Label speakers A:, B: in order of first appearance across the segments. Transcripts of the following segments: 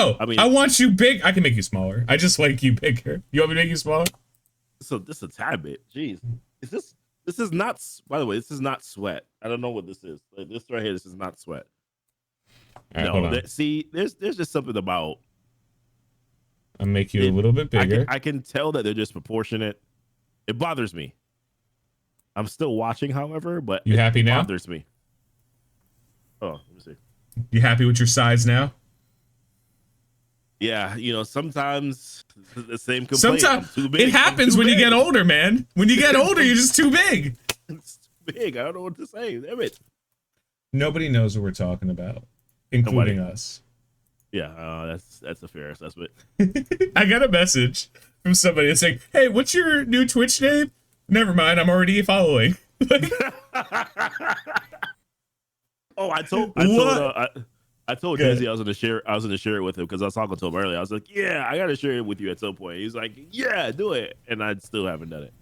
A: Oh,
B: I mean,
A: I want you big. I can make you smaller. I just like you bigger. You want me to make you smaller?
B: so this is a tad bit. Jeez, is this? This is not. By the way, this is not sweat. I don't know what this is. Like this right here. This is not sweat.
A: All right, hold on.
B: See, there's just something about.
A: I'll make you a little bit bigger.
B: I can tell that they're disproportionate. It bothers me. I'm still watching, however, but
A: you happy now?
B: It bothers me. Oh, let me see.
A: You happy with your size now?
B: Yeah, you know, sometimes the same complaint.
A: Sometimes it happens when you get older, man. When you get older, you're just too big.
B: It's too big. I don't know what to say. Damn it.
A: Nobody knows what we're talking about, including us.
B: Yeah, that's a fair assessment.
A: I got a message from somebody that's saying, "Hey, what's your new Twitch name?" Never mind, I'm already following.
B: Oh, I told Jesse I was gonna share. I was gonna share it with him because I was talking to him earlier. I was like, "Yeah, I gotta share it with you at some point." He's like, "Yeah, do it," and I still haven't done it.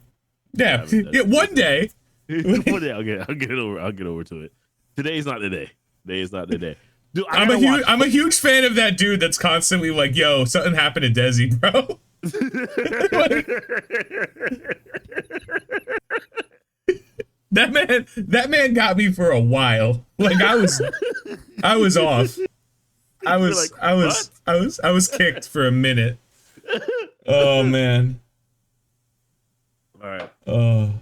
A: Yeah, one day.
B: One day I'll get it over. I'll get over to it. Today's not the day. Today is not the day. Dude,
A: I'm a huge fan of that dude that's constantly like, "Yo, something happened to Desi, bro." That man got me for a while. Like I was off. I was kicked for a minute. Oh man.
B: All right.
A: All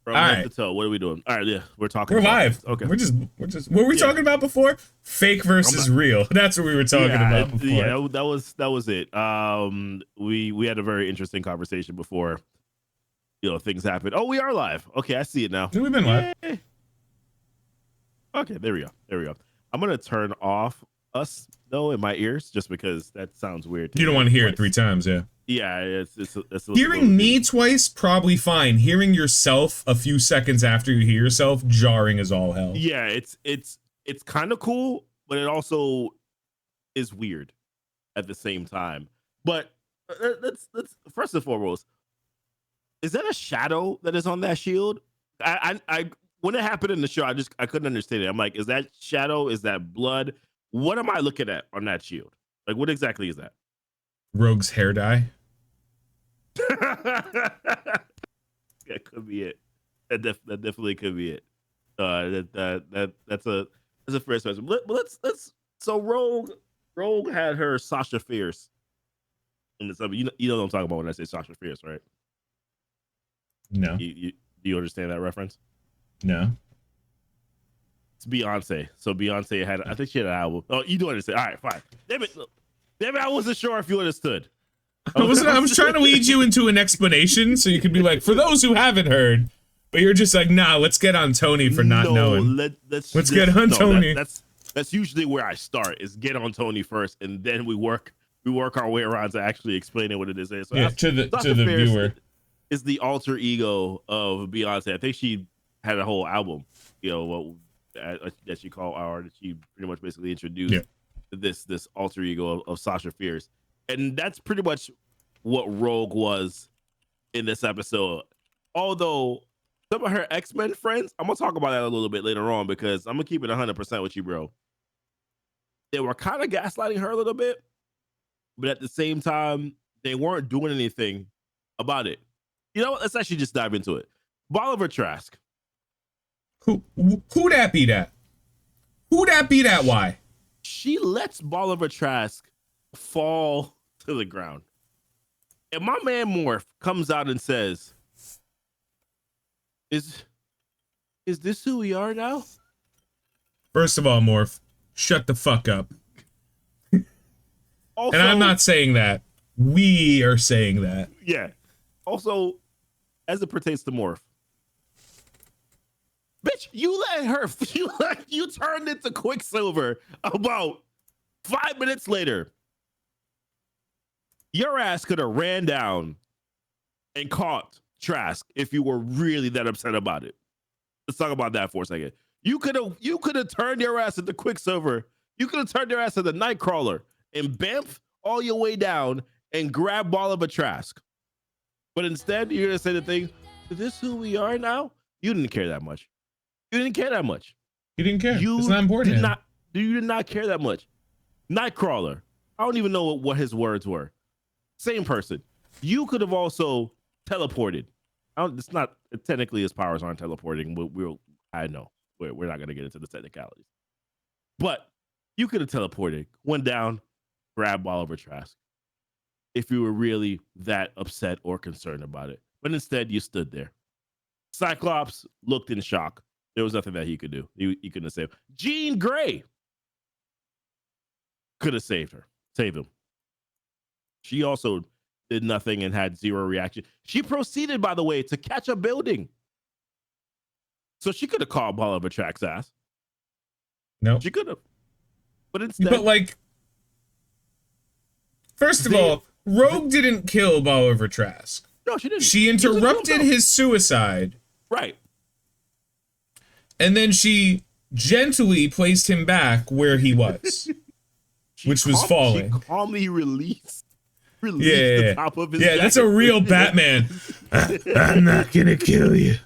A: right.
B: What are we doing? All right, yeah, we're talking.
A: We're live.
B: Okay.
A: We're just. What were we talking about before? Fake versus real. That's what we were talking about before.
B: Yeah, that was it. We had a very interesting conversation before. You know, things happen. Oh, we are live. Okay, I see it now.
A: We've been live.
B: Yay. Okay, there we go. I'm gonna turn off us though in my ears just because that sounds weird.
A: You don't want to hear it 3 times, yeah.
B: Yeah, it's
A: hearing me twice, probably fine. Hearing yourself a few seconds after you hear yourself, jarring as all hell.
B: Yeah, it's kind of cool, but it also is weird at the same time. But let's first and foremost, is that a shadow that is on that shield? I when it happened in the show, I couldn't understand it. I'm like, is that shadow? Is that blood? What am I looking at on that shield? Like, what exactly is that?
A: Rogue's hair dye.
B: That could be it. That definitely could be it. That's a fair assessment. But let's so Rogue had her Sasha Fierce in this. You know what I'm talking about when I say Sasha Fierce, right?
A: No.
B: Do you understand that reference?
A: No.
B: It's Beyonce. So Beyonce had, I think she had an album. Oh, you do understand. All right, fine. Damn it, I wasn't sure if you understood.
A: I was trying to lead you into an explanation so you could be like, for those who haven't heard, but you're just like, nah, let's get on Tony for not knowing. Let's get on Tony.
B: That's usually where I start, is get on Tony first, and then we work our way around to actually explaining what it is. So
A: yeah, to the viewer.
B: Is the alter ego of Beyonce. I think she had a whole album, you know, that she called, or that she pretty much basically introduced this alter ego of Sasha Fierce. And that's pretty much what Rogue was in this episode. Although some of her Xmen friends, I'm going to talk about that a little bit later on because I'm going to keep it 100% with you, bro. They were kind of gaslighting her a little bit, but at the same time, they weren't doing anything about it. You know what? Let's actually just dive into it. Bolivar Trask.
A: Who that be that? Who that be that? Why?
B: She lets Bolivar Trask fall to the ground. And my man Morph comes out and says, Is this who we are now?
A: First of all, Morph, shut the fuck up.
B: Also,
A: and I'm not saying that. We are saying that.
B: Yeah. Also, as it pertains to Morph, bitch, you turned into Quicksilver about 5 minutes later. Your ass could have ran down and caught Trask if you were really that upset about it. Let's talk about that for a second. You could have turned your ass into Quicksilver. You could have turned your ass into Nightcrawler and bamf all your way down and grab Bolivar Trask. But instead, you're gonna say the thing, is this who we are now? You didn't care that much. You didn't care that much.
A: You didn't care. It's not important.
B: You did not care that much. Nightcrawler, I don't even know what his words were. Same person. You could have also teleported. It's not technically his powers aren't teleporting. I know we're not going to get into the technicalities, but you could have teleported, went down, grabbed Oliver Trask if you were really that upset or concerned about it. But instead, you stood there. Cyclops looked in shock. There was nothing that he could do. He couldn't have saved. Jean Grey could have saved him. She also did nothing and had zero reaction. She proceeded, by the way, to catch a building. So she could have called Oliver Trask's ass.
A: No.
B: She could have. But instead...
A: But, like... First of all, Rogue didn't kill Oliver Trask.
B: No, she didn't.
A: She interrupted his suicide.
B: Right.
A: And then she gently placed him back where he was. Which was falling.
B: She calmly released the top of his jacket.
A: That's a real Batman. I'm not gonna kill you,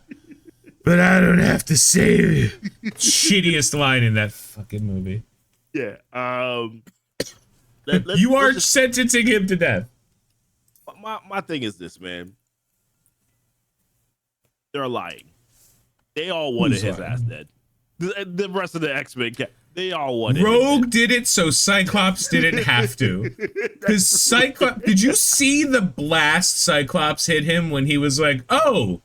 A: but I don't have to save you. Shittiest line in that fucking movie.
B: Yeah.
A: You are sentencing him to death.
B: My thing is this, man. They're lying. They all wanted his ass dead. The rest of the X-Men, they all wanted
A: Rogue did it so Cyclops didn't have to. Because Cyclops, did you see the blast Cyclops hit him when he was like, oh,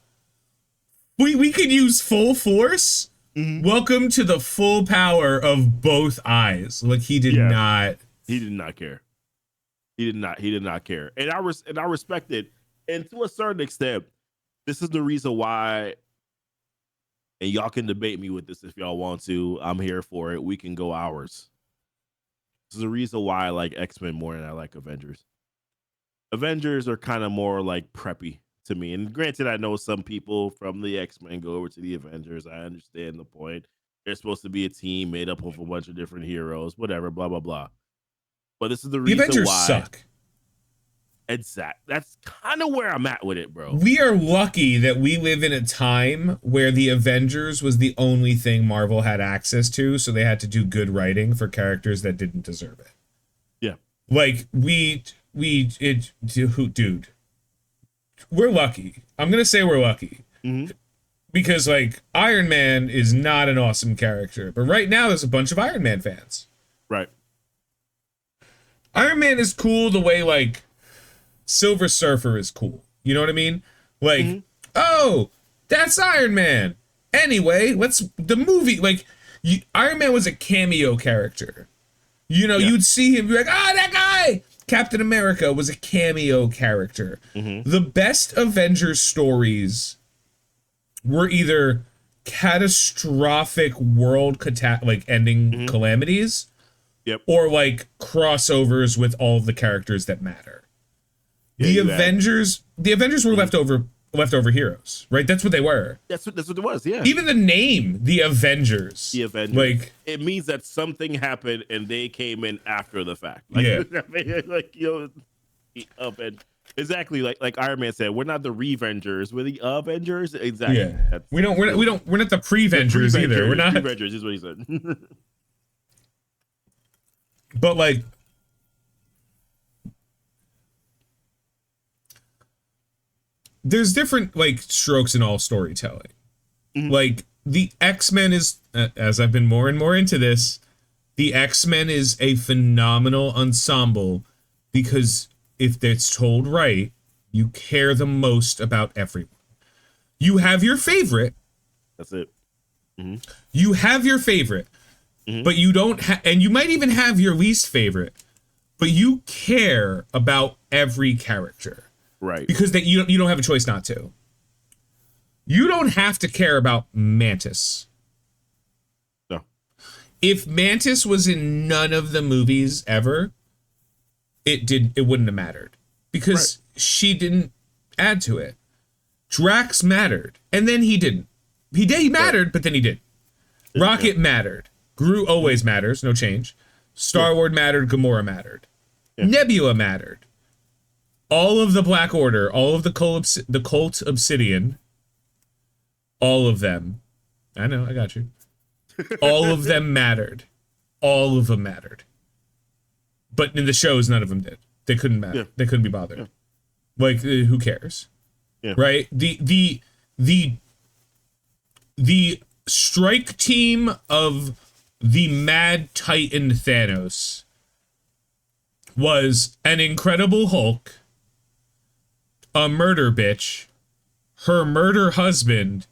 A: we could use full force? Mm-hmm. Welcome to the full power of both eyes. Like, he did not.
B: He did not care. He did not care. And I respect it. And to a certain extent, this is the reason why, and y'all can debate me with this if y'all want to. I'm here for it. We can go hours. This is the reason why I like X-Men more than I like Avengers. Avengers are kind of more like preppy to me. And granted, I know some people from the X-Men go over to the Avengers. I understand the point. They're supposed to be a team made up of a bunch of different heroes, whatever, blah, blah, blah. But this is the reason why.
A: The Avengers suck.
B: Exactly. That's kind of where I'm at with it, bro.
A: We are lucky that we live in a time where the Avengers was the only thing Marvel had access to, so they had to do good writing for characters that didn't deserve it.
B: Yeah.
A: Like, dude, we're lucky. I'm going to say we're lucky.
B: Mm-hmm.
A: Because, like, Iron Man is not an awesome character, but right now there's a bunch of Iron Man fans.
B: Right.
A: Iron Man is cool the way, like, Silver Surfer is cool. You know what I mean? Like, oh, that's Iron Man. Anyway, the movie, like, Iron Man was a cameo character. You know, you'd see him be like, that guy! Captain America was a cameo character. Mm-hmm. The best Avengers stories were either catastrophic world ending calamities, or like crossovers with all of the characters that matter. The Avengers were leftover heroes, right? That's what they were.
B: That's what it was. Yeah.
A: Even the name, the Avengers.
B: The Avengers.
A: Like,
B: it means that something happened and they came in after the fact. Like, like, you know, exactly. Like Iron Man said, we're not the Revengers, we're the Avengers. Exactly.
A: Yeah. We're not the Prevengers either. We're not.
B: Prevengers is what he said.
A: But like, there's different like strokes in all storytelling. Mm-hmm. Like the X-Men is, as I've been more and more into this, the X-Men is a phenomenal ensemble because if it's told right, you care the most about everyone. You have your favorite.
B: That's it. Mm-hmm.
A: You have your favorite, but you don't and you might even have your least favorite, but you care about every character.
B: Right.
A: Because you don't have a choice not to. You don't have to care about Mantis.
B: No.
A: If Mantis was in none of the movies ever, it wouldn't have mattered. Because she didn't add to it. Drax mattered. And then he didn't. He mattered, but then he didn't. Rocket mattered. Groot always matters, no change. Star-Lord mattered, Gamora mattered. Yeah. Nebula mattered. All of the Black Order, all of the Cult Obsidian, all of them. I know, I got you. All of them mattered. All of them mattered. But in the shows, none of them did. They couldn't matter.
B: Yeah.
A: They couldn't be bothered.
B: Yeah.
A: Like, who cares?
B: Yeah.
A: Right? The strike team of the Mad Titan Thanos was an Incredible Hulk, a murder bitch, her murder husband,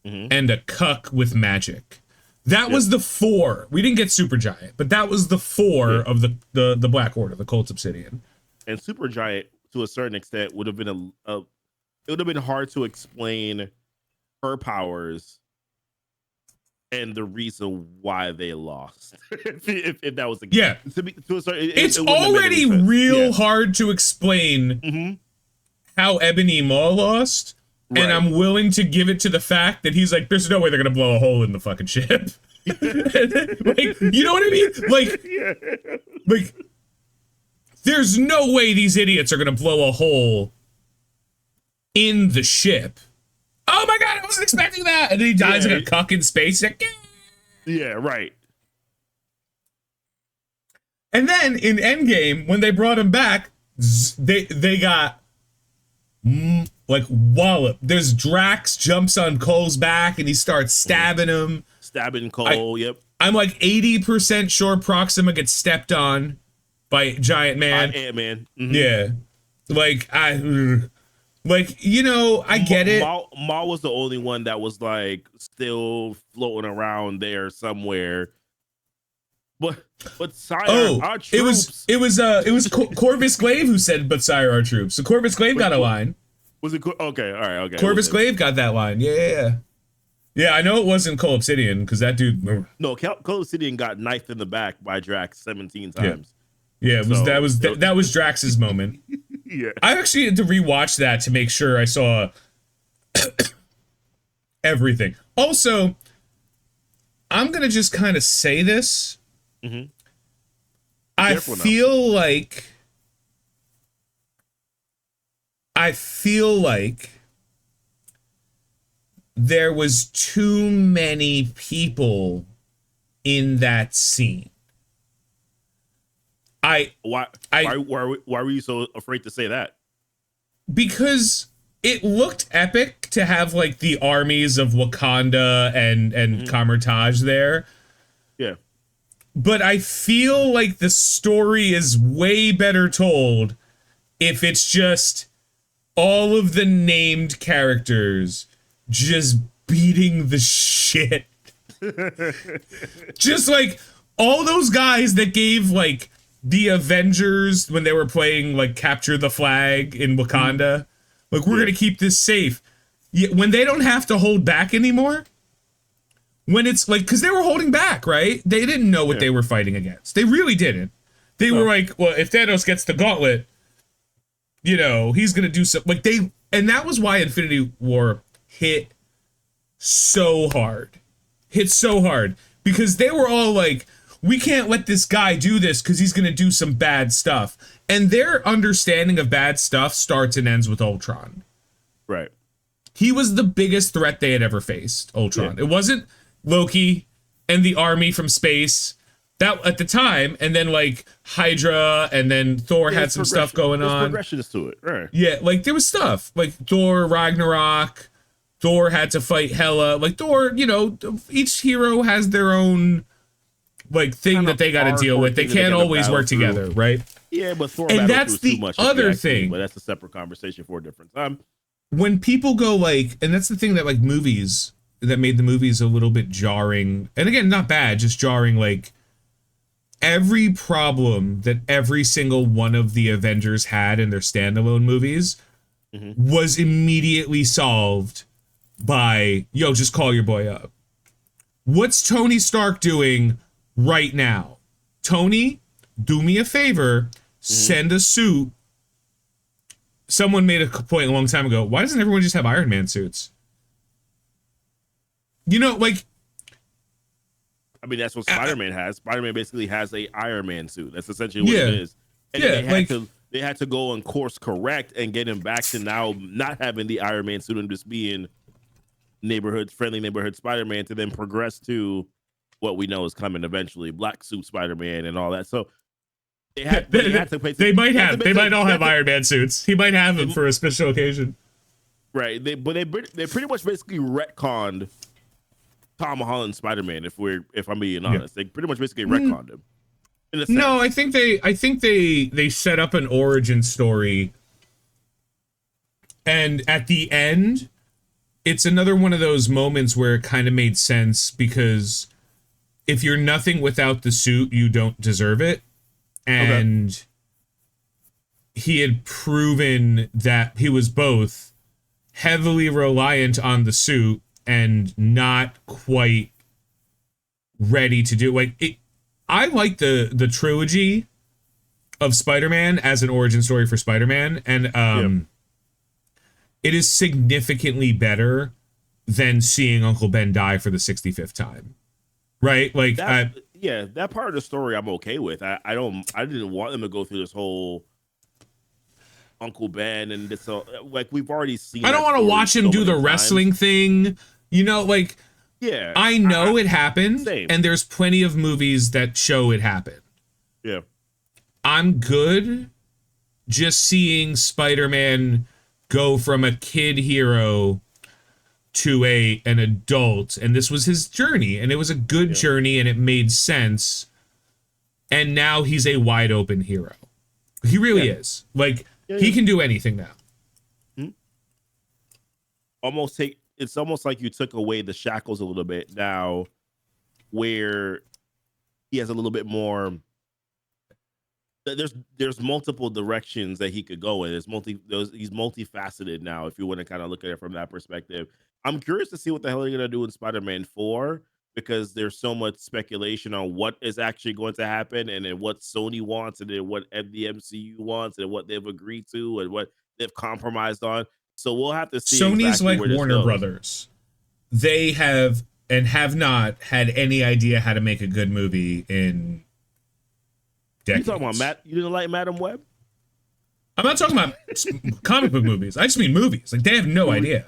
A: and a cuck with magic. That was the 4. We didn't get Supergiant, but that was the 4 of the Black Order, the Cult Obsidian.
B: And Supergiant, to a certain extent, would have been it would have been hard to explain her powers and the reason why they lost. if that was the case.
A: Yeah.
B: To a certain,
A: it's already real hard to explain how Ebony Maw lost. Right. And I'm willing to give it to the fact that he's like, there's no way they're gonna blow a hole in the fucking ship. Like, you know what I mean? Like, there's no way these idiots are gonna blow a hole in the ship. Oh my god, I wasn't expecting that. And then he dies like a cuck in space. Like,
B: yeah, right.
A: And then in Endgame, when they brought him back, they got like wallop. There's Drax jumps on Cole's back and he starts stabbing him.
B: Stabbing Cole, yep.
A: I'm like 80% sure Proxima gets stepped on by Giant Man.
B: By Ant-Man.
A: Yeah. Like, you know, I get it.
B: Maul was the only one that was like still floating around there somewhere. But sire, our troops.
A: It was Corvus Glaive who said, "But sire, our troops." So Corvus Glaive got a line.
B: Was it okay? All right, okay.
A: Corvus Glaive got that line. Yeah. I know it wasn't Cole Obsidian because that dude.
B: No, Cole Obsidian got knifed in the back by Drax 17 times.
A: Yeah, that was Drax's moment.
B: Yeah,
A: I actually had to rewatch that to make sure I saw everything. Also, I'm gonna just kind of say this. I feel like there was too many people in that scene.
B: Why were you so afraid to say that?
A: Because it looked epic to have like the armies of Wakanda and Kamertage there.
B: Yeah.
A: But I feel like the story is way better told if it's just all of the named characters just beating the shit. Just like all those guys that gave like the Avengers when they were playing like Capture the Flag in Wakanda. Like, we're gonna keep this safe. When they don't have to hold back anymore. When it's like, because they were holding back, right? They didn't know what they were fighting against. They really didn't. They were like, well, if Thanos gets the gauntlet, you know, he's gonna do something. Like and that was why Infinity War hit so hard. Because they were all like, we can't let this guy do this because he's gonna do some bad stuff. And their understanding of bad stuff starts and ends with Ultron.
B: Right.
A: He was the biggest threat they had ever faced, Ultron. Yeah. It wasn't Loki and the army from space that at the time, and then like Hydra, and then Thor had some stuff going on.
B: Progressions to it, right?
A: Yeah, like there was stuff like Thor Ragnarok. Thor had to fight Hela. Like Thor, you know, each hero has their own like thing kind that they got to deal with. They can't always work together, right?
B: Yeah, but Thor
A: and that's the other thing.
B: But that's a separate conversation for a different time.
A: When people go like, and that's the thing that like movies that made the movies a little bit jarring, and again, not bad, just jarring. Like every problem that every single one of the Avengers had in their standalone movies was immediately solved by, yo, just call your boy up. What's Tony Stark doing right now? Tony, do me a favor, send a suit. Someone made a point a long time ago. Why doesn't everyone just have Iron Man suits? You know, like,
B: I mean, that's what Spider-Man has. Spider-Man basically has a Iron Man suit. That's essentially what it is. And they had to go and course correct and get him back to now not having the Iron Man suit and just being friendly neighborhood Spider-Man, to then progress to what we know is coming eventually, black suit Spider-Man and all that. So
A: They might all have Iron Man suits. He might have them for a special occasion.
B: Right. They pretty much basically retconned Tom Holland's Spider-Man. If I'm being honest, they pretty much basically retconned him.
A: No, I think they set up an origin story, and at the end, it's another one of those moments where it kind of made sense, because if you're nothing without the suit, you don't deserve it. And he had proven that he was both heavily reliant on the suit and not quite ready to do it. I like the trilogy of Spider-Man as an origin story for Spider-Man, and it is significantly better than seeing Uncle Ben die for the 65th time. Right? Like
B: that part of the story I'm okay with. I didn't want them to go through this whole Uncle Ben and this like we've already seen.
A: I don't want to watch him do the wrestling thing. You know, like I know it happened, and there's plenty of movies that show it happened.
B: Yeah.
A: I'm good just seeing Spider-Man go from a kid hero to an adult, and this was his journey, and it was a good journey, and it made sense, and now he's a wide open hero. He really is. Like he can do anything now.
B: It's almost like you took away the shackles a little bit now, where he has a little bit more. There's multiple directions that he could go in. He's multifaceted now, if you want to kind of look at it from that perspective. I'm curious to see what the hell they're going to do in Spider-Man 4, because there's so much speculation on what is actually going to happen, and then what Sony wants, and then what the MCU wants, and what they've agreed to, and what they've compromised on. So we'll have to see.
A: Sony's exactly like Warner Brothers. They have not had any idea how to make a good movie in decades.
B: You talking about Matt? You didn't like Madam Web?
A: I'm not talking about comic book movies. I just mean movies. Like they have no idea.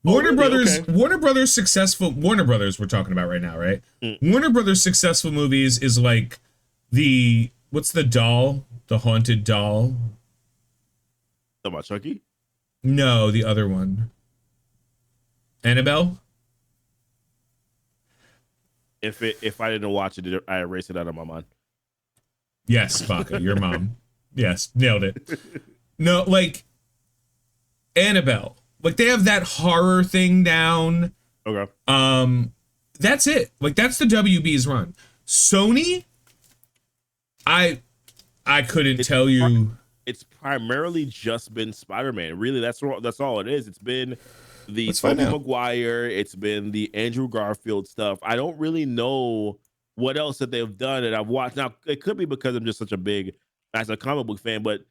A: Warner Brothers we're talking about right now, right? Warner Brothers successful movies is like what's the doll? The haunted doll?
B: Talking about Chucky?
A: No, the other one. Annabelle?
B: If I didn't watch it, I erased it out of my mind.
A: Yes, Baca, your mom. Yes, nailed it. No, like Annabelle. Like they have that horror thing down.
B: Okay.
A: That's it. Like that's the WB's run. Sony, I couldn't tell you.
B: It's primarily just been Spider-Man. Really, that's all it is. It's been the Tobey Maguire. It's been the Andrew Garfield stuff. I don't really know what else that they've done that I've watched. Now, it could be because I'm just such a big, as a comic book fan, but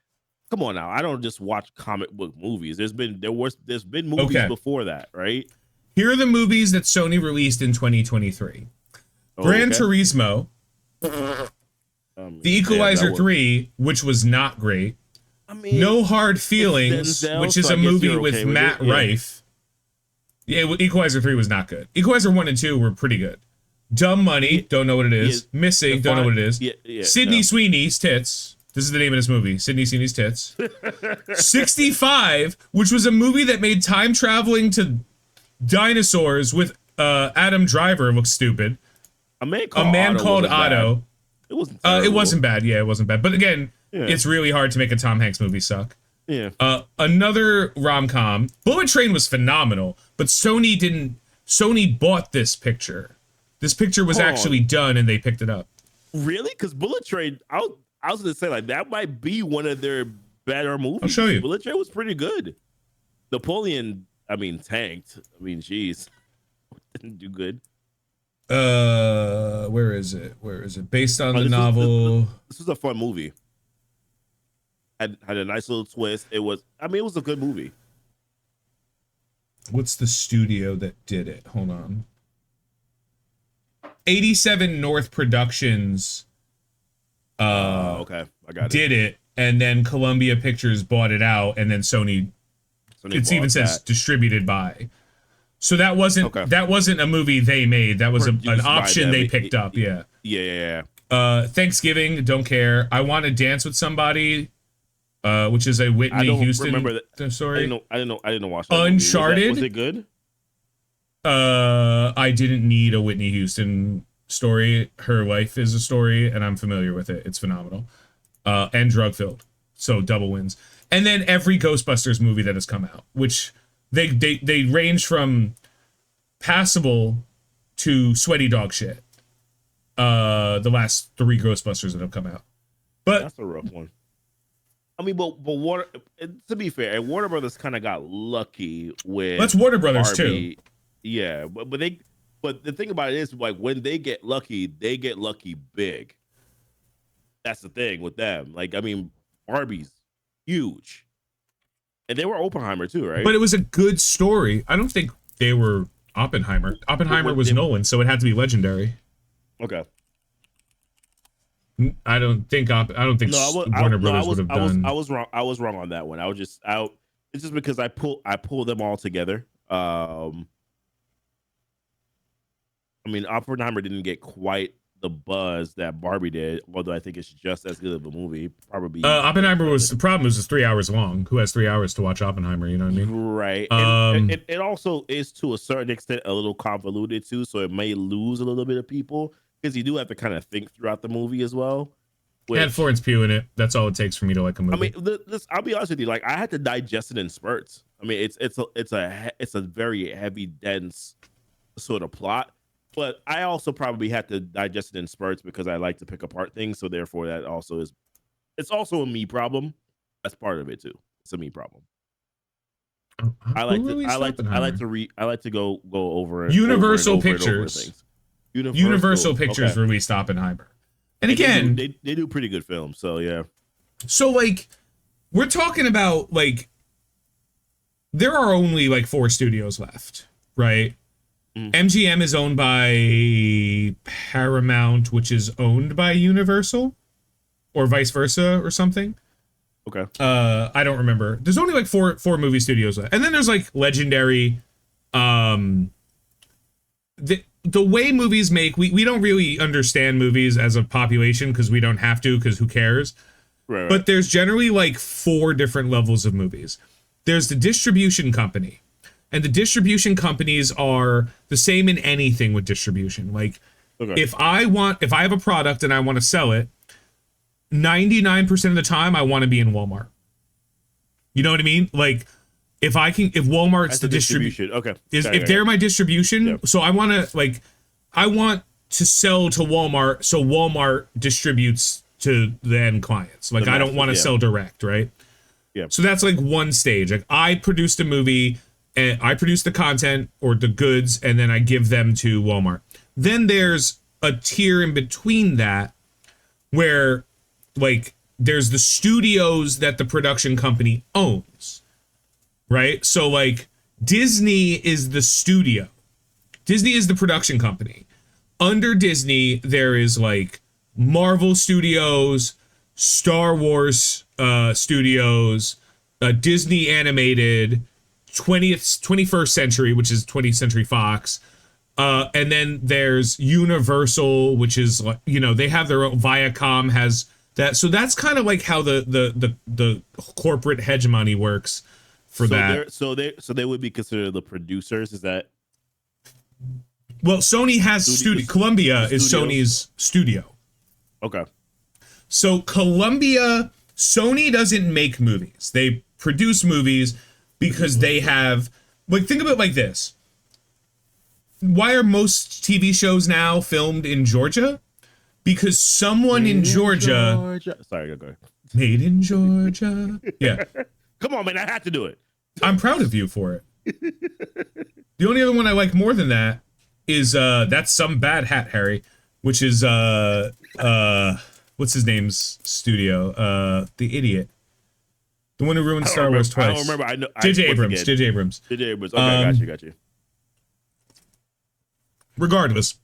B: come on now. I don't just watch comic book movies. There's been movies before that, right?
A: Here are the movies that Sony released in 2023. Gran Turismo. The Equalizer 3, which was not great. I mean, No Hard Feelings, which is a movie with Matt Rife. Yeah, Equalizer 3 was not good. Equalizer 1 and 2 were pretty good. Dumb Money, don't know what it is. Missing, don't know what it is. Sydney Sweeney's Tits. This is the name of this movie. Sydney Sweeney's Tits. 65, which was a movie that made time traveling to dinosaurs with Adam Driver look stupid.
B: A Man Called Otto.
A: It wasn't terrible. It wasn't bad. Yeah, it wasn't bad. But again, it's really hard to make a Tom Hanks movie suck.
B: Yeah.
A: Another rom-com. Bullet Train was phenomenal, but Sony bought this picture. This picture was actually done, and they picked it up.
B: Really? Because Bullet Train, I was going to say, like, that might be one of their better movies.
A: I'll show you.
B: Bullet Train was pretty good. Napoleon, tanked. Geez. Didn't do good.
A: Where is it? Based on the novel.
B: This was a fun movie. Had a nice little twist. It was a good movie.
A: What's the studio that did it? Hold on. 87 North Productions.
B: Okay, I got it.
A: Did it, and then Columbia Pictures bought it out, and then Sony it even says distributed by. So that wasn't a movie they made. That was an option they picked up. Yeah. Thanksgiving, don't care. I Want to Dance with Somebody, which is a Whitney Houston story.
B: I didn't watch that
A: Uncharted.
B: Was it good?
A: I didn't need a Whitney Houston story. Her life is a story, and I'm familiar with it. It's phenomenal. And drug filled. So double wins. And then every Ghostbusters movie that has come out, which they range from passable to sweaty dog shit. The last 3 Ghostbusters that have come out. But
B: that's a rough one. I mean, but Warner, to be fair, Warner Brothers kind of got lucky with
A: that's Warner Brothers
B: Barbie.
A: too.
B: Yeah, but the thing about it is, like, when they get lucky big. That's the thing with them. Like, I mean, Barbie's huge, and they were Oppenheimer too, right?
A: But it was a good story. I don't think they were Oppenheimer. Oppenheimer was Nolan, so it had to be legendary.
B: Okay.
A: I don't think Warner Brothers would have done.
B: I was wrong. I was wrong on that one. It's just because I pull them all together. I mean, Oppenheimer didn't get quite the buzz that Barbie did, although I think it's just as good of a movie. Probably.
A: Oppenheimer was the problem. Was 3 hours long. Who has 3 hours to watch Oppenheimer? You know what I mean?
B: Right. And it also is, to a certain extent, a little convoluted too, so it may lose a little bit of people because you do have to kind of think throughout the movie as well.
A: It had Florence Pugh in it. That's all it takes for me to like a movie.
B: I mean, I'll be honest with you. Like, I had to digest it in spurts. I mean, it's a very heavy, dense sort of plot. But I also probably had to digest it in spurts because I like to pick apart things. So therefore, it's also a me problem. That's part of it too. It's a me problem. I like to go over
A: Universal Pictures. Universal Pictures released Oppenheimer. And again,
B: they do pretty good films. So yeah.
A: So like, we're talking about like, there are only like 4 studios left, right? MGM is owned by Paramount, which is owned by Universal, or vice versa, or something.
B: Okay.
A: I don't remember. There's only like four movie studios left, and then there's like Legendary. The way movies make, we don't really understand movies as a population because we don't have to, because who cares?
B: Right.
A: But there's generally like 4 different levels of movies. There's the distribution company. And the distribution companies are the same in anything with distribution. Like, if I have a product and I want to sell it, 99% of the time I want to be in Walmart. You know what I mean? Like, if Walmart's
B: That's
A: the distribution,
B: okay,
A: if they're my distribution, so I want to sell to Walmart, so Walmart distributes to the end clients. Like, I don't want to sell direct, right?
B: Yeah.
A: So that's like one stage. Like, I produced a movie. And I produce the content or the goods, and then I give them to Walmart. Then there's a tier in between that where, like, there's the studios that the production company owns, right? So, like, Disney is the studio. Disney is the production company. Under Disney, there is, like, Marvel Studios, Star Wars Studios, Disney Animated, 21st Century, which is 20th Century Fox, and then there's Universal, which is, you know, they have their own. Viacom has that, so that's kind of like how the corporate hegemony works for that.
B: So they would be considered the producers. Is that?
A: Well, Sony has studio. Columbia is Sony's studio.
B: Okay.
A: So Sony doesn't make movies; they produce movies. Because they have, like, think of it like this. Why are most TV shows now filmed in Georgia? Because someone in Georgia.
B: Sorry, go ahead.
A: Made in Georgia. Yeah.
B: Come on, man. I had to do it.
A: I'm proud of you for it. The only other one I like more than that is That's Some Bad Hat, Harry, which is what's his name's studio? The Idiot. The one who ruined Star Wars twice.
B: I don't remember. I know.
A: J.J. Abrams. J.J. Abrams.
B: J.J. Abrams. Okay, got you.
A: Regardless,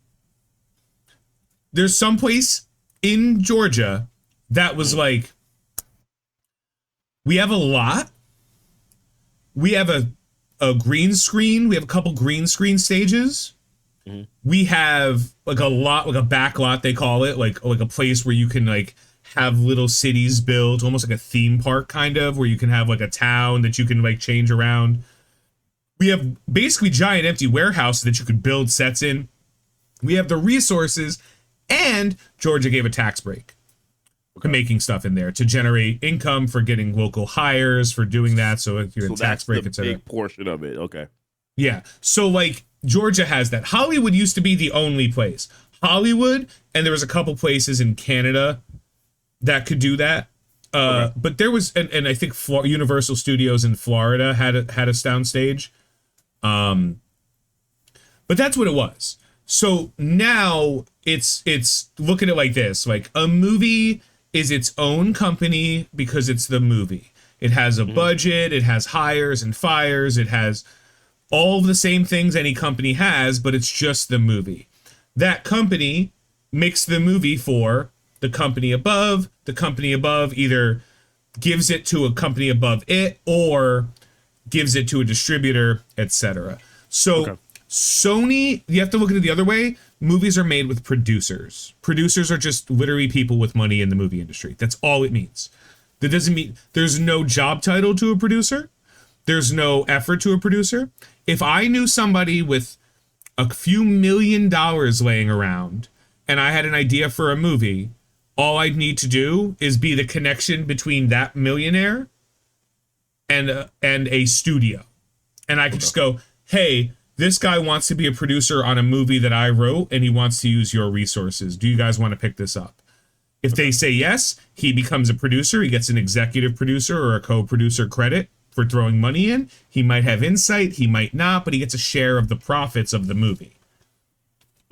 A: there's some place in Georgia that was like, we have a lot. We have a green screen. We have a couple green screen stages. we have like a lot, like a back lot, they call it, like a place where you can like have little cities built, almost like a theme park kind of, where you can have like a town that you can like change around. We have basically giant empty warehouses that you could build sets in. We have the resources, and Georgia gave a tax break to making stuff in there to generate income for getting local hires, for doing that. So if you're a tax break, etc.
B: Big portion of it. Okay.
A: Yeah. So like Georgia has that. Hollywood used to be the only place. Hollywood, and there was a couple places in Canada that could do that. But there was, and I think Universal Studios in Florida had a soundstage. But that's what it was. So now it's look at it like this, like a movie is its own company because it's the movie. It has a budget, it has hires and fires, it has all of the same things any company has, but it's just the movie. That company makes the movie for the company above. The company above either gives it to a company above it or gives it to a distributor, etc. So Sony, you have to look at it the other way. Movies are made with producers. Producers are just literally people with money in the movie industry. That's all it means. That doesn't mean there's no job title to a producer. There's no effort to a producer. If I knew somebody with a few $1 million laying around and I had an idea for a movie, all I'd need to do is be the connection between that millionaire and a studio. And I could just go, hey, this guy wants to be a producer on a movie that I wrote and he wants to use your resources. Do you guys want to pick this up? If they say yes, he becomes a producer. He gets an executive producer or a co-producer credit for throwing money in. He might have insight, he might not, but he gets a share of the profits of the movie.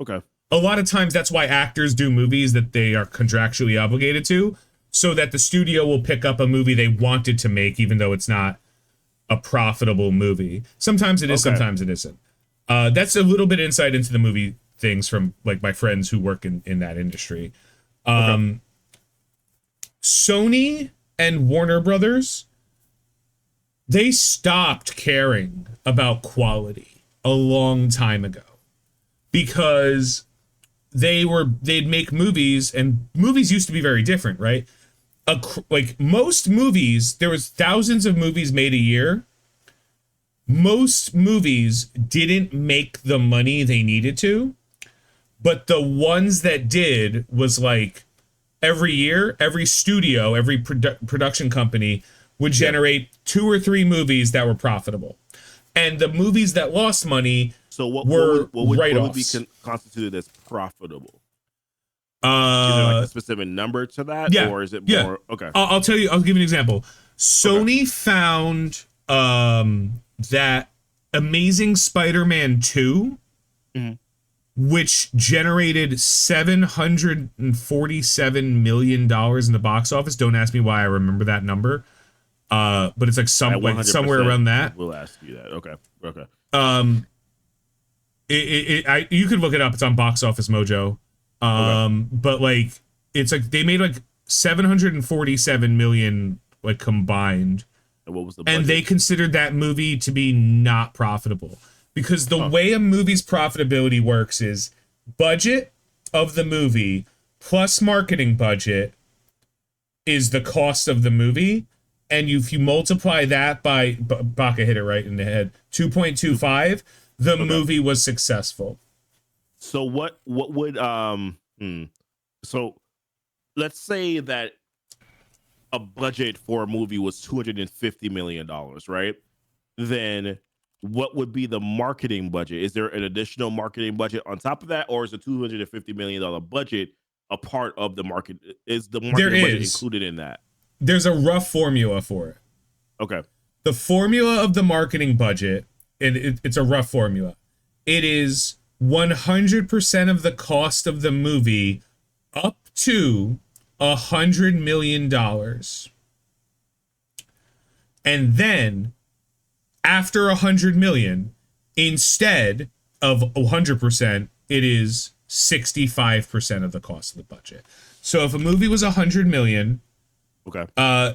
B: Okay.
A: A lot of times that's why actors do movies that they are contractually obligated to, so that the studio will pick up a movie they wanted to make, even though it's not a profitable movie. Sometimes it is, sometimes it isn't. That's a little bit insight into the movie things from like my friends who work in that industry. Sony and Warner Brothers, they stopped caring about quality a long time ago because they'd make movies, and movies used to be very different, right? Like most movies, there was thousands of movies made a year. Most movies didn't make the money they needed to, but the ones that did was like every year, every studio, every production company would generate 2 or 3 movies that were profitable. And the movies that lost money what would be
B: constituted as profitable? Is there like a specific number to that, or is it more? Okay,
A: I'll tell you. I'll give you an example. Sony found that Amazing Spider-Man 2, which generated $747 million in the box office. Don't ask me why I remember that number, but it's like somewhere around that.
B: We'll ask you that. Okay.
A: You could look it up. It's on Box Office Mojo. But like it's like they made like 747 million like combined.
B: And what was the budget?
A: And they considered that movie to be not profitable because the way a movie's profitability works is budget of the movie plus marketing budget is the cost of the movie, and if you multiply that by Baca hit it right in the head 2.25, the movie was successful.
B: So what would so let's say that a budget for a movie was $250 million, right? Then what would be the marketing budget? Is there an additional marketing budget on top of that, or is the $250 million budget a part of the market? Is the marketing budget included in that?
A: There's a rough formula for it.
B: Okay.
A: The formula of the marketing budget, and it's a rough formula. It is 100% of the cost of the movie up to $100 million. And then after 100 million, instead of 100%, it is 65% of the cost of the budget. So if a movie was 100 million,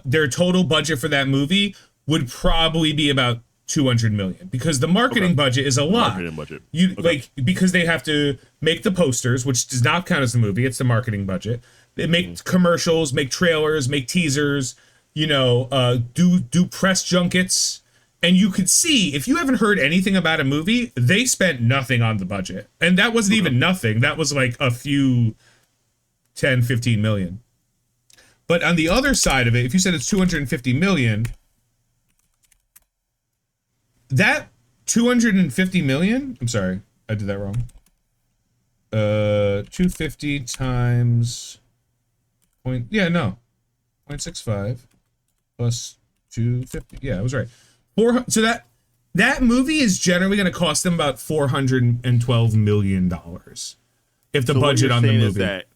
A: their total budget for that movie would probably be about 200 million, because the marketing budget is a lot.
B: Marketing budget.
A: Because they have to make the posters, which does not count as the movie. It's the marketing budget. They make commercials, make trailers, make teasers, do press junkets. And you could see, if you haven't heard anything about a movie, they spent nothing on the budget. And that wasn't even nothing. That was like a few 10, 15 million. But on the other side of it, if you said it's 250 million, that 250 million, I'm sorry, I did that wrong. 250 times 0.65 plus 250. Yeah, I was right. So that movie is generally going to cost them about $412 million if the budget on the movie. Is that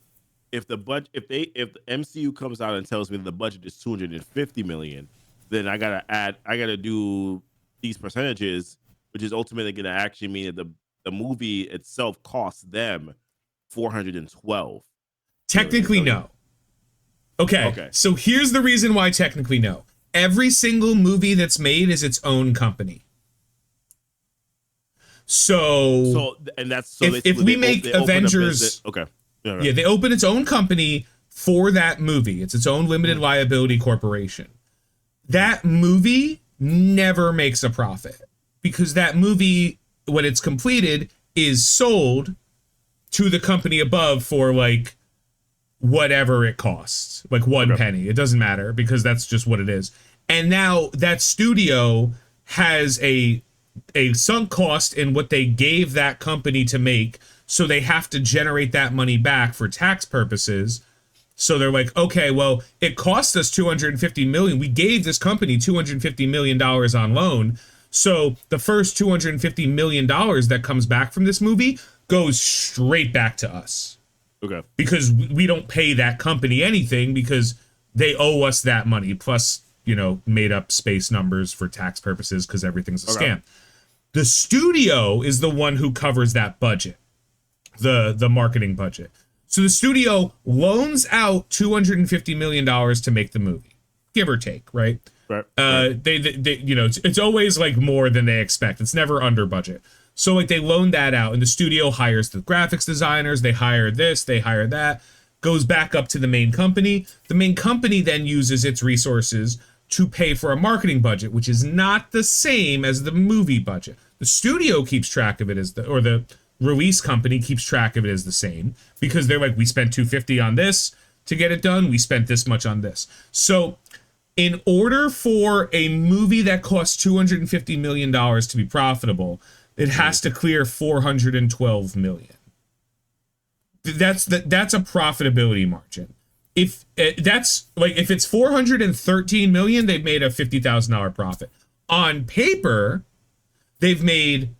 B: if the MCU comes out and tells me the budget is 250 million, then I gotta do these percentages, which is ultimately going to actually mean that the movie itself costs them 412.
A: Technically, no. Okay. So here's the reason why technically no. Every single movie that's made is its own company. If we make Avengers, they open its own company for that movie. It's its own limited liability corporation. That movie never makes a profit, because that movie, when it's completed, is sold to the company above for like whatever it costs, like one penny. It doesn't matter, because that's just what it is. And now that studio has a sunk cost in what they gave that company to make, so they have to generate that money back for tax purposes. So they're like, okay, well, it cost us $250 million. We gave this company $250 million on loan. So the first $250 million that comes back from this movie goes straight back to us.
B: Okay.
A: Because we don't pay that company anything, because they owe us that money, plus, made up space numbers for tax purposes, because everything's a scam. The studio is the one who covers that budget, the marketing budget. So the studio loans out $250 million to make the movie, give or take, right?
B: Right.
A: It's always like more than they expect. It's never under budget. So like they loan that out, and the studio hires the graphics designers. They hire this, they hire that. Goes back up to the main company. The main company then uses its resources to pay for a marketing budget, which is not the same as the movie budget. The studio keeps track of it or the release company keeps track of it as the same, because they're like, we spent $250 on this to get it done. We spent this much on this. So in order for a movie that costs $250 million to be profitable, it has to clear $412 million. That's a profitability margin. If it's $413 million, they've made a $50,000 profit. On paper, they've made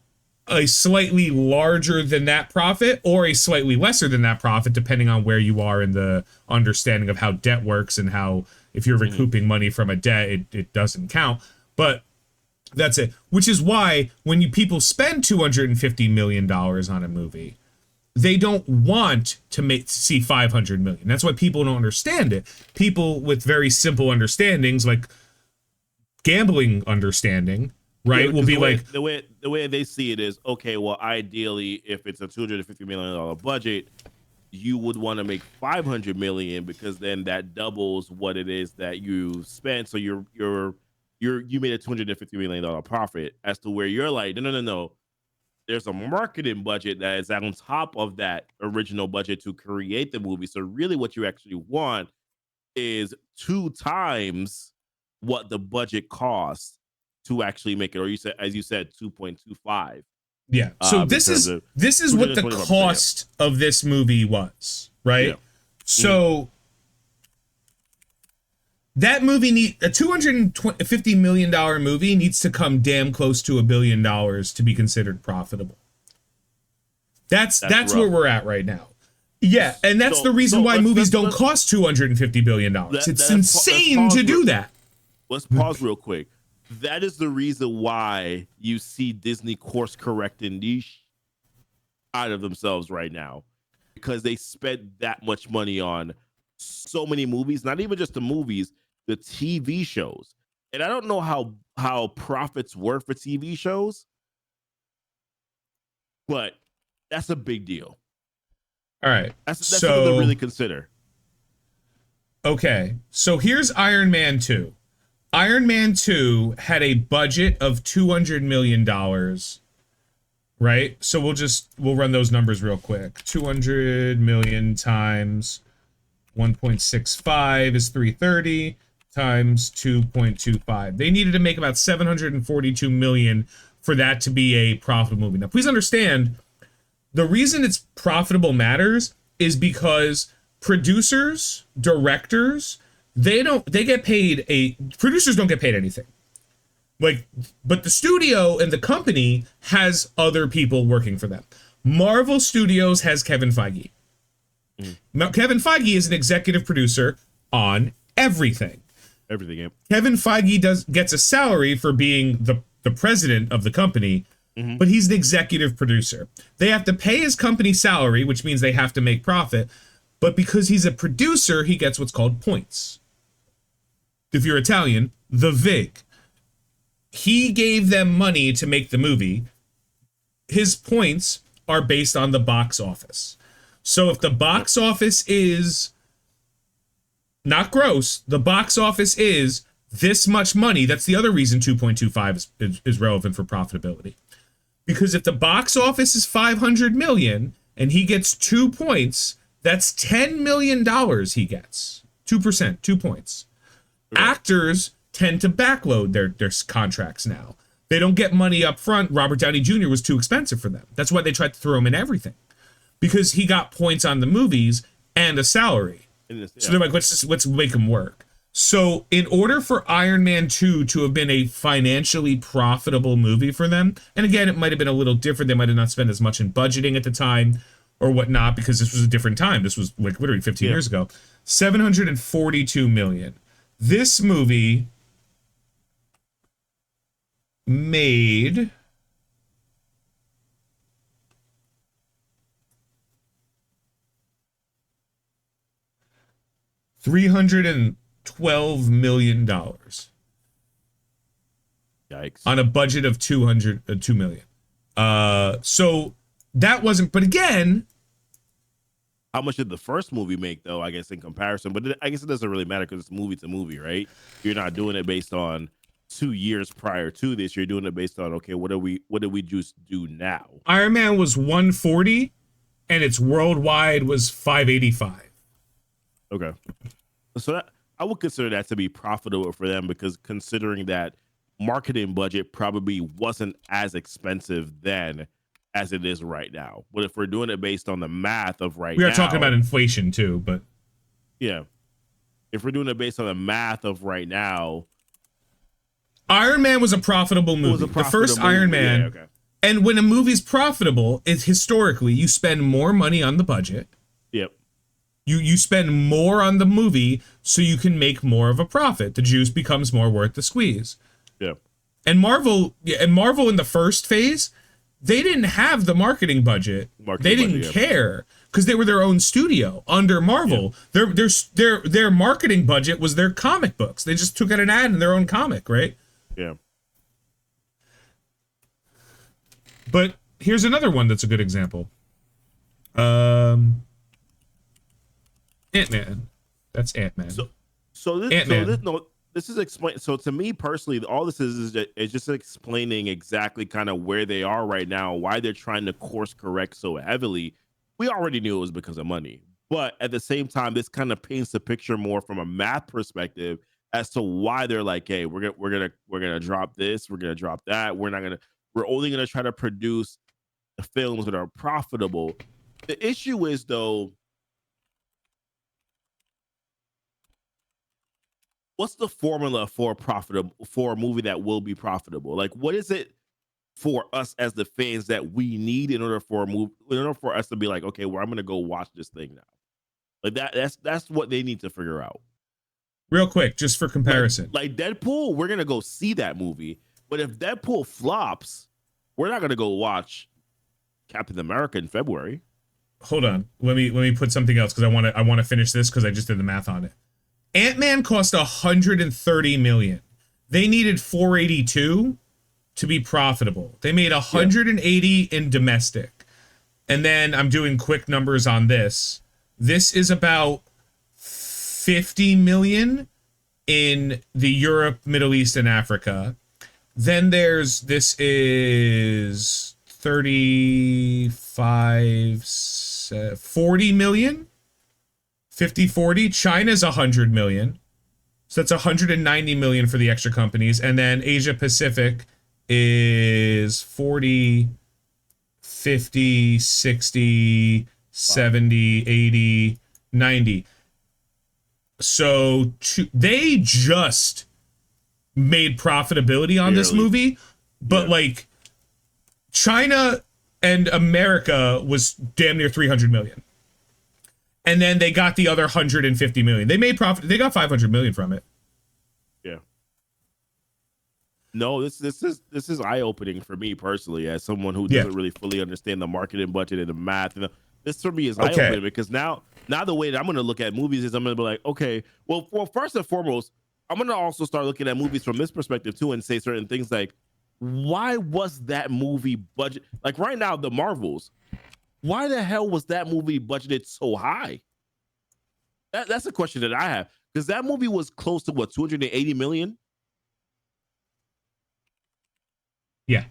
A: a slightly larger than that profit, or a slightly lesser than that profit, depending on where you are in the understanding of how debt works, and how if you're recouping money from a debt, it doesn't count. But that's it. Which is why when people spend $250 million on a movie, they don't want to see 500 million. That's why people don't understand it. People with very simple understandings, like gambling understanding, right, will be like,
B: the way they see it is, okay, well, ideally, if it's a $250 million budget, you would want to make 500 million, because then that doubles what it is that you spent. So you made a $250 million profit, as to where you're like, no. There's a marketing budget that is on top of that original budget to create the movie. So really what you actually want is 2 times what the budget costs to actually make it. Or as you said, 2.25.
A: Yeah. So this is what the cost of this movie was, right? Yeah. So that movie a $250 million movie needs to come damn close to $1 billion to be considered profitable. That's where we're at right now. Yeah, and that's the reason why movies don't cost $250 billion. It's insane to do that.
B: Let's pause real quick. That is the reason why you see Disney course correcting niche out of themselves right now, because they spent that much money on so many movies, not even just the movies, the TV shows. And I don't know how profits work for TV shows, but that's a big deal.
A: All right.
B: That's something to really consider.
A: Okay. So here's Iron Man 2. Iron Man 2 had a budget of $200 million, right? So we'll run those numbers real quick. 200 million times 1.65 is 330 times 2.25. They needed to make about 742 million for that to be a profitable movie. Now, please understand, the reason it's profitable matters is because producers, directors, they get paid producers don't get paid anything. Like, but the studio and the company has other people working for them. Marvel Studios has Kevin Feige. Now, Kevin Feige is an executive producer on everything.
B: Everything, yeah.
A: Kevin Feige gets a salary for being the president of the company, but he's the executive producer. They have to pay his company salary, which means they have to make profit. But because he's a producer, he gets what's called points. If you're Italian, the VIG. He gave them money to make the movie. His points are based on the box office. So if the box office is not gross, the box office is this much money. That's the other reason 2.25 is relevant for profitability. Because if the box office is 500 million and he gets 2 points, that's $10 million he gets. 2%, 2 points. Okay. Actors tend to backload their contracts now. They don't get money up front. Robert Downey Jr. was too expensive for them. That's why they tried to throw him in everything. Because he got points on the movies and a salary. So they're like, let's make him work. So in order for Iron Man 2 to have been a financially profitable movie for them, and again, it might have been a little different. They might have not spent as much in budgeting at the time or whatnot, because this was a different time. This was like literally 15 years ago. 742 million. This movie made $312 million.
B: Yikes.
A: On a budget of 2 million. So that wasn't, but again,
B: how much did the first movie make, though, I guess, in comparison? But I guess it doesn't really matter because it's movie to movie, right? You're not doing it based on 2 years prior to this. You're doing it based on, okay, what did we just do now?
A: Iron Man was 140 and its worldwide was 585.
B: Okay. So that, I would consider that to be profitable for them, because considering that marketing budget probably wasn't as expensive then as it is right now. But if we're doing it based on the math of right now,
A: we are talking about inflation too, but
B: yeah, if we're doing it based on the math of right now,
A: Iron Man was a profitable movie. The first Iron Man.
B: Yeah, okay.
A: And when a movie's profitable, it's historically you spend more money on the budget.
B: Yep.
A: You spend more on the movie so you can make more of a profit. The juice becomes more worth the squeeze.
B: Yep.
A: And Marvel in the first phase, they didn't have the marketing budget. They didn't care because they were their own studio under Marvel. Yeah. Their marketing budget was their comic books. They just took out an ad in their own comic, right?
B: Yeah.
A: But here's another one that's a good example. Ant-Man. That's Ant-Man.
B: This is explain. So to me personally, all this is just explaining exactly kind of where they are right now, why they're trying to course correct so heavily. We already knew it was because of money, but at the same time, this kind of paints the picture more from a math perspective as to why they're like, hey, we're gonna drop this, we're gonna drop that. We're only gonna try to produce the films that are profitable. The issue is, though, what's the formula for a movie that will be profitable? Like, what is it for us as the fans that we need in order for us to be like, okay, well, I'm going to go watch this thing now. Like that's what they need to figure out.
A: Real quick, just for comparison.
B: Like Deadpool, we're going to go see that movie. But if Deadpool flops, we're not going to go watch Captain America in February.
A: Hold on. Let me put something else, because I want to finish this because I just did the math on it. Ant-Man cost $130 million. they needed 482 to be profitable. They made 180 in domestic. And then I'm doing quick numbers on this. This is about 50 million in the Europe, Middle East, and Africa. Then this is 35, 40 million. 50-40. China's 100 million. So that's 190 million for the extra companies. And then Asia Pacific is 40, 50, 60, 70, 80, 90. So they just made profitability on this movie, but like China and America was damn near 300 million. And then they got the other 150 million. They made profit. They got 500 million from it.
B: Yeah. No, this is eye-opening for me personally, as someone who doesn't really fully understand the marketing budget and the math. And this for me is eye-opening because now the way that I'm going to look at movies is I'm going to be like, okay, well, first and foremost, I'm going to also start looking at movies from this perspective too, and say certain things like, why was that movie budget? Like right now, the Marvels. Why the hell was that movie budgeted so high? That's a question that I have, because that movie was close to what, 280 million?
A: Yeah,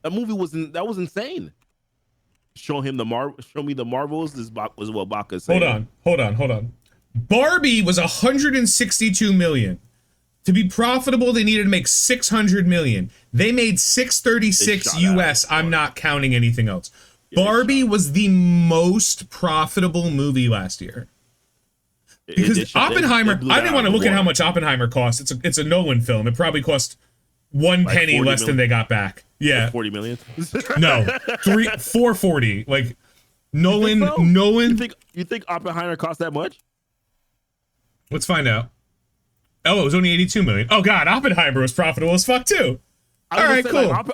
B: that movie was insane. Show me the Marvels. This was what Baca said.
A: Hold on. Barbie was 162 million. To be profitable, they needed to make 600 million. They made 636 US. I'm not counting anything else. Barbie was the most profitable movie last year. Because Oppenheimer, I didn't want to look at how much Oppenheimer cost. It's a Nolan film. It probably cost 1 penny less than they got back. Yeah.
B: Like 40 million?
A: No. 440. Like Nolan.
B: You think Oppenheimer cost that much?
A: Let's find out. Oh, it was only 82 million. Oh God, Oppenheimer was profitable as fuck too. All right, cool.
B: Like,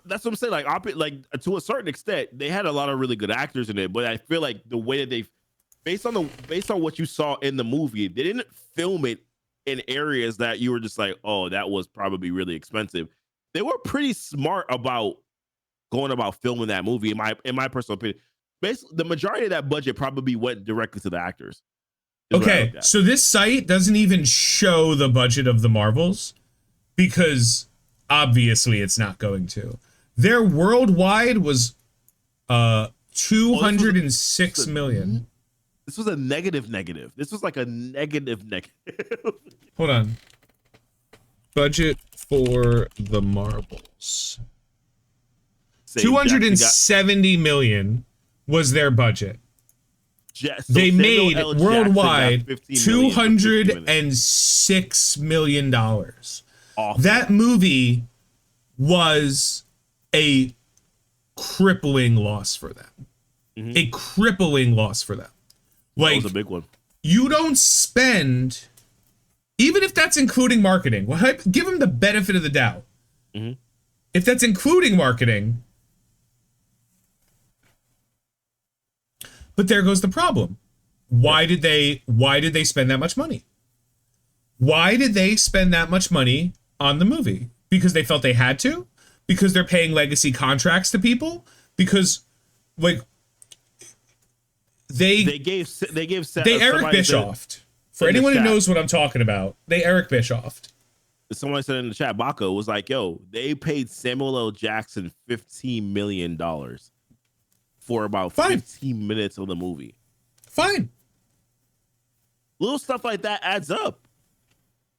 B: that's what I'm saying. Like to a certain extent, they had a lot of really good actors in it, but I feel like the way that they, based on what you saw in the movie, they didn't film it in areas that you were just like, oh, that was probably really expensive. They were pretty smart about going about filming that movie. In my personal opinion, basically, the majority of that budget probably went directly to the actors.
A: Okay, so this site doesn't even show the budget of the Marvels because obviously it's not going to. Their worldwide was 206 million.
B: This was a negative. This was like a negative.
A: Hold on. Budget for the Marvels. 270 million was their budget. They made worldwide $206 million. Awesome. That movie was a crippling loss for them. Mm-hmm. A crippling loss for them. Like,
B: that was a big one.
A: You don't spend, even if that's including marketing, well, give them the benefit of the doubt. Mm-hmm. If that's including marketing, but there goes the problem. Why did they spend that much money? Why did they spend that much money on the movie? Because they felt they had to? Because they're paying legacy contracts to people? Because like they Eric Bischoff. For anyone who knows what I'm talking about, they Eric Bischoff.
B: Someone said in the chat, Baco was like, yo, they paid Samuel L. Jackson $15 million for about 15 minutes of the movie.
A: Fine.
B: Little stuff like that adds up.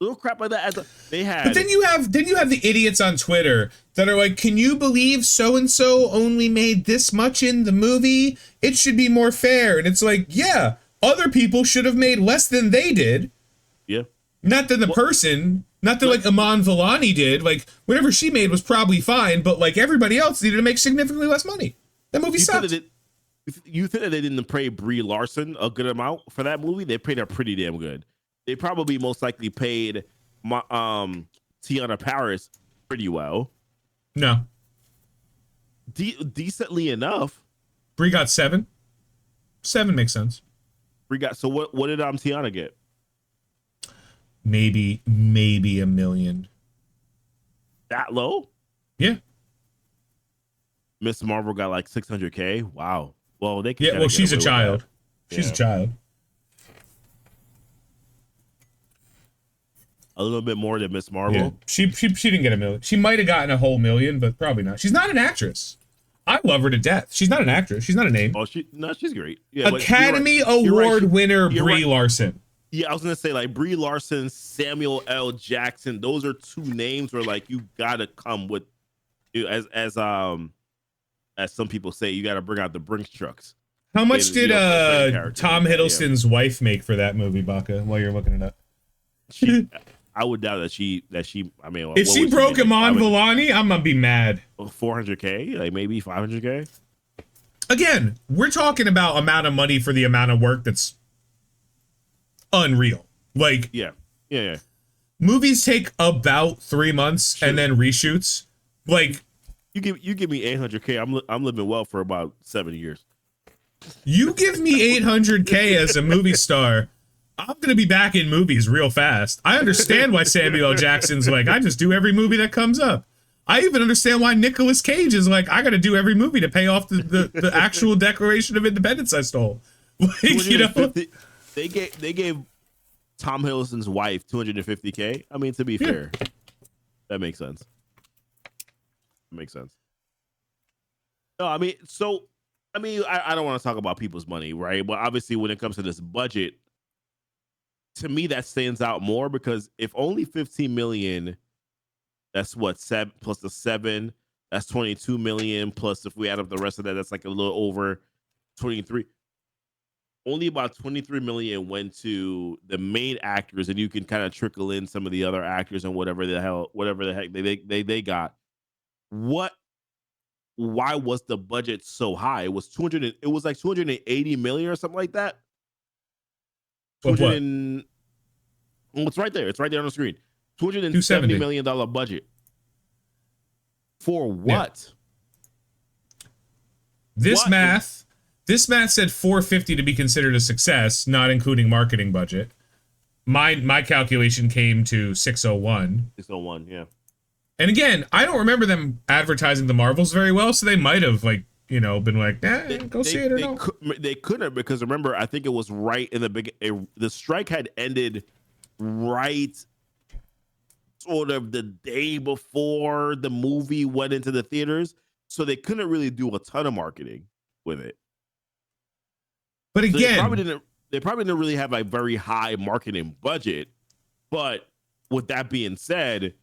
B: Little crap like that adds up.
A: But then you have the idiots on Twitter that are like, can you believe so-and-so only made this much in the movie? It should be more fair. And it's like, yeah, other people should have made less than they did.
B: Yeah.
A: Not that like Iman Vellani did. Like, whatever she made was probably fine, but like everybody else needed to make significantly less money. That movie sucked.
B: You think that they didn't pay Brie Larson a good amount for that movie? They paid her pretty damn good. They probably most likely paid Tiana Paris pretty well.
A: No.
B: Decently enough.
A: Brie got 7. 7 makes sense.
B: So what did Tiana get?
A: maybe a million.
B: That low?
A: Yeah.
B: Miss Marvel got like 600K. Wow. Well, they can.
A: Yeah. Well, she's a child. She's
B: Yeah.
A: a child.
B: A little bit more than Miss Marvel.
A: Yeah. She didn't get a million. She might have gotten a whole million, but probably not. She's not an actress. I love her to death. She's not an actress. She's not a name.
B: Oh, she's great. Yeah,
A: Academy Award winner Brie Larson.
B: Yeah, I was gonna say like Brie Larson, Samuel L. Jackson. Those are two names where like you gotta come with, as some people say, you gotta bring out the Brinks trucks.
A: How much did Tom Hiddleston's wife make for that movie, Baca? While you're looking it up,
B: I would doubt that she. I mean,
A: if she broke Iman Vellani, I'm gonna be mad.
B: 400K, like maybe 500K.
A: Again, we're talking about amount of money for the amount of work that's unreal. Like,
B: yeah.
A: Movies take about 3 months and then reshoots. Like,
B: you give me 800K, I'm living well for about 7 years.
A: You give me 800K as a movie star, I'm gonna be back in movies real fast. I understand why Samuel L. Jackson's like, I just do every movie that comes up. I even understand why Nicolas Cage is like, I gotta do every movie to pay off the actual Declaration of Independence I stole. Like, you know,
B: they gave Tom Hiddleston's wife 250K. I mean, to be fair, that makes sense. No, I mean, I don't want to talk about people's money, right? But obviously, when it comes to this budget, to me, that stands out more because if only 15 million, that's what, 7 plus the 7, that's 22 million. Plus, if we add up the rest of that, that's like a little over 23. Only about 23 million went to the main actors, and you can kind of trickle in some of the other actors and whatever the heck they got. Why was the budget so high? It was like 280 million or something like that.
A: What?
B: It's right there. It's right there on the screen. $270 million budget. For what?
A: Yeah. This math said 450 to be considered a success, not including marketing budget. My calculation came to 601.
B: 601, yeah.
A: And again, I don't remember them advertising the Marvels very well, so they might have been like, go see it or no.
B: They couldn't, because remember, I think it was right in the strike had ended right sort of the day before the movie went into the theaters, so they couldn't really do a ton of marketing with it.
A: But again,
B: so they probably didn't really have a very high marketing budget. But with that being said,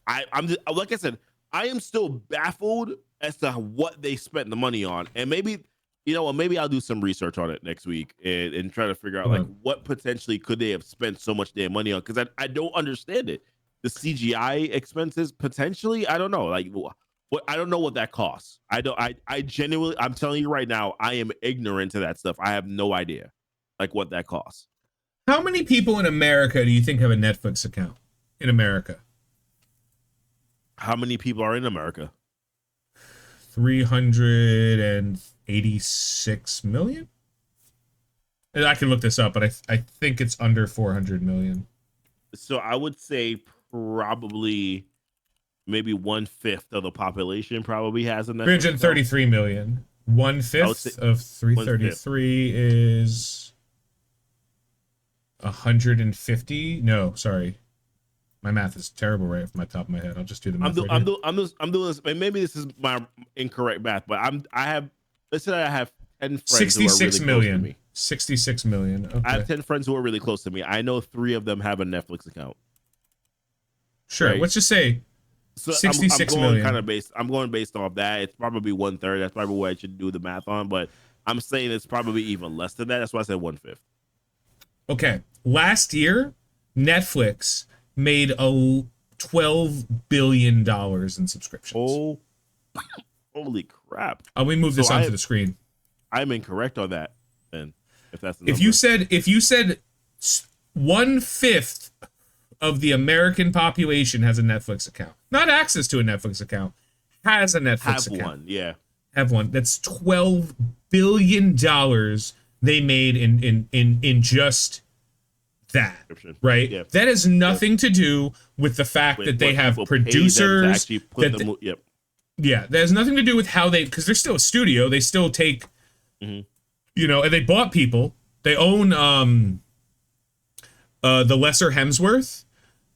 B: I'm just, like I said, I am still baffled as to what they spent the money on. And maybe, maybe I'll do some research on it next week and try to figure out like what potentially could they have spent so much damn money on, because I don't understand it. The CGI expenses potentially, I don't know. Like, I don't know what that costs. I genuinely, I'm telling you right now, I am ignorant to that stuff. I have no idea like what that costs.
A: How many people in America do you think have a Netflix account in America?
B: How many people are in America?
A: 386 million. And I can look this up, but I think it's under 400 million.
B: So I would say probably maybe 1/5 of the population probably has a Netflix.
A: 333 million. 1/5 of 333 is 150. No, sorry. My math is terrible right off my top of my head. I'll just do the math.
B: I'm doing this, and maybe this is my incorrect math, but I have 10 friends
A: 66
B: who are really
A: million.
B: close to me.
A: 66 million. Okay.
B: I have 10 friends who are really close to me. I know 3 of them have a Netflix account.
A: Sure. Right? Let's just say 66 million.
B: I'm going based off that. It's probably 1/3. That's probably what I should do the math on, but I'm saying it's probably even less than that. That's why I said 1/5.
A: Okay. Last year, Netflix made $12 billion in subscriptions.
B: Oh, holy crap!
A: Let me move this onto the screen.
B: I'm incorrect on that. Then, if that's the
A: if you said 1/5 of the American population has a Netflix account, not access to a Netflix account, has a Netflix account.
B: Have one, yeah.
A: Have one. That's $12 billion they made in just that,
B: Subscription.
A: right?
B: Yeah.
A: That has nothing to do with the fact that they have producers.
B: Yep.
A: Yeah, that has nothing to do with how they, because they're still a studio. They still take, and they bought people. They own the Lesser Hemsworth,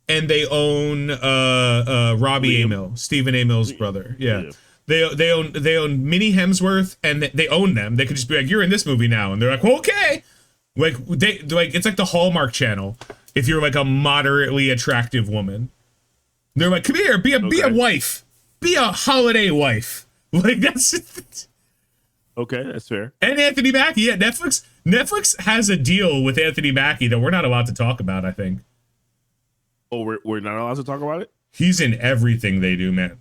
A: and they own Robbie Amell, Stephen Amell's brother. Yeah. They own Minnie Hemsworth, and they own them. They could just be like, "You're in this movie now," and they're like, well, "Okay." Like it's like the Hallmark Channel. If you're like a moderately attractive woman, they're like, "Come here, be a wife, be a holiday wife." Like that's
B: okay. That's fair.
A: And Anthony Mackie, yeah, Netflix has a deal with Anthony Mackie that we're not allowed to talk about. I think.
B: Oh, we're not allowed to talk about it?
A: He's in everything they do, man.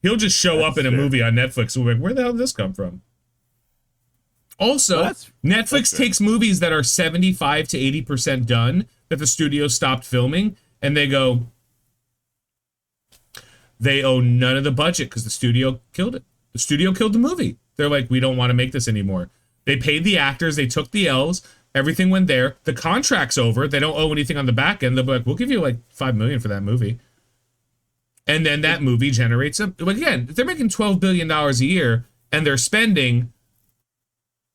A: He'll just show up in a movie on Netflix and we're like, where the hell did this come from? Also, Netflix takes movies that are 75 to 80% done that the studio stopped filming, and they go, they owe none of the budget because the studio killed it. The studio killed the movie. They're like, we don't want to make this anymore. They paid the actors. They took the L's. Everything went there. The contract's over. They don't owe anything on the back end. They'll be like, we'll give you like $5 million for that movie. And then that movie generates again, they're making $12 billion a year and they're spending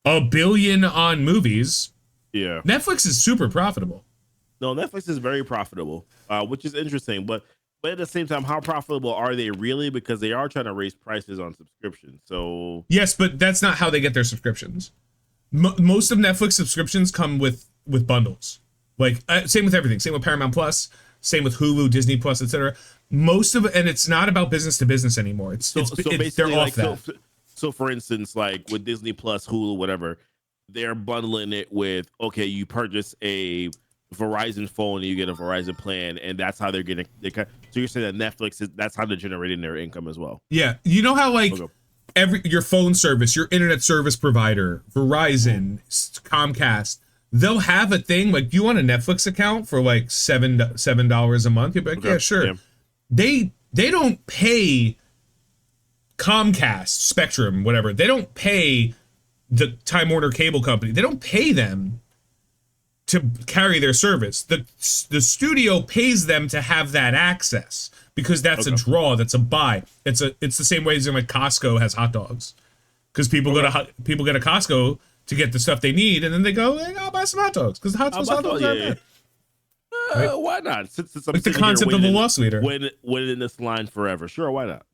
A: $1 billion on movies.
B: Yeah.
A: Netflix is super profitable.
B: No, Netflix is very profitable, which is interesting. But at the same time, how profitable are they really? Because they are trying to raise prices on subscriptions. So
A: yes, but that's not how they get their subscriptions. Most of Netflix subscriptions come with bundles. Like same with everything. Same with Paramount Plus. Same with Hulu, Disney Plus, etc. Most of it, and it's not about business to business anymore. They're off that.
B: So for instance, like with Disney Plus, Hulu, whatever, they're bundling it with, okay, you purchase a Verizon phone and you get a Verizon plan, and that's how they're getting. So you're saying that Netflix that's how they're generating their income as well.
A: Yeah, you know how like your phone service, your internet service provider, Verizon, Comcast, they'll have a thing like, you want a Netflix account for like $7 a month? You'll be like, yeah, sure. Yeah. They don't pay Comcast, Spectrum, whatever. They don't pay the Time Warner Cable Company. They don't pay them to carry their service. The studio pays them to have that access because that's a draw, that's a buy. It's the same way as in like Costco has hot dogs, because people go to Costco to get the stuff they need, and then they go, hey, I'll buy some hot dogs because hot dogs aren't bad.
B: Right? Why not? Since
A: it's the concept of a loss leader.
B: Win in this line forever. Sure, why not?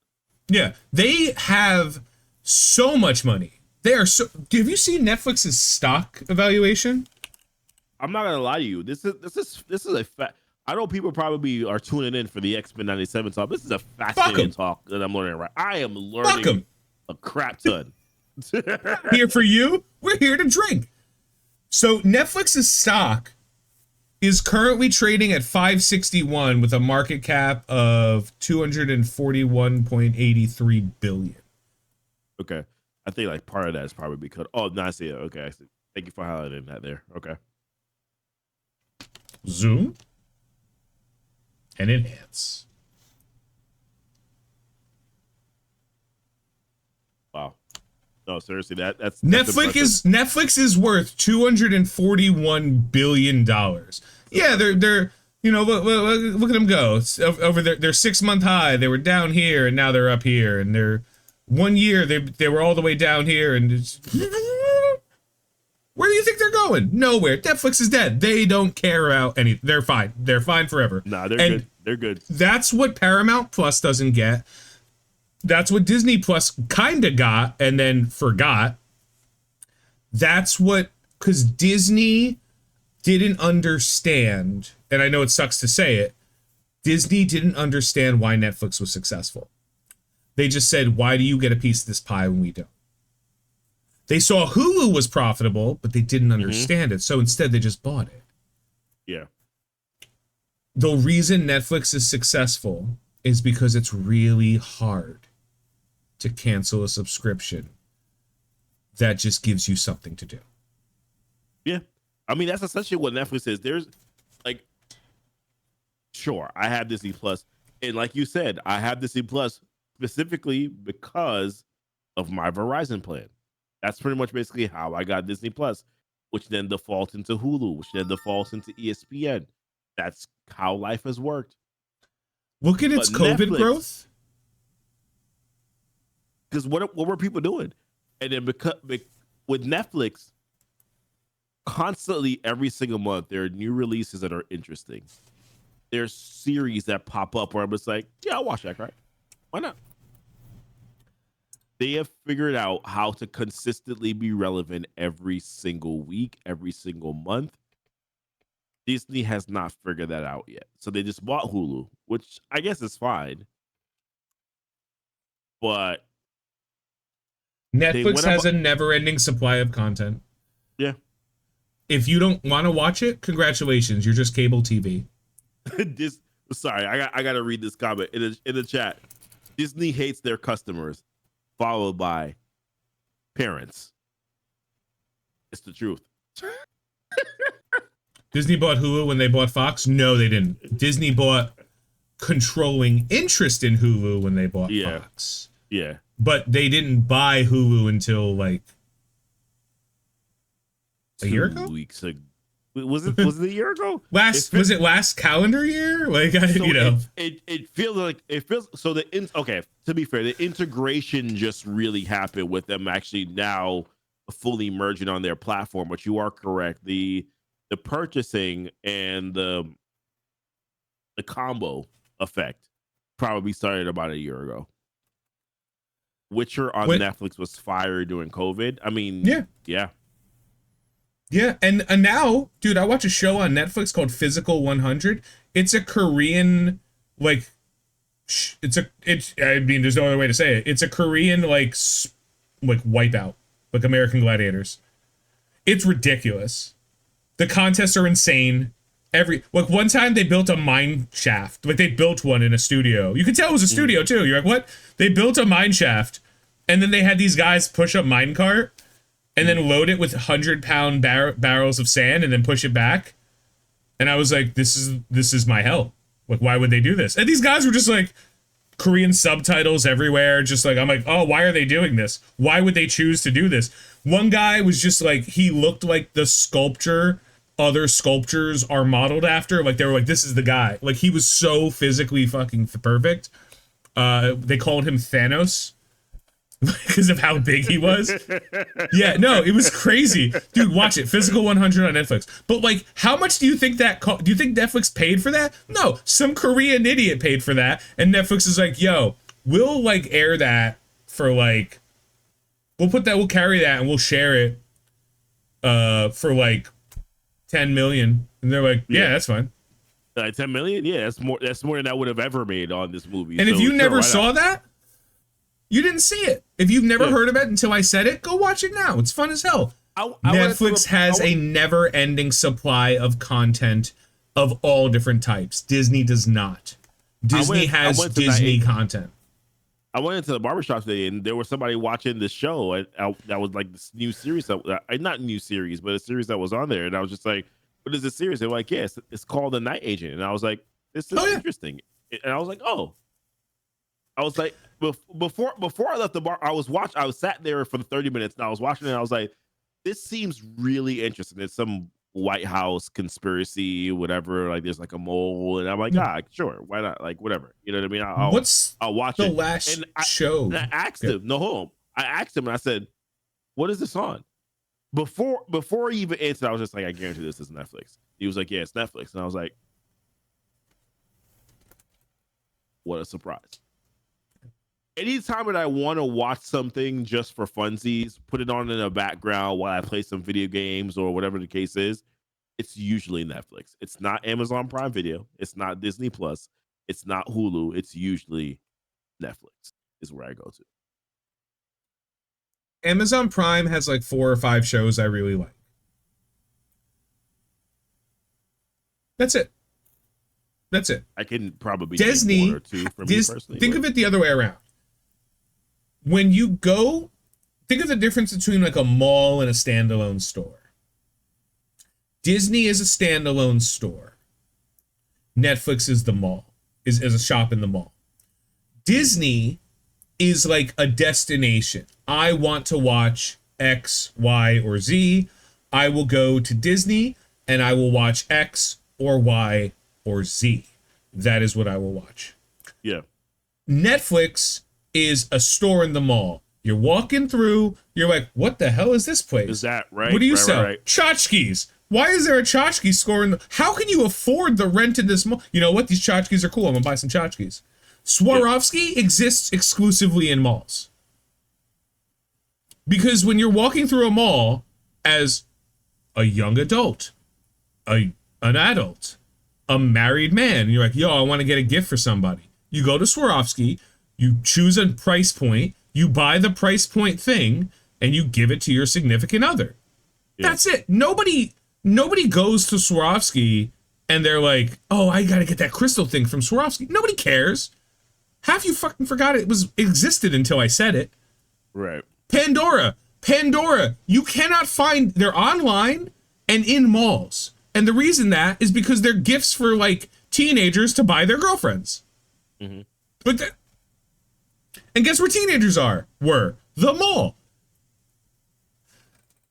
A: Yeah, they have so much money. They are so. Have you seen Netflix's stock evaluation?
B: I'm not gonna lie to you. This is a fact. I know people probably are tuning in for the Xmen 97 talk. This is a fascinating talk that I'm learning. Right, I am learning a crap ton.
A: Here for you. We're here to drink. So Netflix's stock is currently trading at $561 with a market cap of $241.83 billion.
B: Okay. I think like part of that is probably because I see it. Okay. I see. Thank you for highlighting that there. Okay.
A: Zoom and enhance.
B: Wow. No, seriously, that's
A: Netflix is worth $241 billion. Yeah, they're look at them go. Over their 6 month high, they were down here and now they're up here, and they're 1 year they were all the way down here, and where do you think they're going? Nowhere. Netflix is dead. They don't care about anything. They're fine. They're fine forever.
B: Nah, they're good. They're good.
A: That's what Paramount Plus doesn't get. That's what Disney Plus kind of got and then forgot. That's what, because Disney didn't understand, and I know it sucks to say it, Disney didn't understand why Netflix was successful. They just said, why do you get a piece of this pie when we don't? They saw Hulu was profitable, but they didn't understand it. So instead, they just bought it.
B: Yeah.
A: The reason Netflix is successful is because it's really hard to cancel a subscription that just gives you something to do.
B: Yeah. I mean, that's essentially what Netflix is. There's like, sure, I have Disney Plus. And like you said, I have Disney Plus specifically because of my Verizon plan. That's pretty much basically how I got Disney Plus. which then defaults into Hulu, which then defaults into ESPN. That's how life has worked.
A: Look at its COVID growth.
B: Because what were people doing? And then because with Netflix, constantly every single month there are new releases that are interesting. There's series that pop up where I'm just like, yeah, I'll watch that, right? Why not? They have figured out how to consistently be relevant every single week, every single month. Disney has not figured that out yet. So they just bought Hulu, which I guess is fine. But
A: Netflix has a never-ending supply of content.
B: Yeah.
A: If you don't want to watch it, congratulations. You're just cable TV.
B: Sorry, I got to read this comment in the chat. Disney hates their customers, followed by parents. It's the truth.
A: Disney bought Hulu when they bought Fox? No, they didn't. Disney bought controlling interest in Hulu when they bought Fox.
B: Yeah.
A: But they didn't buy Hulu until like a year ago?
B: 2 weeks ago. Was it a year ago?
A: Was it last calendar year? Like
B: it feels so to be fair, the integration just really happened with them actually now fully merging on their platform. But you are correct. The purchasing and the combo effect probably started about a year ago. Witcher on Netflix was fire during COVID. I mean,
A: yeah, and now, dude, I watch a show on Netflix called Physical 100. It's a Korean, I mean, there's no other way to say it. It's a Korean, like Wipeout, like American Gladiators. It's ridiculous. The contests are insane. One time they built a mine shaft. Like, they built one in a studio. You could tell it was a studio, too. You're like, what? They built a mine shaft, and then they had these guys push a minecart, and then load it with 100-pound barrels of sand and then push it back. And I was like, this is my hell. Like, why would they do this? And these guys were just like Korean subtitles everywhere. Just like, I'm like, oh, why are they doing this? Why would they choose to do this? One guy was just like, he looked like the sculpture other sculptures are modeled after. Like, they were like, this is the guy. Like, he was so physically fucking perfect. They called him Thanos. Because of how big he was. Yeah, no, it was crazy. Dude, watch it. Physical 100 on Netflix. But, like, how much do you think that do you think Netflix paid for that? No, some Korean idiot paid for that. And Netflix is like, yo, we'll, like, air that for, like, we'll carry that and we'll share it for, like, 10 million. And they're like, yeah, that's fine.
B: 10 million? Yeah, that's more than I would have ever made on this movie.
A: And if you never saw that, you didn't see it. If you've never heard of it until I said it, go watch it now. It's fun as hell. Netflix has a never-ending supply of content of all different types. Disney does not. Disney has Disney content.
B: I went into the barbershop today, and there was somebody watching this show that was like this new series. Not new series, but a series that was on there. And I was just like, what is this series? They were like, yes, it's called The Night Agent. And I was like, this is interesting. And I was like, oh. I was like, before I left the bar, I sat there for the 30 minutes and I was watching it and I was like, this seems really interesting. It's some White House conspiracy, whatever. Like, there's like a mole, and I'm like, sure, why not? Like, whatever. You know what I mean? I'll watch
A: the last show.
B: And I asked him, I asked him and I said, what is this on? Before he even answered, I was just like, I guarantee this is Netflix. He was like, yeah, it's Netflix. And I was like, what a surprise. Anytime that I want to watch something just for funsies, put it on in the background while I play some video games or whatever the case is, it's usually Netflix. It's not Amazon Prime Video. It's not Disney Plus. It's not Hulu. It's usually Netflix is where I go to.
A: Amazon Prime has like 4 or 5 shows I really like. That's it.
B: I can probably
A: Disney,
B: name 1 or 2 for me personally.
A: Think of it the other way around. When you go, think of the difference between like a mall and a standalone store. Disney is a standalone store. Netflix is the mall, is a shop in the mall. Disney is like a destination. I want to watch X, Y, or Z I will go to Disney and I will watch X or Y or Z. That is what I will watch.
B: Yeah.
A: Netflix is a store in the mall. You're walking through, you're like, what the hell is this place?
B: Is that right?
A: What do you sell?
B: Right.
A: Tchotchkes. Why is there a tchotchke store in the... How can you afford the rent in this mall? You know what? These tchotchkes are cool. I'm going to buy some tchotchkes. Swarovski exists exclusively in malls. Because when you're walking through a mall as a young adult, an adult, a married man, and you're like, yo, I want to get a gift for somebody. You go to Swarovski, you choose a price point, you buy the price point thing, and you give it to your significant other. Yeah. That's it. Nobody goes to Swarovski and they're like, oh, I gotta get that crystal thing from Swarovski. Nobody cares. Half you fucking forgot it existed until I said it.
B: Right.
A: Pandora, you cannot find, they're online and in malls. And the reason that is because they're gifts for like teenagers to buy their girlfriends. Mm-hmm. And guess where teenagers were the mall.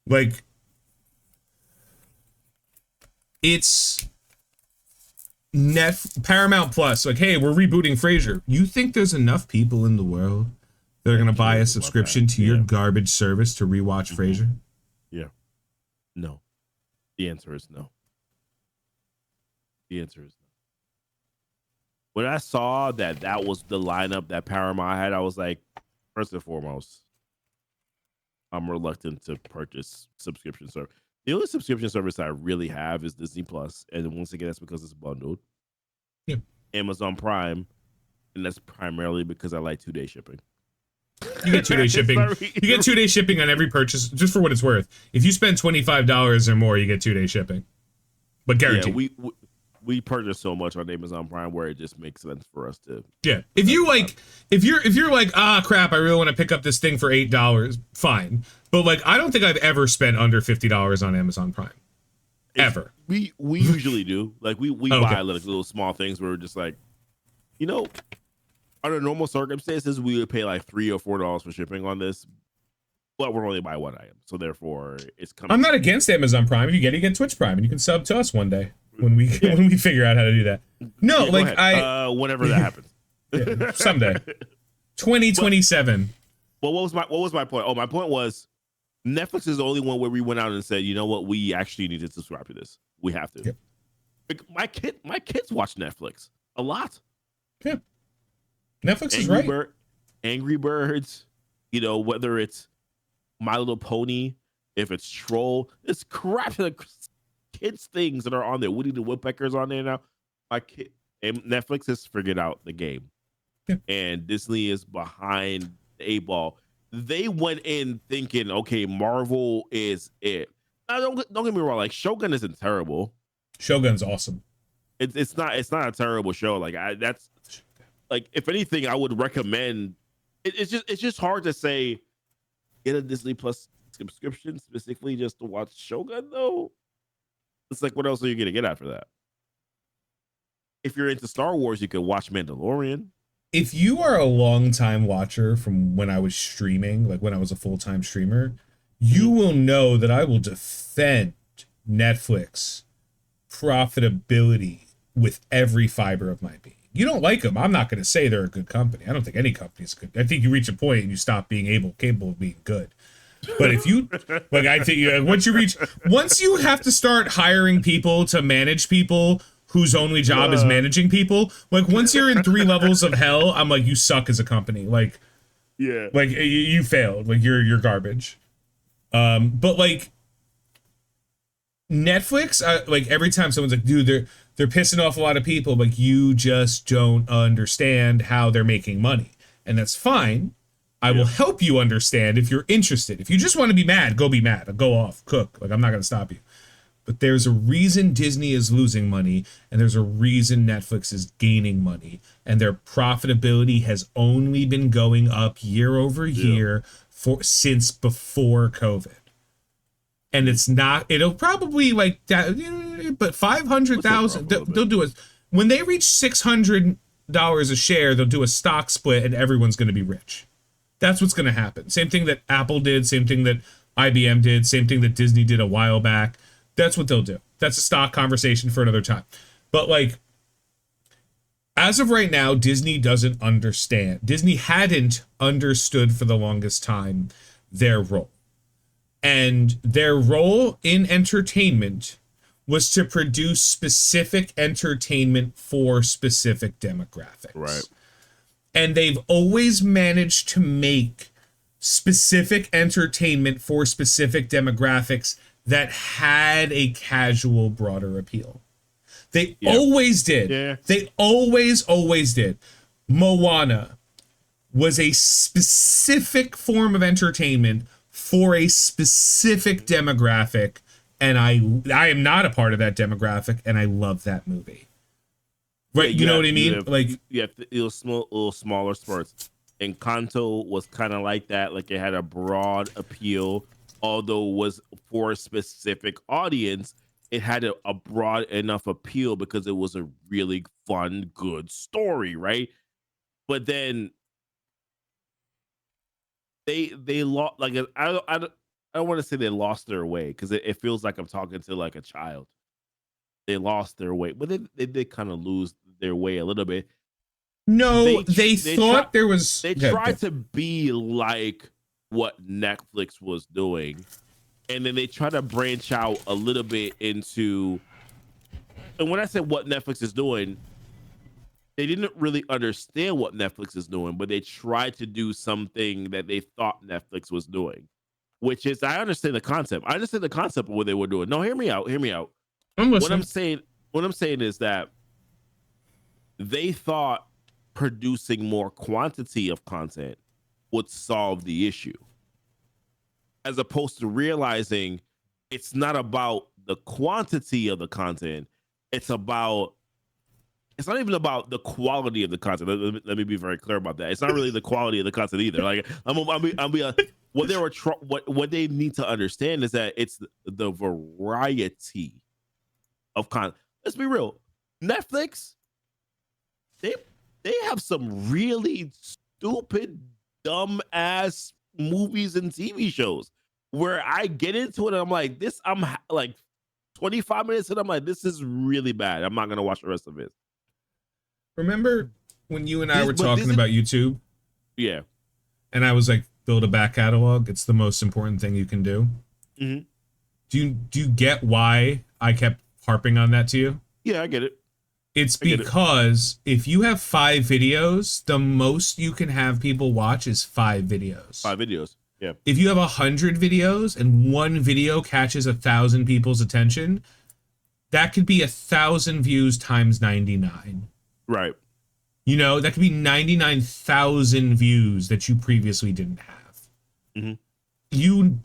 A: Like, it's Paramount Plus. Like, hey, we're rebooting Frasier. You think there's enough people in the world that are going to buy a subscription to your garbage service to rewatch Frasier?
B: Yeah. No. The answer is no. The answer is no. When I saw that was the lineup that Paramount had, I was like, first and foremost, I'm reluctant to purchase subscription service. The only subscription service I really have is Disney Plus, and once again, that's because it's bundled.
A: Yeah.
B: Amazon Prime, and that's primarily because I like 2-day shipping.
A: You get 2-day shipping. You get 2-day shipping on every purchase, just for what it's worth. If you spend $25 or more, you get 2-day shipping, but guaranteed.
B: Yeah, we purchase so much on Amazon Prime where it just makes sense for us to.
A: Yeah, if you're like, crap, I really want to pick up this thing for $8, fine. But like, I don't think I've ever spent under $50 on Amazon Prime, ever.
B: We usually do. Like we buy like little small things where we're just like, under normal circumstances, we would pay like $3 or $4 for shipping on this, but we're only buy one item, so therefore it's coming.
A: I'm not against Amazon Prime. If you get Twitch Prime, and you can sub to us one day when we figure out how to do that. No,
B: yeah,
A: like
B: whenever that happens,
A: someday, 2027.
B: But what was my point? Oh, my point was Netflix is the only one where we went out and said, you know what, we actually need to subscribe to this. We have to. Yep. My kids watch Netflix a lot.
A: Yeah. Netflix is right.
B: Angry Birds, whether it's My Little Pony, if it's Troll, it's crap. Kids things that are on there. Woody the Woodpecker's on there now. And Netflix has figured out the game. Yeah. And Disney is behind the 8 ball. They went in thinking, okay, Marvel is it. Now, don't get me wrong. Like, Shogun isn't terrible.
A: Shogun's awesome.
B: It's not a terrible show. Like, that's like, if anything, I would recommend. It's just hard to say get a Disney Plus subscription specifically just to watch Shogun though. It's like, what else are you gonna get after that? If you're into Star Wars, you can watch Mandalorian.
A: If you are a long-time watcher from when I was streaming, like when I was a full-time streamer, you will know that I will defend Netflix profitability with every fiber of my being. You don't like them, I'm not going to say they're a good company. I don't think any company is good. I think you reach a point and you stop being capable of being good. But if you, like, I think once you have to start hiring people to manage people whose only job is managing people, like once you're in 3 levels of hell, I'm like, you suck as a company. Like,
B: yeah,
A: like you failed. Like you're garbage. But like Netflix, like every time someone's like, dude, they're pissing off a lot of people, like you just don't understand how they're making money. And that's fine. I will help you understand if you're interested. If you just want to be mad, go be mad. Go off, cook. Like, I'm not going to stop you. But there's a reason Disney is losing money, and there's a reason Netflix is gaining money. And their profitability has only been going up year over year since before COVID. And it'll probably like that, but 500,000, they'll do it. When they reach $600 a share, they'll do a stock split and everyone's going to be rich. That's what's going to happen. Same thing that Apple did, same thing that IBM did, same thing that Disney did a while back. That's what they'll do. That's a stock conversation for another time. But like, as of right now, Disney doesn't understand. Disney hadn't understood for the longest time their role. And their role in entertainment was to produce specific entertainment for specific demographics.
B: Right.
A: And they've always managed to make specific entertainment for specific demographics that had a casual, broader appeal. They always did.
B: Yeah.
A: They always did. Moana was a specific form of entertainment for a specific demographic, and I am not a part of that demographic, and I love that movie. Right, you know what I mean?
B: You have little smaller spurts. Encanto was kind of like that. Like it had a broad appeal, although it was for a specific audience. It had a broad enough appeal because it was a really fun, good story, right? But then they lost. Like I don't want to say they lost their way because it feels like I'm talking to like a child. They lost their way, but they did kind of lose their way a little bit.
A: No, they thought there was.
B: They tried to be like what Netflix was doing, and then they try to branch out a little bit into. And when I said what Netflix is doing, they didn't really understand what Netflix is doing, but they tried to do something that they thought Netflix was doing, which is I understand the concept. I understand the concept of what they were doing. No, hear me out. Hear me out. What I'm saying is that they thought producing more quantity of content would solve the issue, as opposed to realizing it's not about the quantity of the content. It's not even about the quality of the content. Let me be very clear about that. It's not really the quality of the content either. Like what they need to understand is that it's the variety of content. Let's be real. Netflix, they have some really stupid, dumb ass movies and TV shows where I get into it and I'm like, I'm like 25 minutes and I'm like, this is really bad. I'm not gonna watch the rest of it.
A: Remember when you and I were talking about YouTube?
B: Yeah.
A: And I was like, build a back catalog. It's the most important thing you can do.
B: Mm-hmm. Do
A: you get why I kept harping on that to you?
B: Yeah, I get it.
A: It's because if you have 5 videos, the most you can have people watch is 5 videos.
B: 5 videos. Yeah.
A: If you have 100 videos and one video catches 1,000 people's attention, that could be 1,000 views times 99.
B: Right.
A: You know, that could be 99,000 views that you previously didn't have.
B: Mm-hmm.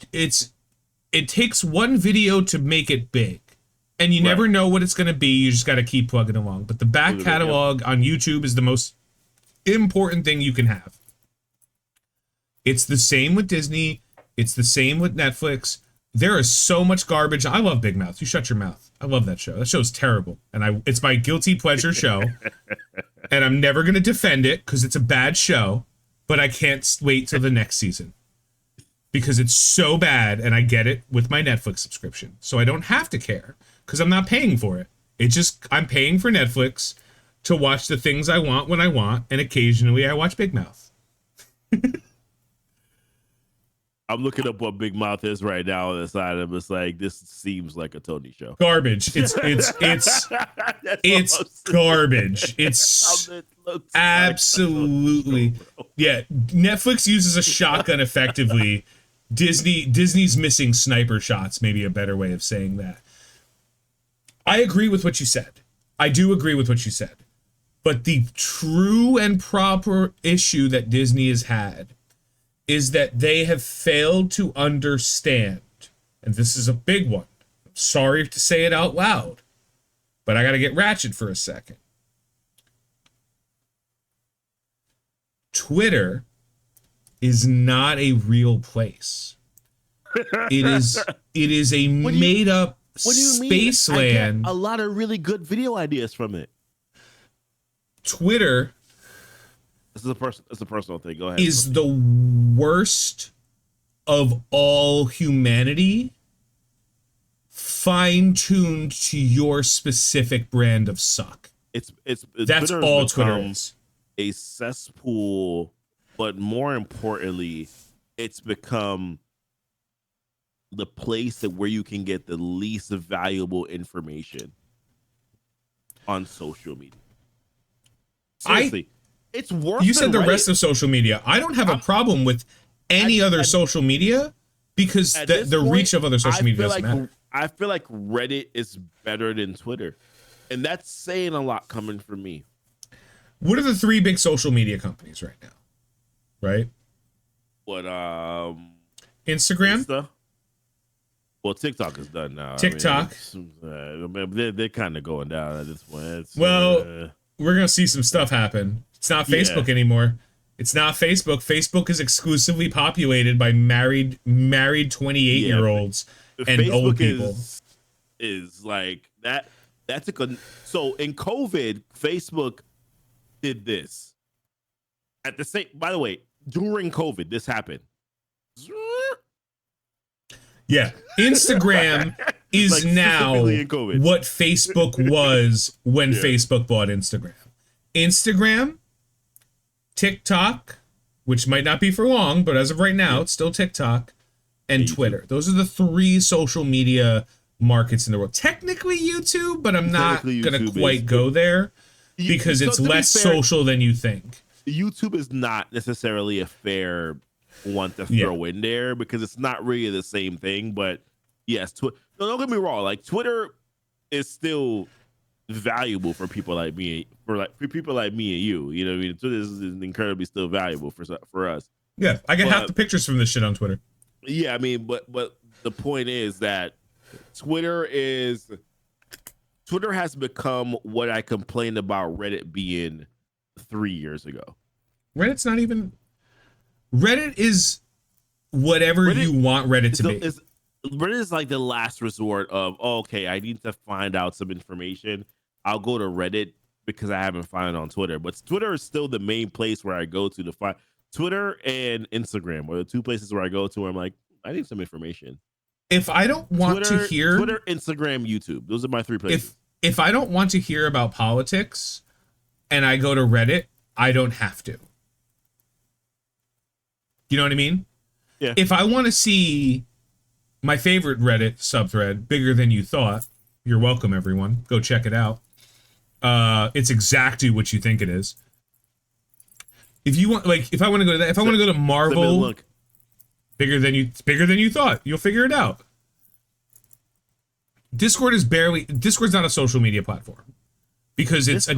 A: It takes one video to make it big. And you never know what it's going to be. You just got to keep plugging along. But the back catalog on YouTube is the most important thing you can have. It's the same with Disney. It's the same with Netflix. There is so much garbage. I love Big Mouth. You shut your mouth. I love that show. That show's terrible. And it's my guilty pleasure show. And I'm never going to defend it because it's a bad show. But I can't wait till the next season. Because it's so bad, and I get it with my Netflix subscription. So I don't have to care. Because I'm not paying for it. I'm paying for Netflix to watch the things I want when I want, and occasionally I watch Big Mouth.
B: I'm looking up what Big Mouth is right now on the side of it's like this seems like a Tony show.
A: Garbage. It's garbage. It's absolutely yeah. Netflix uses a shotgun effectively. Disney's missing sniper shots, maybe a better way of saying that. I agree with what you said. I do agree with what you said. But the true and proper issue that Disney has had is that they have failed to understand, and this is a big one. I'm sorry to say it out loud, but I got to get ratchet for a second. Twitter is not a real place. It is a made up space land.
B: A lot of really good video ideas from it.
A: Twitter
B: This is a personal thing. Go ahead.
A: Is the worst of all humanity fine-tuned to your specific brand of suck. That's all Twitter is.
B: A cesspool, but more importantly, it's become the place that where you can get the least valuable information on social media. Seriously, it's worse.
A: You said the rest of social media. I don't have a problem with any other social media because the reach of other social media doesn't matter.
B: I feel like Reddit is better than Twitter, and that's saying a lot coming from me.
A: What are the 3 big social media companies right now? Right?
B: What
A: Instagram?
B: Insta? Well, TikTok is done now.
A: TikTok.
B: I mean, they're kind of going down at this point.
A: We're gonna see some stuff happen. It's not Facebook anymore. It's not Facebook. Facebook is exclusively populated by married 28-year-olds and
B: Facebook
A: old people.
B: Is like that. So in COVID, Facebook did this. At the same, by the way, during COVID, this happened.
A: Yeah, Instagram is like now what Facebook was when Facebook bought Instagram. Instagram, TikTok, which might not be for long, but as of right now, it's still TikTok, and Twitter. Those are the 3 social media markets in the world. Technically YouTube, but I'm not going to quite go there because it's less social than you think.
B: YouTube is not necessarily a fair one to throw in there because it's not really the same thing. But yes, don't get me wrong. Like Twitter is still valuable for people like me, for people like me and you. You know what I mean? Twitter is incredibly still valuable for us.
A: Yeah, I get half the pictures from this shit on Twitter.
B: Yeah, I mean, but the point is that Twitter has become what I complained about Reddit being 3 years ago.
A: Reddit's not even. Reddit is whatever you want Reddit to be.
B: Reddit is like the last resort of, okay, I need to find out some information. I'll go to Reddit because I haven't found it on Twitter. But Twitter is still the main place where I go to find. Twitter and Instagram are the 2 places where I go to where I'm like, I need some information.
A: If I don't want to hear...
B: Twitter, Instagram, YouTube. Those are my 3 places.
A: If I don't want to hear about politics and I go to Reddit, I don't have to. You know what I mean?
B: Yeah.
A: If I want to see my favorite Reddit subthread, Bigger Than You Thought, you're welcome, everyone. Go check it out. It's exactly what you think it is. If you want, like, if I want to go to that, if I want to go to Marvel, Bigger Than You Thought, you'll figure it out. Discord's not a social media platform because it's you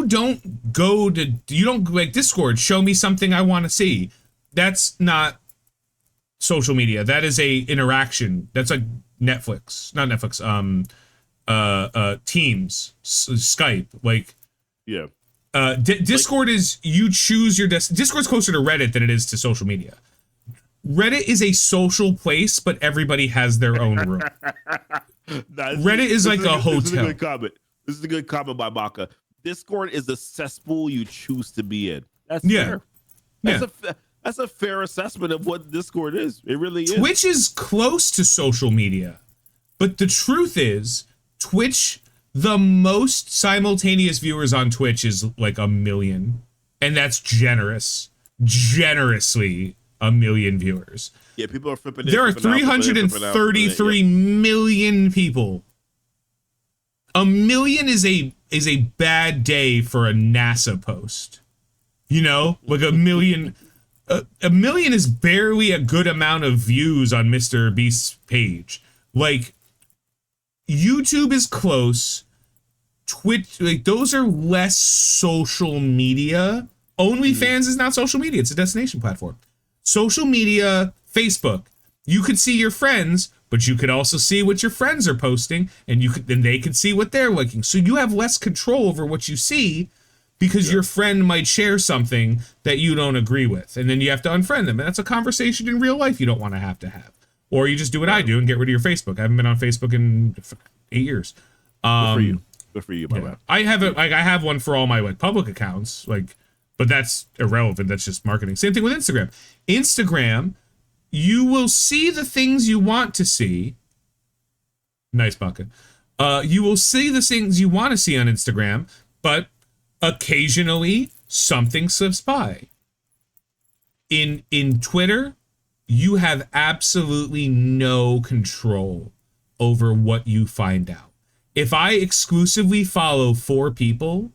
A: don't like Discord, show me something I want to see. That's not social media. That is a interaction. That's like Netflix, not Netflix, Teams, Skype, like Discord is you choose your Discord's closer to Reddit than it is to social media. Reddit is a social place, but everybody has their own room. Reddit is like a hotel.
B: This is a good comment by Baka. Discord is the cesspool you choose to be in. That's fair. That's a fair assessment of what Discord is. It really is.
A: Twitch is close to social media, but the truth is, Twitch, the most simultaneous viewers on Twitch is like 1 million, and that's generously 1 million viewers.
B: Yeah, people are flipping.
A: There are 333 million people. 1 million is a bad day for a NASA post. You know, like 1 million. 1 million is barely a good amount of views on Mr. Beast's page. Like, YouTube is close. Twitch, like, those are less social media. OnlyFans is not social media. It's a destination platform. Social media, Facebook. You could see your friends, but you could also see what your friends are posting, and they could see what they're liking. So you have less control over what you see because your friend might share something that you don't agree with, and then you have to unfriend them. And that's a conversation in real life you don't want to have. Or you just do what I do and get rid of your Facebook. I haven't been on Facebook in 8 years.
B: Good for you. Good for you, my man.
A: I have one for all my like public accounts, like But that's irrelevant. That's just marketing. Same thing with Instagram. Instagram, you will see the things you want to see. Nice bucket. You will see the things you want to see on Instagram, but occasionally something slips by. In Twitter, you have absolutely no control over what you find out. If I exclusively follow 4 people,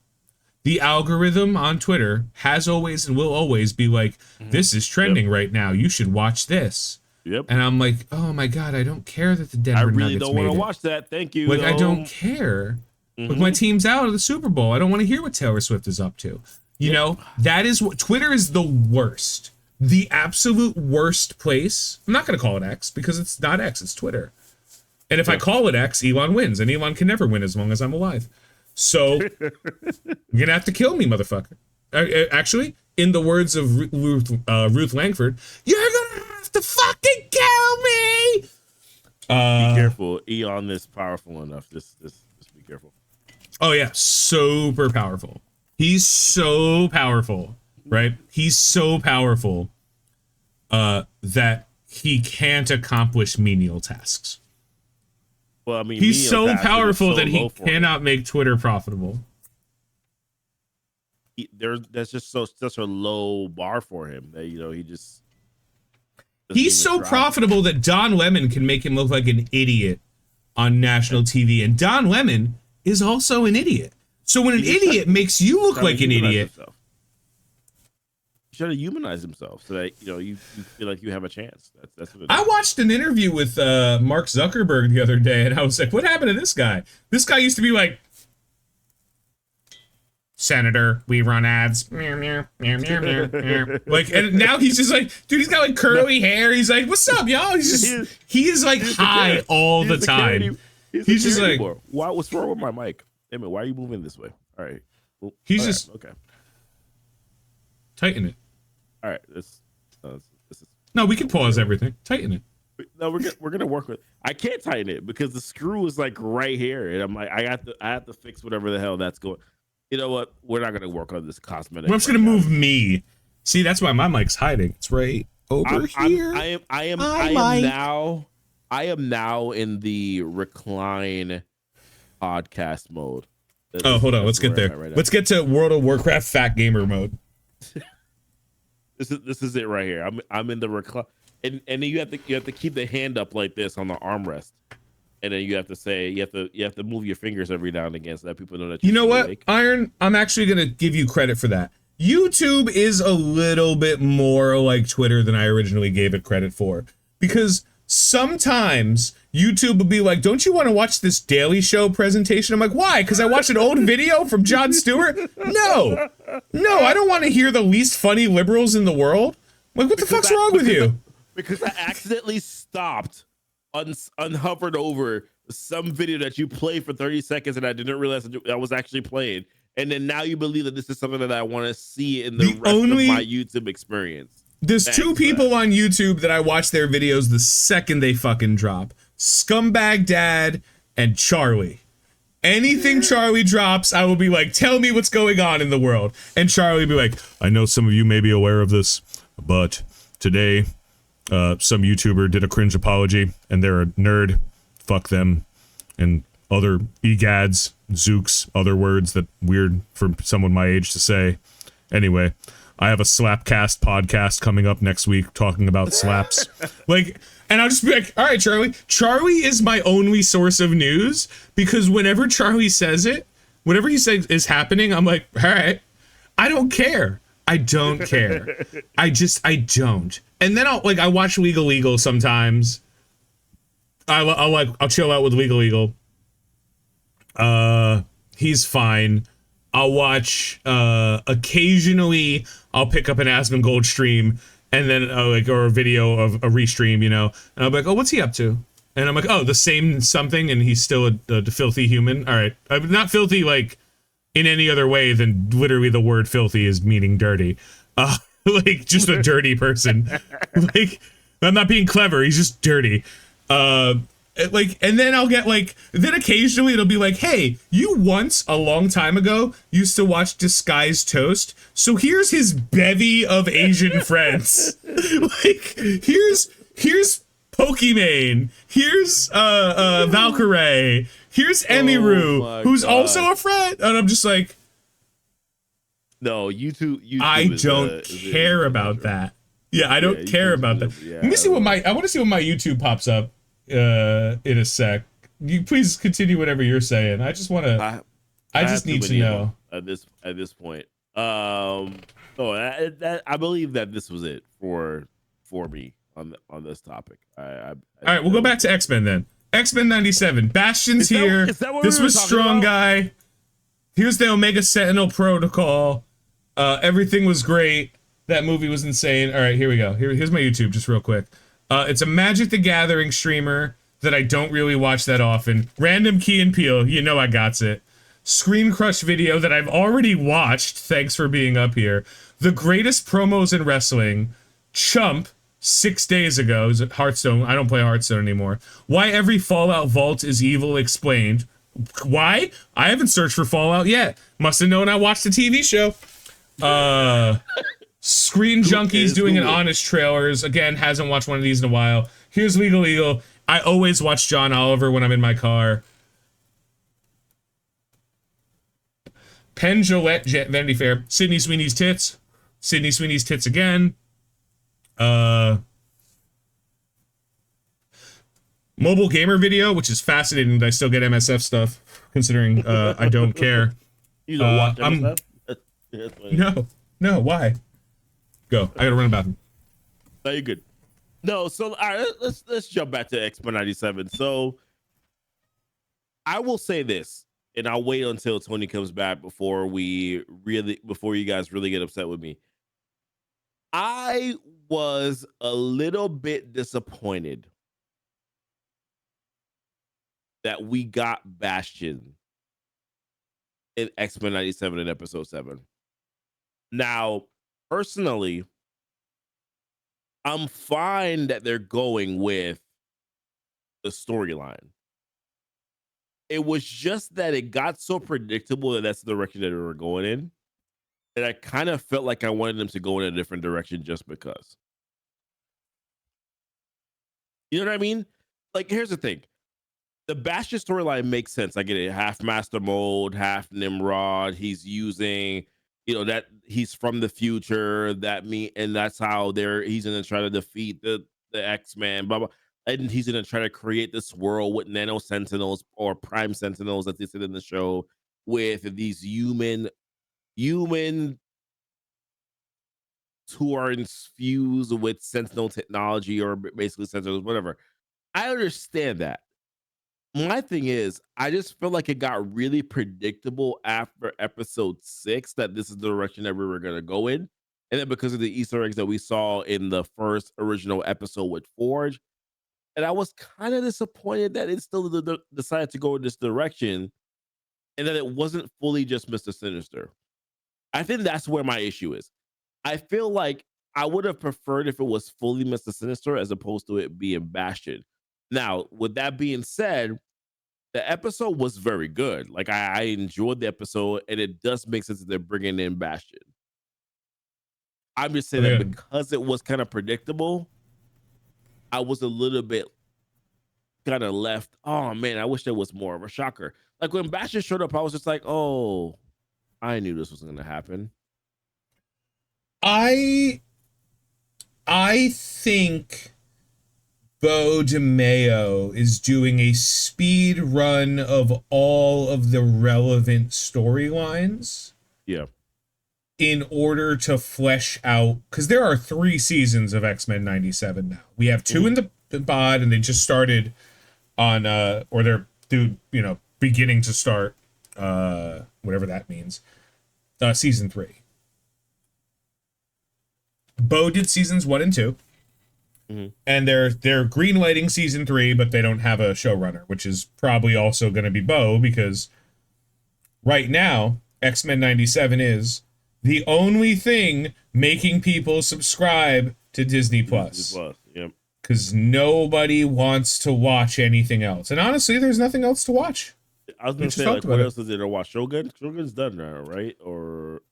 A: the algorithm on Twitter has always and will always be like, this is trending right now. You should watch this.
B: Yep.
A: And I'm like, oh my God, I don't care that the Denver
B: I really
A: Nuggets
B: don't want
A: made
B: to
A: it.
B: watch that. Thank you.
A: Like, I don't care. Like, my team's out of the Super Bowl. I don't want to hear what Taylor Swift is up to. You know, that is what Twitter is, the worst. The absolute worst place. I'm not going to call it X because it's not X, it's Twitter. And if I call it X, Elon wins. And Elon can never win as long as I'm alive. So you're going to have to kill me, motherfucker. Actually, in the words of Ruth Langford, you're going to have to fucking kill me.
B: Be careful. Elon is powerful enough. Just be careful.
A: Oh, yeah. Super powerful. He's so powerful, right? He's so powerful that he can't accomplish menial tasks.
B: Well, I mean,
A: he's so powerful that he cannot make Twitter profitable.
B: That's just such a low bar for him that, you know, he just.
A: He's so profitable that Don Lemon can make him look like an idiot on national TV. And Don Lemon is also an idiot. So when an idiot makes you look like an idiot.
B: He should have humanized himself so that, you know, you feel like you have a chance. That's what it is.
A: I watched an interview with Mark Zuckerberg the other day, and I was like, what happened to this guy? This guy used to be like, Senator, we run ads. Like, and now he's just like, dude, he's got like curly hair. He's like, what's up, y'all? He is like high all the time. He's just like,
B: what's wrong with my mic? Hey, man, why are you moving this way? All right. Well,
A: he's just
B: okay.
A: Tighten it.
B: All right. This is.
A: No, we can pause everything. Tighten it.
B: No, we're gonna work with. I can't tighten it because the screw is like right here, and I'm like, I have to fix whatever the hell that's going. You know what? We're not gonna work on this cosmetic.
A: I'm just gonna move me. See, that's why my mic's hiding. It's right over here.
B: I am now in the recline podcast mode.
A: Hold on. Let's get there. Let's get to World of Warcraft fat gamer mode.
B: This is it right here. I'm in the recline, and then you have to keep the hand up like this on the armrest. And then you have to say you have to move your fingers every now and again so that people know that
A: you know what,
B: awake.
A: Iron. I'm actually gonna give you credit for that. YouTube is a little bit more like Twitter than I originally gave it credit for, because sometimes YouTube will be like, "Don't you want to watch this Daily Show presentation?" I'm like, "Why?" Because I watched an old video from Jon Stewart. No, I don't want to hear the least funny liberals in the world. Like, what the fuck's wrong with you?
B: Because I accidentally stopped. Unhovered over some video that you played for 30 seconds and I didn't realize I was actually playing, and then now you believe that this is something that I want to see in the rest of my YouTube experience.
A: There's two people on YouTube that I watch their videos the second they fucking drop: Scumbag Dad and Charlie. Anything Charlie drops, I will be like, tell me what's going on in the world. And Charlie will be like, I know some of you may be aware of this, but today some YouTuber did a cringe apology, and they're a nerd. Fuck them. And other egads, zooks, other words that weird for someone my age to say. Anyway, I have a Slapcast podcast coming up next week talking about slaps. And I'll just be like, all right, Charlie. Charlie is my only source of news, because whenever Charlie says it, whatever he says is happening, I'm like, all right, I don't care. I don't care. I don't. And then I watch Legal sometimes. I'll chill out with Legal. He's fine. I'll watch, occasionally I'll pick up an Asmongold stream, and then or a video of a restream, and I'll be like, oh, what's he up to? And I'm like, oh, the same something, and he's still a filthy human. All right. I'm not filthy like in any other way than literally the word filthy is meaning dirty. Just a dirty person. I'm not being clever. He's just dirty. And Like, and then I'll get like, then occasionally it'll be like, hey, you once a long time ago used to watch Disguised Toast, so here's his bevy of Asian friends. Like, here's Pokimane, here's Valkyrie, here's Emiru, who's also a friend, and I'm just like,
B: no, YouTube
A: I don't care about that. Yeah, I don't care about that. Let me see I want to see what my YouTube pops up in a sec. You please continue whatever you're saying. I just want to. I just need to know
B: at this point. I believe that this was it for me on this topic. All
A: right, we'll go back to Xmen then. Xmen 97. Bastion's here. This was Strong Guy. Here's the Omega Sentinel Protocol. Everything was great. That movie was insane. All right, here we go. Here's my YouTube, just real quick. It's a Magic the Gathering streamer that I don't really watch that often. Random Key and Peele, you know I gots it. Screen Crush video that I've already watched. Thanks for being up here. The greatest promos in wrestling. Chump, 6 days ago. Is it Hearthstone? I don't play Hearthstone anymore. Why every Fallout vault is evil explained. Why? I haven't searched for Fallout yet. Must have known I watched the TV show. Screen Junkies doing an honest trailers. Again, hasn't watched one of these in a while. Here's Legal Eagle. I always watch John Oliver when I'm in my car. Penn Jillette, Vanity Fair. Sydney Sweeney's tits. Sydney Sweeney's tits again. Mobile Gamer video, which is fascinating that I still get MSF stuff, considering I don't care.
B: You don't watch MSF?
A: No, why? Go. I gotta run about him.
B: No, you're good. No, so all right, let's jump back to Xmen 97. So I will say this, and I'll wait until Tony comes back before you guys really get upset with me. I was a little bit disappointed that we got Bastion in Xmen 97 in episode 7. Now, personally, I'm fine that they're going with the storyline. It was just that it got so predictable that that's the direction that they were going in. And I kind of felt like I wanted them to go in a different direction just because. You know what I mean? Like, here's the thing. The Bastion storyline makes sense. I get it. Half Master Mold, half Nimrod. He's using, that he's from the future. And that's how he's gonna try to defeat the X-Men, blah blah. And he's gonna try to create this world with nano sentinels or prime sentinels, as they said in the show, with these humans who are infused with sentinel technology, or basically sentinels, whatever. I understand that. My thing is, I just feel like it got really predictable after episode 6 that this is the direction that we were going to go in. And then because of the Easter eggs that we saw in the first original episode with Forge, and I was kind of disappointed that it still decided to go in this direction and that it wasn't fully just Mr. Sinister. I think that's where my issue is. I feel like I would have preferred if it was fully Mr. Sinister as opposed to it being Bastion. Now, with that being said, the episode was very good. Like, I enjoyed the episode, and it does make sense that they're bringing in Bastion. I'm just saying that because it was kind of predictable, I was a little bit kind of left. Oh, man, I wish there was more of a shocker. Like, when Bastion showed up, I was just like, oh, I knew this was going to happen.
A: I think Bo DeMeo is doing a speed run of all of the relevant storylines.
B: Yeah.
A: In order to flesh out, because there are 3 seasons of X-Men 97 now. We have 2 in the pod, and they just started on, or they're beginning to start, whatever that means, season 3. Bo did seasons 1 and 2. And they're greenlighting season 3, but they don't have a showrunner, which is probably also going to be Bo, because right now X-Men 97 is the only thing making people subscribe to Disney Plus.
B: Yep.
A: because nobody wants to watch anything else. And honestly, there's nothing else to watch.
B: I was gonna say, like, what else is there to watch? Shogun? Shogun's done now, right? Or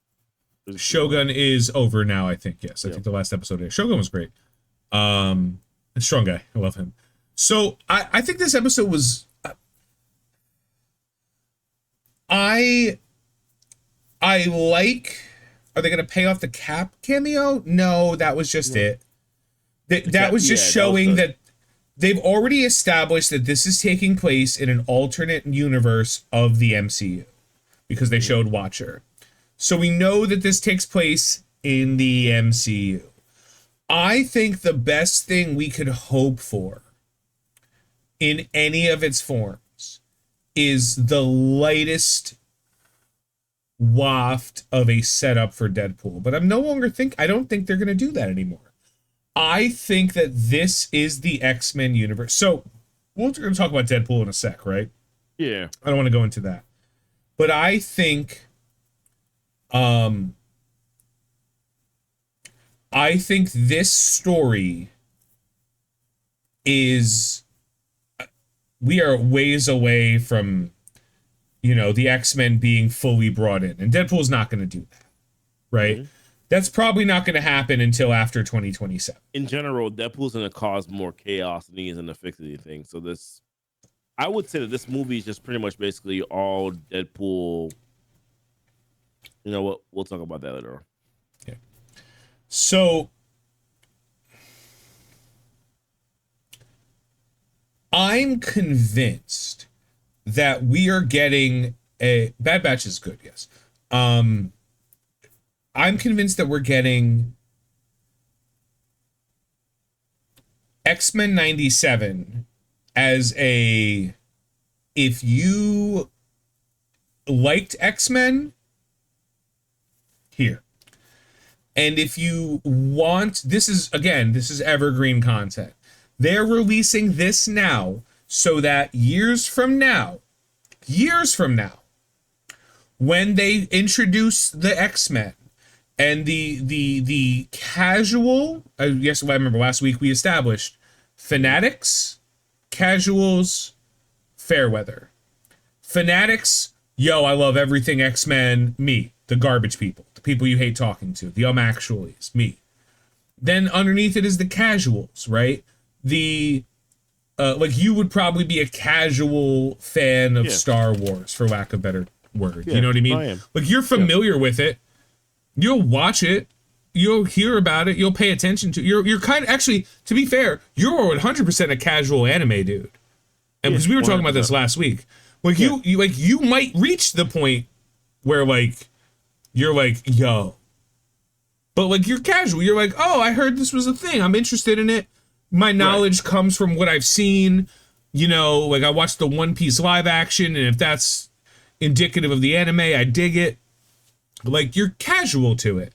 A: Shogun is over now, I think. Yes, I think the last episode is. Shogun was great. Strong guy. I love him. So I think this episode was. I like. Are they going to pay off the Cap cameo? No, that was just it. That was just showing that they've already established that this is taking place in an alternate universe of the MCU because they showed Watcher. So we know that this takes place in the MCU. I think the best thing we could hope for in any of its forms is the lightest waft of a setup for Deadpool. But I don't think they're going to do that anymore. I think that this is the X-Men universe. So we're going to talk about Deadpool in a sec, right?
B: Yeah.
A: I don't want to go into that. But I think this story is, we are ways away from, the X-Men being fully brought in, and Deadpool's not going to do that, right? Mm-hmm. That's probably not going to happen until after 2027.
B: In general, Deadpool's going to cause more chaos than he is going to fix anything. So I would say that this movie is just pretty much basically all Deadpool. You know what? We'll talk about that later on.
A: Yeah. So I'm convinced that we are getting a Bad Batch is good, yes. I'm convinced that we're getting X-Men 97 as if you liked X-Men, here. And if you want, this is evergreen content. They're releasing this now so that years from now, when they introduce the X-Men and the casual, yes, I remember last week we established fanatics, casuals, fair weather. Fanatics, yo, I love everything X-Men, me, the garbage people, the people you hate talking to, the actuallys, me. Then underneath it is the casuals, right? The like you would probably be a casual fan of Star Wars, for lack of a better word. You know what I mean? Like you're familiar with it. You'll watch it. You'll hear about it. You'll pay attention to it. You're kind of, actually, to be fair, you're 100% a casual anime dude. And because we were talking about this last week. Like you might reach the point where like you're like, yo. But like you're casual. You're like, oh, I heard this was a thing. I'm interested in it. My knowledge comes from what I've seen. Like I watched the One Piece live action, and if that's indicative of the anime, I dig it. Like you're casual to it.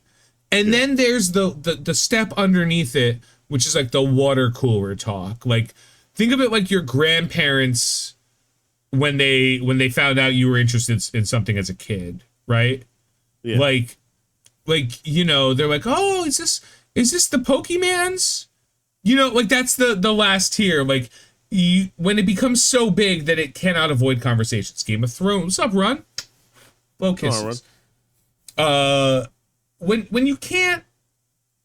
A: And then there's the step underneath it, which is like the water cooler talk. Like think of it like your grandparents when they found out you were interested in something as a kid, right? Yeah. Like they're like, oh, is this the Pokemans? Like that's the last tier. Like when it becomes so big that it cannot avoid conversations. Game of Thrones. What's up, Run? Blow kisses. When you can't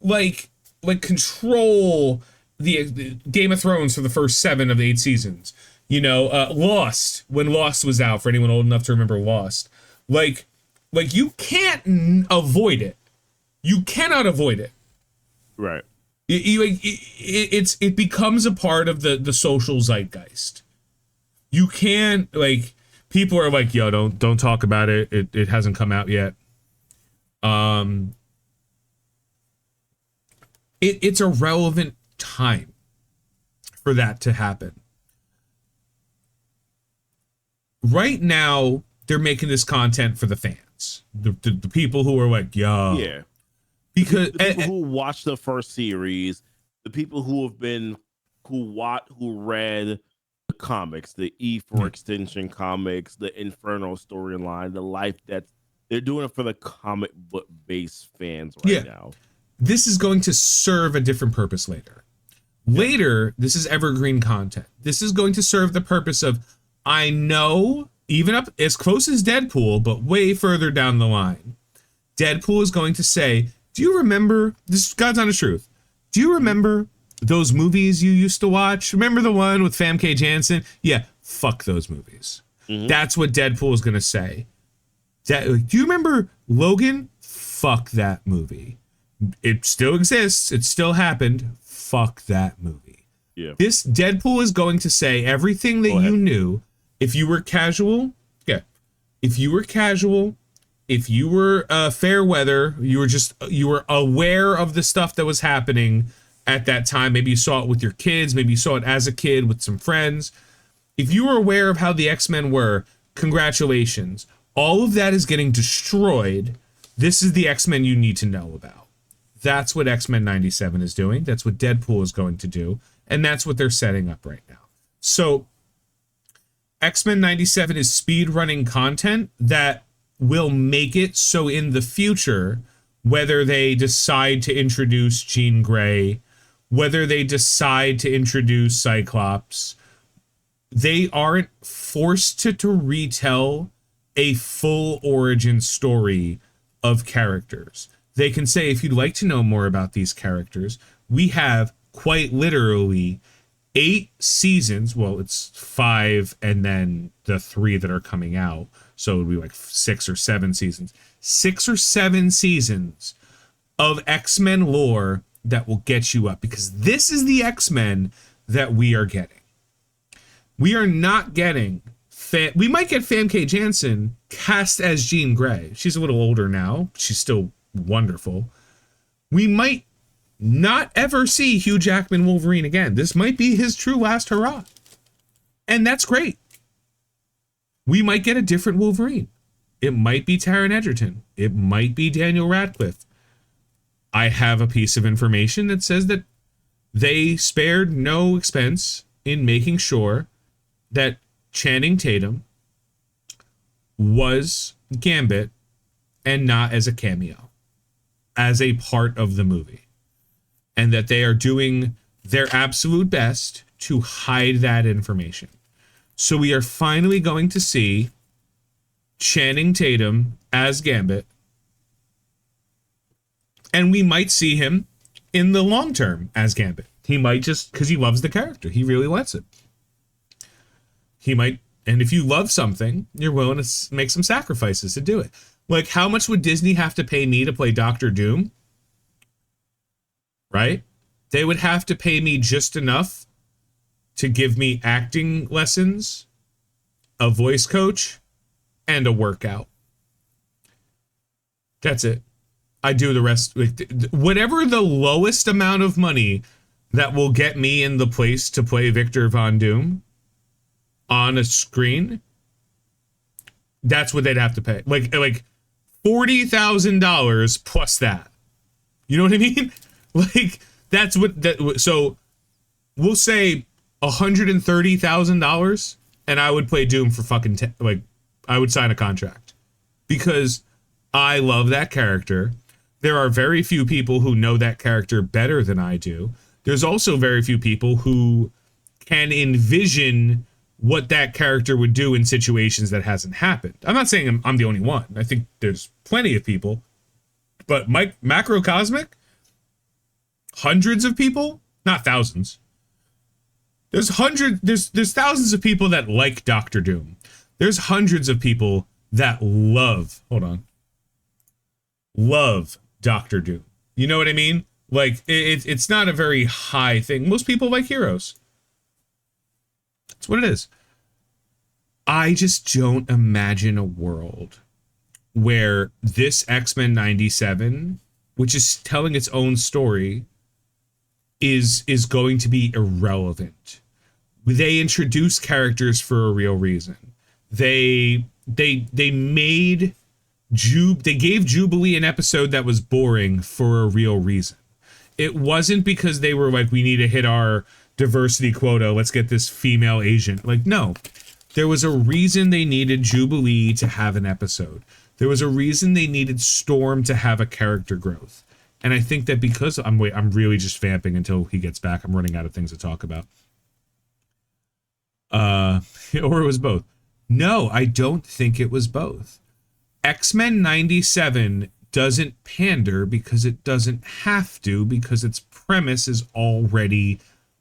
A: like control the Game of Thrones for the first 7 of the 8 seasons. Lost, when Lost was out, for anyone old enough to remember Lost. Like you can't avoid it. You cannot avoid it.
B: Right.
A: It becomes a part of the social zeitgeist. You can't, like, people are like, yo, don't talk about it. It hasn't come out yet. It's a relevant time for that to happen. Right now, they're making this content for the fans, the people who are like, yo,
B: yeah.
A: Because
B: the people who watched the first series, the people who read the comics, the E for Extinction comics, the Inferno storyline, the Life Death, they're doing it for the comic book based fans right now.
A: This is going to serve a different purpose later. Later, this is evergreen content. This is going to serve the purpose of, I know, even up as close as Deadpool, but way further down the line, Deadpool is going to say, do you remember, this is God's honest truth, do you remember those movies you used to watch? Remember the one with Famke Janssen? Yeah, fuck those movies. That's what Deadpool is going to say. Do you remember Logan? Fuck that movie. It still exists. It still happened. Fuck that movie.
B: Yeah.
A: This Deadpool is going to say everything that you knew. If you were casual, if you were casual, if you were fair weather, you were aware of the stuff that was happening at that time. Maybe you saw it with your kids. Maybe you saw it as a kid with some friends. If you were aware of how the X-Men were, congratulations. All of that is getting destroyed. This is the X-Men you need to know about. That's what X-Men 97 is doing. That's what Deadpool is going to do. And that's what they're setting up right now. So X-Men 97 is speedrunning content that will make it so in the future, whether they decide to introduce Jean Grey, whether they decide to introduce Cyclops, they aren't forced to retell a full origin story of characters. They can say, if you'd like to know more about these characters, we have quite literally 8 seasons. Well, it's 5 and then the 3 that are coming out. So it would be like 6 or 7 seasons. 6 or 7 seasons of X-Men lore that will get you up. Because this is the X-Men that we are getting. We are not getting... we might get Famke Janssen cast as Jean Grey. She's a little older now. She's still wonderful. We might not ever see Hugh Jackman Wolverine again. This might be his true last hurrah. And that's great. We might get a different Wolverine. It might be Taron Egerton. It might be Daniel Radcliffe. I have a piece of information that says that they spared no expense in making sure that Channing Tatum was Gambit and not as a cameo, as a part of the movie. And that they are doing their absolute best to hide that information. So we are finally going to see Channing Tatum as Gambit. And we might see him in the long term as Gambit. He might just, because he loves the character. He really wants it. He might, and if you love something, you're willing to make some sacrifices to do it. Like, how much would Disney have to pay me to play Doctor Doom? Right? They would have to pay me just enough to give me acting lessons, a voice coach, and a workout. That's it. I do the rest. Whatever the lowest amount of money that will get me in the place to play Victor Von Doom on a screen, that's what they'd have to pay. Like $40,000 plus that. You know what I mean? Like, that's what that. So we'll say $130,000, and I would play Doom for fucking I would sign a contract because I love that character. There are very few people who know that character better than I do. There's also very few people who can envision what that character would do in situations that hasn't happened. I'm not saying I'm the only one. I think there's plenty of people. But macrocosmic, hundreds of people, not thousands. There's thousands of people that like Doctor Doom. There's hundreds of people that love Doctor Doom. You know what I mean? Like, it's not a very high thing. Most people like heroes. That's what it is. I just don't imagine a world where this X-Men 97, which is telling its own story, is going to be irrelevant. They introduce characters for a real reason. They gave Jubilee an episode that was boring for a real reason. It wasn't because they were like, we need to hit our diversity quota, let's get this female agent. Like, no. There was a reason they needed Jubilee to have an episode. There was a reason they needed Storm to have a character growth. And I think that because I'm really just vamping until he gets back. I'm running out of things to talk about. Or it was both. No, I don't think it was both. X-Men 97 doesn't pander because it doesn't have to, because its premise is already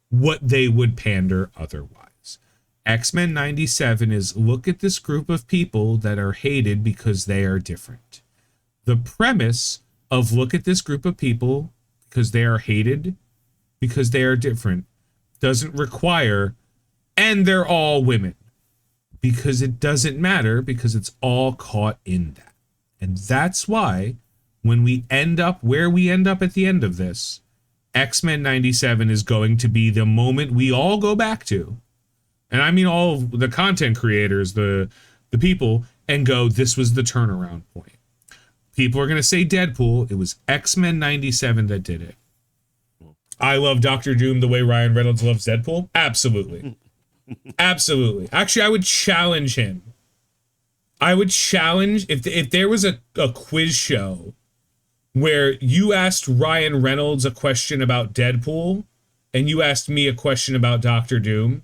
A: what they would pander otherwise. X-Men 97 is, look at this group of people that are hated because they are different. The premise of look at this group of people because they are hated because they are different doesn't require, and they're all women, because it doesn't matter, because it's all caught in that. And that's why when we end up where we end up at the end of this, X-Men 97 is going to be the moment we all go back to, and I mean all of the content creators, the people, and go, this was the turnaround point. People are going to say Deadpool. It was X-Men 97 that did it. I love Doctor Doom the way Ryan Reynolds loves Deadpool. Absolutely. Absolutely. Actually, I would challenge him. I would challenge, if there was a quiz show where you asked Ryan Reynolds a question about Deadpool and you asked me a question about Doctor Doom,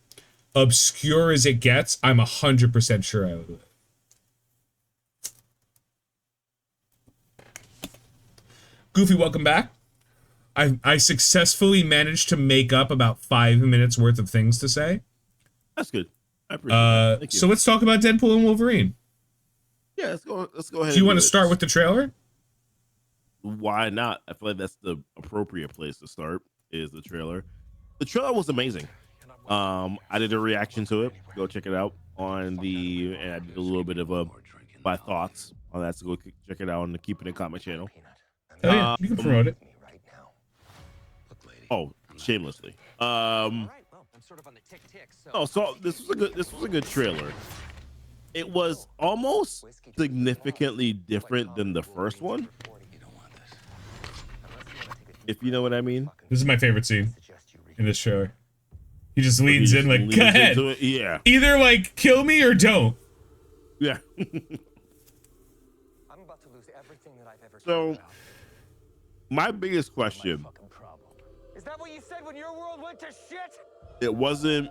A: obscure as it gets, I'm 100% sure I would do it. Goofy, welcome back. I successfully managed to make up about 5 minutes worth of things to say.
B: That's good. I appreciate that. Thank you.
A: So let's talk about Deadpool and Wolverine.
B: Yeah, let's go ahead.
A: Do you want to start with the trailer?
B: Why not? I feel like that's the appropriate place to start, is the trailer. The trailer was amazing. I did a reaction to it. Go check it out and I did a little bit of my thoughts on that, so go check it out on the Keeping It Comic channel.
A: Oh yeah, you can promote it.
B: Oh, shamelessly. So this was a good trailer. It was almost significantly different than the first one, if you know what I mean.
A: This is my favorite scene in this trailer. He just leans in like, go ahead.
B: Yeah.
A: Either like kill me or don't.
B: Yeah.
C: I'm about to lose everything that I've ever
B: So my biggest question,
C: is that what you said when your world went to shit?
B: it wasn't,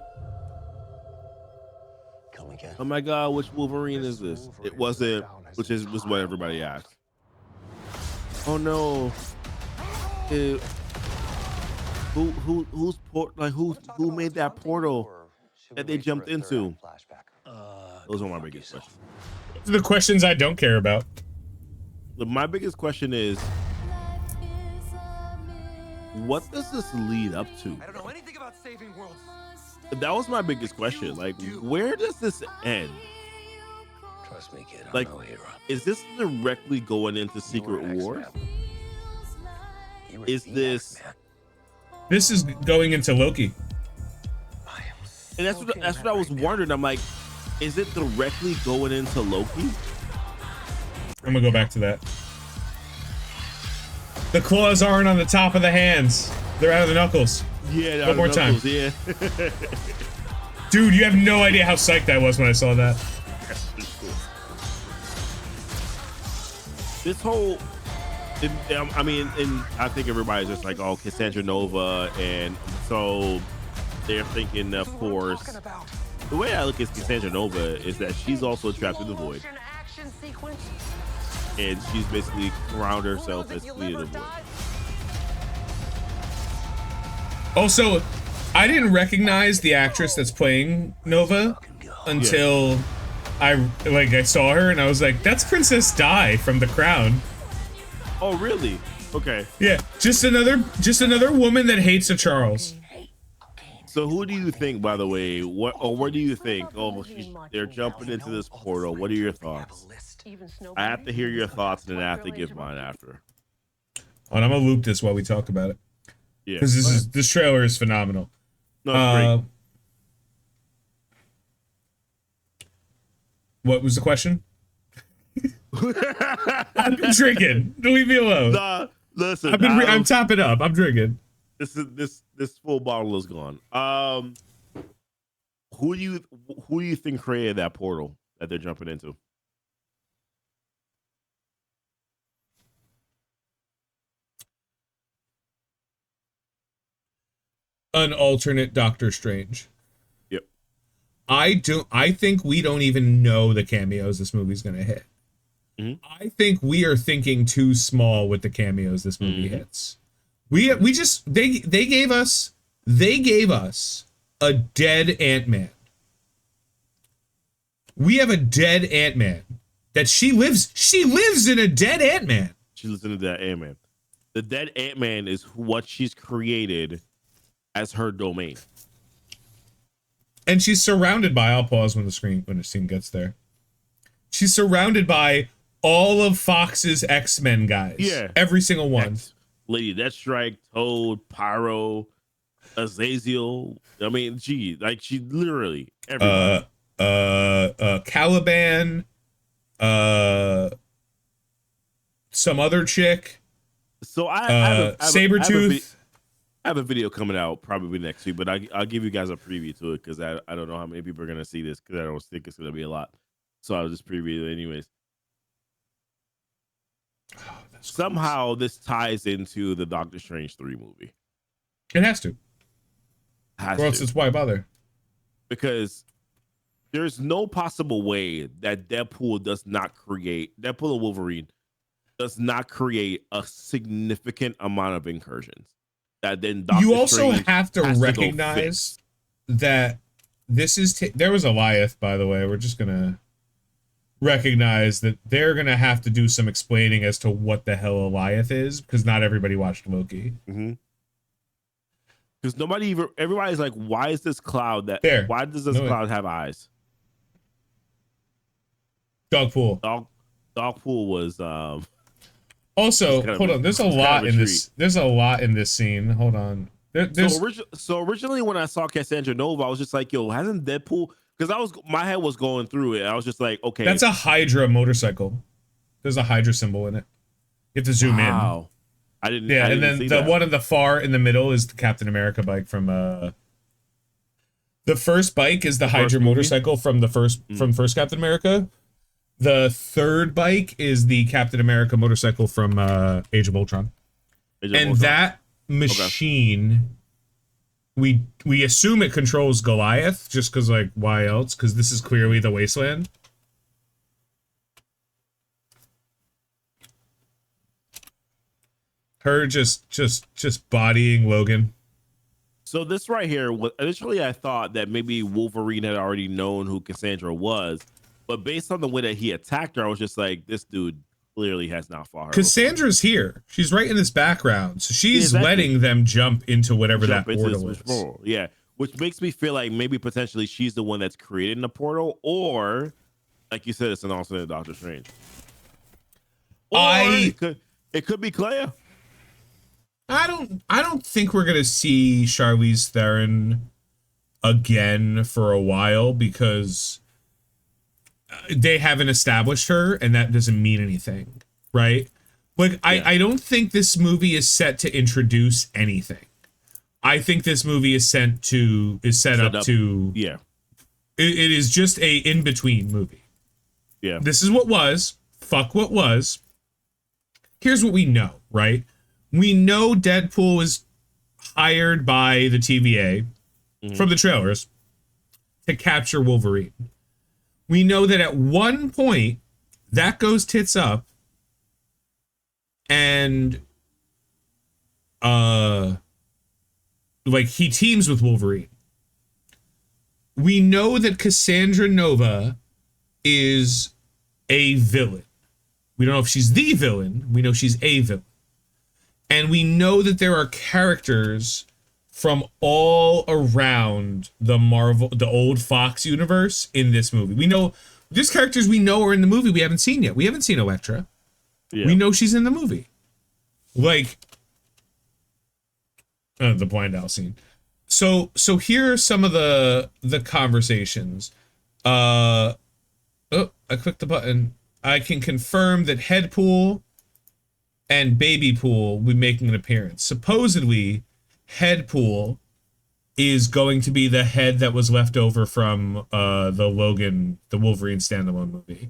B: oh my god, which Wolverine is this? It wasn't, was what everybody asked. Oh no. Who made that portal that they jumped into? Those are my biggest questions.
A: Those are the questions I don't care about.
B: My biggest question is, what does this lead up to?
C: I don't know anything about saving worlds.
B: That was my biggest question. Like, where does this end?
C: Trust me, kid.
B: Like, is this directly going into Secret Wars? Is this?
A: This is going into Loki.
B: And that's what I was wondering. I'm like, is it directly going into Loki?
A: I'm gonna go back to that. The claws aren't on the top of the hands. They're out of the knuckles.
B: Yeah,
A: one more time.
B: Yeah.
A: Dude, you have no idea how psyched I was when I saw that.
B: This whole, I mean, and I think everybody's just like, oh, Cassandra Nova, and so they're thinking, of course, the way I look at Cassandra Nova is that she's also trapped in the void, and she's basically crowned herself as Queen of the Void.
A: Also, I didn't recognize the actress that's playing Nova until I saw her and I was like, that's Princess Di from The Crown.
B: Oh, really? Okay.
A: Yeah, just another woman that hates a Charles.
B: So who do you think, by the way, what do you think? Oh, they're jumping into this portal. What are your thoughts? I have to hear your thoughts and then I have to give mine after.
A: And I'm gonna loop this while we talk about it.
B: Yeah.
A: Because this trailer is phenomenal.
B: No, it's great.
A: What was the question? I'm drinking. Leave me alone.
B: Nah, listen,
A: I'm topping up. I'm drinking.
B: This full bottle is gone. Who do you think created that portal that they're jumping into?
A: an alternate Doctor Strange.
B: Yep.
A: I think we don't even know the cameos this movie's gonna hit. I think we are thinking too small with the cameos this movie hits. We just they gave us a dead Ant-Man. We have a dead Ant-Man that she lives in a dead Ant-Man.
B: She lives in a dead Ant-Man. The dead Ant-Man is what she's created as her domain.
A: And she's surrounded by, I'll pause when the scene gets there. She's surrounded by all of Fox's X-Men guys.
B: Yeah.
A: Every single one.
B: Lady Deathstrike, Toad, Pyro, Azazel. I mean, she literally everybody.
A: Caliban, some other chick.
B: So I
A: Sabretooth.
B: I have a video coming out probably next week, but I'll give you guys a preview to it because I don't know how many people are going to see this because I don't think it's going to be a lot. So I'll just preview it anyways.
A: Oh,
B: somehow this ties into the Doctor Strange 3 movie.
A: It has to. Or else it's why bother?
B: Because there's no possible way that Deadpool and Wolverine does not create a significant amount of incursions. That then Doctor
A: you also
B: Strange
A: have to recognize that this is there was a Goliath, by the way. We're just gonna recognize that they're gonna have to do some explaining as to what the hell a Goliath is, because not everybody watched Loki.
B: Because everybody's like, why is this cloud why does this cloud have eyes?
A: Dogpool.
B: Dogpool was
A: also, hold on. There's a lot in this. There's a lot in this scene. Hold on.
B: So originally when I saw Cassandra Nova, I was just like, yo, hasn't Deadpool? Because my head was going through it. I was just like, okay,
A: that's a Hydra motorcycle. There's a Hydra symbol in it. You have to zoom in.
B: I didn't.
A: Yeah,
B: I didn't
A: and then the one in the far in the middle is the Captain America bike from the first bike is the Hydra motorcycle from the first Captain America. The third bike is the Captain America motorcycle from Age of Ultron. That machine, we assume it controls Goliath, just because, like, why else? Because this is clearly the Wasteland. Her just bodying Logan.
B: So this right here, initially I thought that maybe Wolverine had already known who Cassandra was. But based on the way that he attacked her, I was just like, this dude clearly has not fought her.
A: Cassandra's here. She's right in this background. So she's letting them jump into whatever that portal is.
B: Yeah. Which makes me feel like maybe potentially she's the one that's creating the portal. Or, like you said, it's an alternate Doctor Strange. Or it could be Clea.
A: I don't think we're going to see Charlize Theron again for a while because they haven't established her, and that doesn't mean anything, right? Like, I don't think this movie is set to introduce anything. I think this movie is set up to
B: yeah.
A: It is just a in between movie.
B: Yeah.
A: This is what was. Fuck what was. Here's what we know, right? We know Deadpool was hired by the TVA from the trailers to capture Wolverine. We know that at one point that goes tits up and like he teams with Wolverine. We know that Cassandra Nova is a villain. We don't know if she's the villain. We know she's a villain. And we know that there are characters from all around the old Fox universe in this movie. We know there's characters we know are in the movie we haven't seen yet. We haven't seen Elektra. Yeah. We know she's in the movie. Like the blind owl scene. So here are some of the conversations. I clicked the button. I can confirm that Headpool and Babypool will be making an appearance. Supposedly, Headpool is going to be the head that was left over from the Wolverine standalone movie.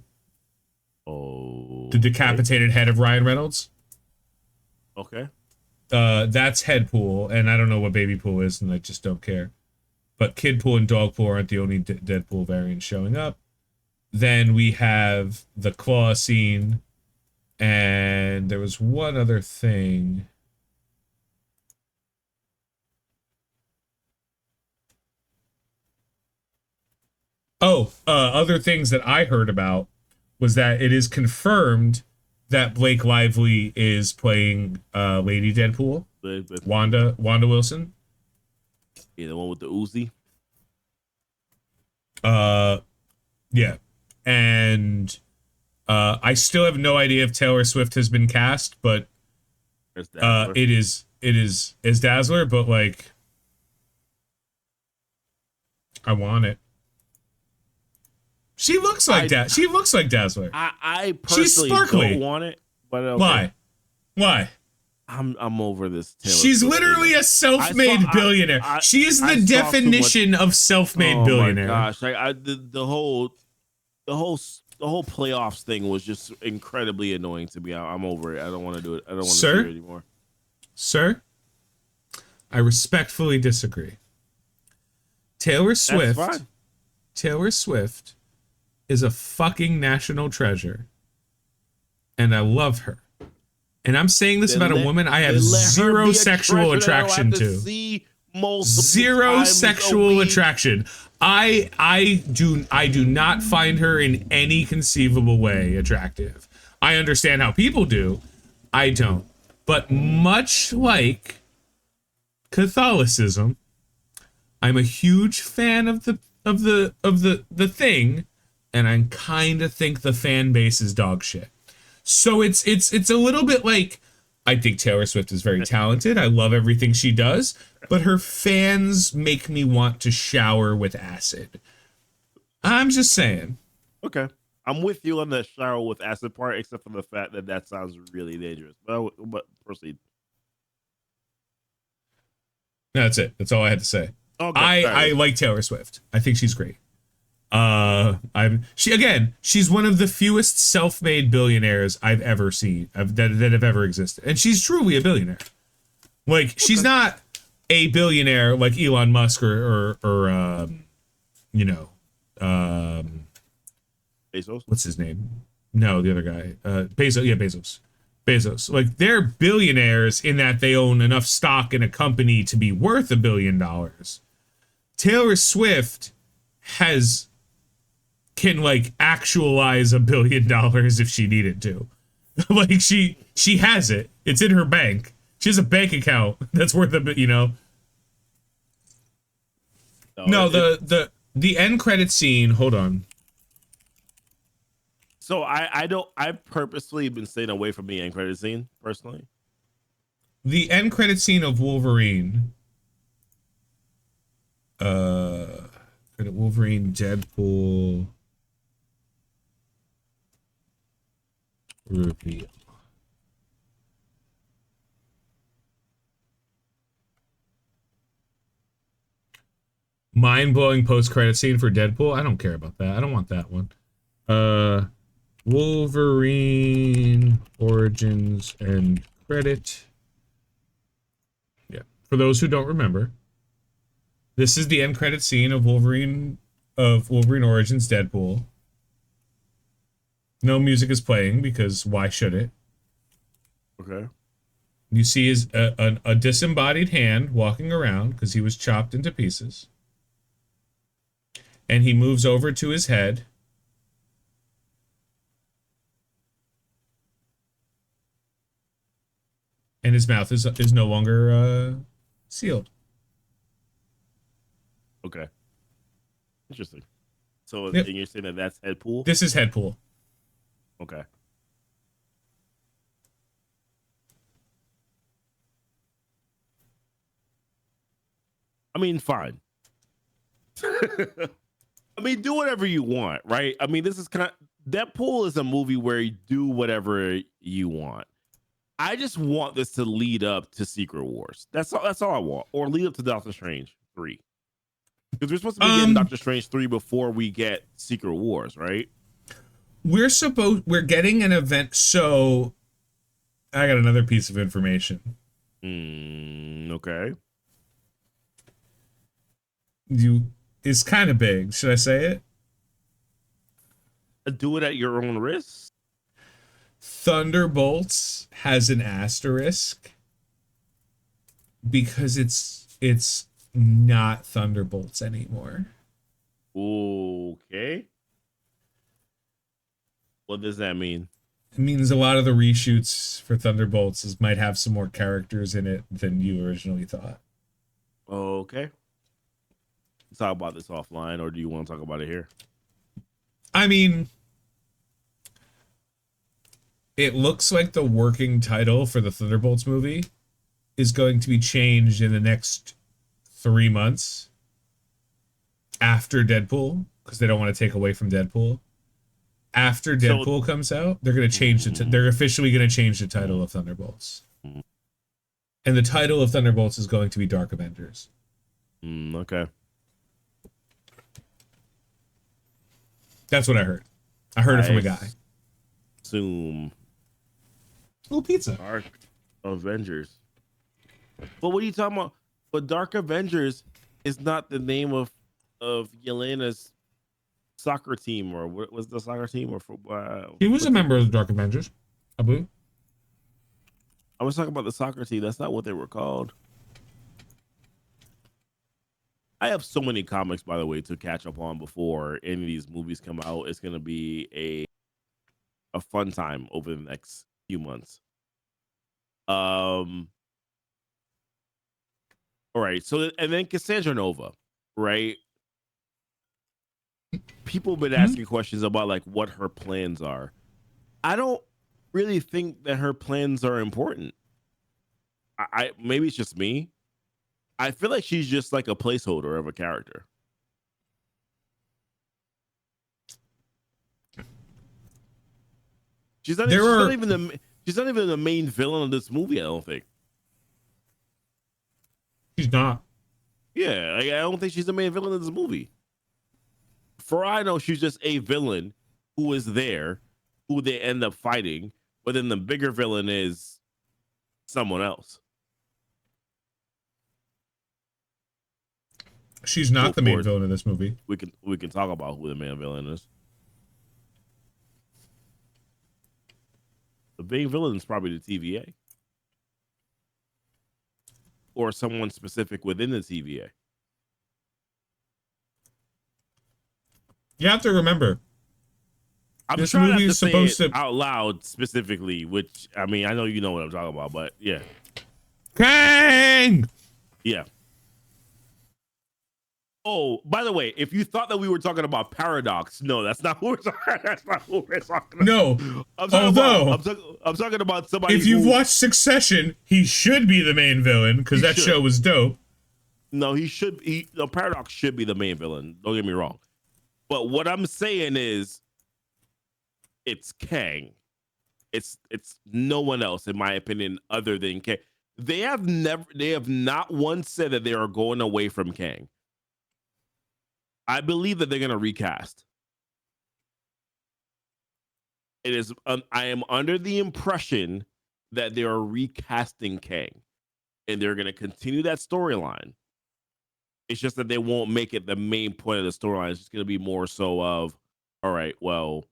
B: Oh.
A: The decapitated head of Ryan Reynolds.
B: Okay.
A: That's Headpool, and I don't know what Babypool is, and I just don't care. But Kidpool and Dogpool aren't the only Deadpool variants showing up. Then we have the Claw scene, and there was one other thing. Oh, other things that I heard about was that it is confirmed that Blake Lively is playing Lady Deadpool. Wanda Wilson.
B: Yeah, the one with the Uzi.
A: Yeah. And I still have no idea if Taylor Swift has been cast, but it is as Dazzler, but like I want it. She looks like that. She looks like Dazzler.
B: I personally don't want it, but okay.
A: Why?
B: I'm over this.
A: She's literally a self-made billionaire. She is the definition of self-made billionaire.
B: Oh my gosh! The whole playoffs thing was just incredibly annoying to me. I'm over it. I don't want to do it. I don't want to do it anymore.
A: Sir, I respectfully disagree. Taylor Swift is a fucking national treasure, and I love her. And I'm saying this about a woman I have zero sexual attraction to. Zero sexual attraction. I do not find her in any conceivable way attractive. I understand how people do. I don't. But much like Catholicism, I'm a huge fan of the thing, and I kind of think the fan base is dog shit. So it's a little bit like, I think Taylor Swift is very talented. I love everything she does, but her fans make me want to shower with acid. I'm just saying.
B: Okay. I'm with you on the shower with acid part, except for the fact that sounds really dangerous. But proceed.
A: That's it. That's all I had to say.
B: Okay,
A: I like Taylor Swift. I think she's great. She's one of the fewest self-made billionaires I've ever seen that have ever existed, and she's truly a billionaire. Like, she's not a billionaire like Elon Musk or
B: Bezos.
A: What's his name? No, the other guy. Bezos. Yeah, Bezos. Like, they're billionaires in that they own enough stock in a company to be worth $1 billion. Taylor Swift can like actualize $1 billion if she needed to. Like, she has it. It's in her bank. She has a bank account that's worth the end credit scene. Hold on.
B: So I've purposely been staying away from the end credit scene personally.
A: The end credit scene of Wolverine. Wolverine, Deadpool. Reveal. Mind-blowing post-credit scene for Deadpool. I don't care about that. I don't want that one. Wolverine origins and credit. Yeah. For those who don't remember, this is the end credit scene of Wolverine Origins Deadpool. No music is playing because why should it?
B: Okay.
A: You see a disembodied hand walking around because he was chopped into pieces. And he moves over to his head. And his mouth is no longer sealed.
B: Okay. Interesting. So and you're saying that that's Deadpool?
A: This is Deadpool.
B: Okay. I mean, fine. I mean, do whatever you want, right? I mean, this is kind of Deadpool is a movie where you do whatever you want. I just want this to lead up to Secret Wars. That's all I want, or lead up to Doctor Strange 3. Because we're supposed to be getting Doctor Strange 3 before we get Secret Wars, right?
A: We're getting an event. So I got another piece of information.
B: Okay.
A: It's kind of big. Should I say it?
B: Do it at your own risk.
A: Thunderbolts has an asterisk because it's not Thunderbolts anymore.
B: Okay. What does that mean?
A: It means a lot of the reshoots for Thunderbolts might have some more characters in it than you originally thought.
B: Okay. Let's talk about this offline, or do you want to talk about it here?
A: I mean, it looks like the working title for the Thunderbolts movie is going to be changed in the next 3 months after Deadpool, because they don't want to take away from Deadpool. After Deadpool comes out, they're going to change they're officially going to change the title of Thunderbolts. And the title of Thunderbolts is going to be Dark Avengers.
B: Okay.
A: That's what I heard. I heard it from a guy.
B: Assume.
A: Ooh, pizza.
B: Dark Avengers. But what are you talking about? But Dark Avengers is not the name of Yelena's soccer team, or what was the soccer team or football?
A: He was a member of the Dark Avengers, I believe.
B: I was talking about the soccer team. That's not what they were called. I have so many comics, by the way, to catch up on before any of these movies come out. It's gonna be a fun time over the next few months. All right. So, and then Cassandra Nova, right? People have been asking questions about like what her plans are. I don't really think that her plans are important. I maybe it's just me. I feel like she's just like a placeholder of a character. She's not even the main villain of this movie, I don't think.
A: She's not.
B: Yeah, I don't think she's the main villain of this movie. For all I know, she's just a villain who is there, who they end up fighting, but then the bigger villain is someone else.
A: She's not the main villain of this movie.
B: We can talk about who the main villain is. The main villain is probably the TVA. Or someone specific within the TVA.
A: You have to remember,
B: I'm
A: this
B: trying
A: movie
B: not
A: is
B: to
A: supposed
B: say it
A: to
B: out loud specifically, which I mean I know you know what I'm talking about, but yeah.
A: Kang!
B: Yeah. Oh, by the way, if you thought that we were talking about Paradox, no, that's not what we're talking. That's not what we're talking about.
A: No.
B: I'm talking about somebody.
A: If you've watched Succession, he should be the main villain because that show was dope.
B: No, Paradox should be the main villain. Don't get me wrong. But what I'm saying is, it's Kang. It's no one else, in my opinion, other than Kang. They have not once said that they are going away from Kang. I believe that they're going to recast. I am under the impression that they are recasting Kang, and they're going to continue that storyline. It's just that they won't make it the main point of the storyline. It's just going to be more so of, all right, well,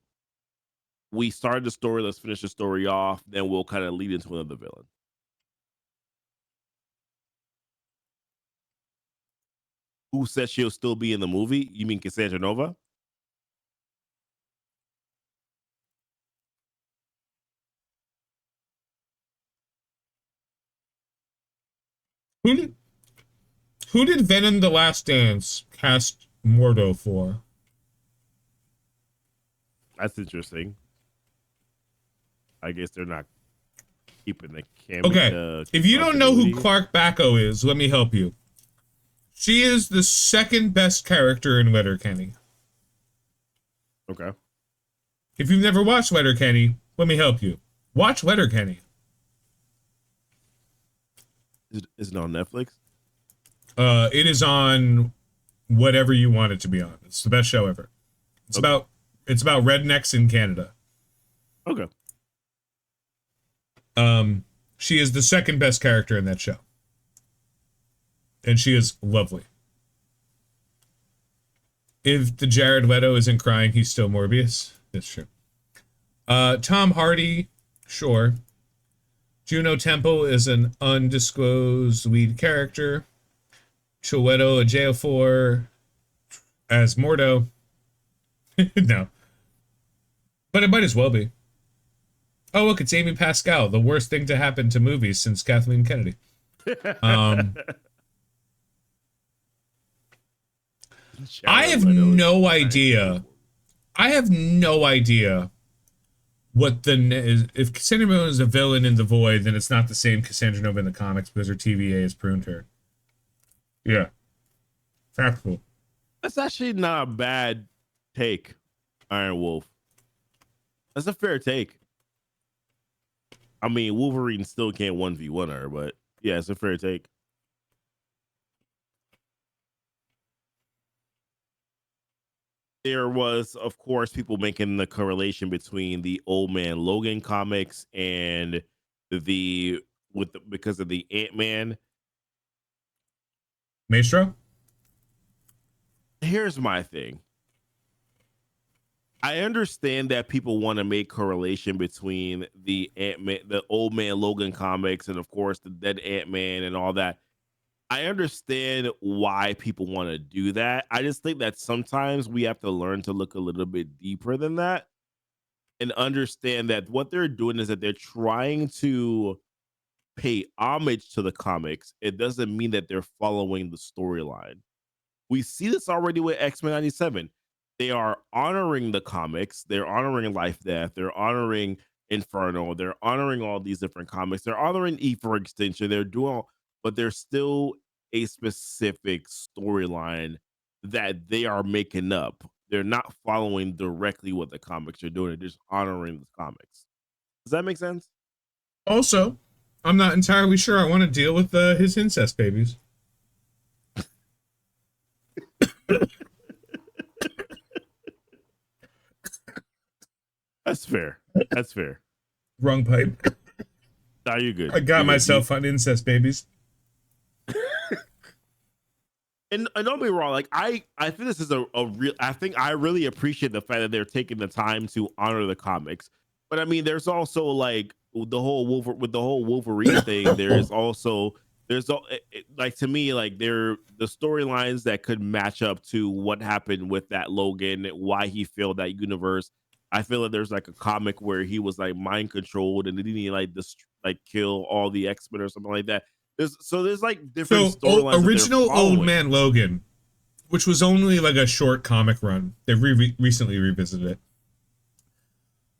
B: we started the story. Let's finish the story off. Then we'll kind of lead into another villain. Who said she'll still be in the movie? You mean Cassandra Nova?
A: Who did Venom: The Last Dance cast Mordo for?
B: That's interesting. I guess they're not keeping the camera.
A: Okay, if you don't know who Clark Bacco is, let me help you. She is the second best character in Letterkenny.
B: Okay.
A: If you've never watched Letterkenny, let me help you. Watch Letterkenny.
B: Is it on Netflix?
A: It is on whatever you want it to be on. It's the best show ever. It's about rednecks in Canada.
B: Okay.
A: She is the second best character in that show. And she is lovely. If the Jared Leto isn't crying, he's still Morbius. That's true. Tom Hardy, sure. Juno Temple is an undisclosed lead character. Chiwetel Ejiofor as Mordo. No. But it might as well be. Oh, look, it's Amy Pascal, the worst thing to happen to movies since Kathleen Kennedy. I have no idea. I have no idea what the if Cassandra Nova is a villain in The Void, then it's not the same Cassandra Nova in the comics because her TVA has pruned her. Yeah, factual.
B: That's actually not a bad take, Iron Wolf. That's a fair take. I mean, Wolverine still can't 1v1 her, but yeah, it's a fair take. There was, of course, people making the correlation between the Old Man Logan comics and because of the Ant-Man.
A: Maestro?
B: Here's my thing. I understand that people want to make correlation between the Ant-Man, the Old Man Logan comics, and of course the Dead Ant-Man and all that. I understand why people want to do that. I just think that sometimes we have to learn to look a little bit deeper than that and understand that what they're doing is that they're trying to pay homage to the comics. It doesn't mean that they're following the storyline. We see this already with X-Men 97. They are honoring the comics. They're honoring Life Death. They're honoring Inferno. They're honoring all these different comics. They're honoring E for Extinction. They're doing, but there's still a specific storyline that they are making up. They're not following directly what the comics are doing. They're just honoring the comics. Does that make sense?
A: Also, I'm not entirely sure I want to deal with his incest babies.
B: That's fair. That's fair.
A: Wrong pipe.
B: Nah, you're good.
A: I got myself on incest babies.
B: And don't be wrong, like I think this is a real. I think I really appreciate the fact that they're taking the time to honor the comics. But I mean, there's also like the whole Wolverine thing. There's like, to me, like the storylines that could match up to what happened with that Logan, why he failed that universe. I feel like there's like a comic where he was like mind controlled and then he like kill all the X-Men or something like that. There's like different storylines.
A: Original Old Man Logan, which was only like a short comic run, they recently revisited it,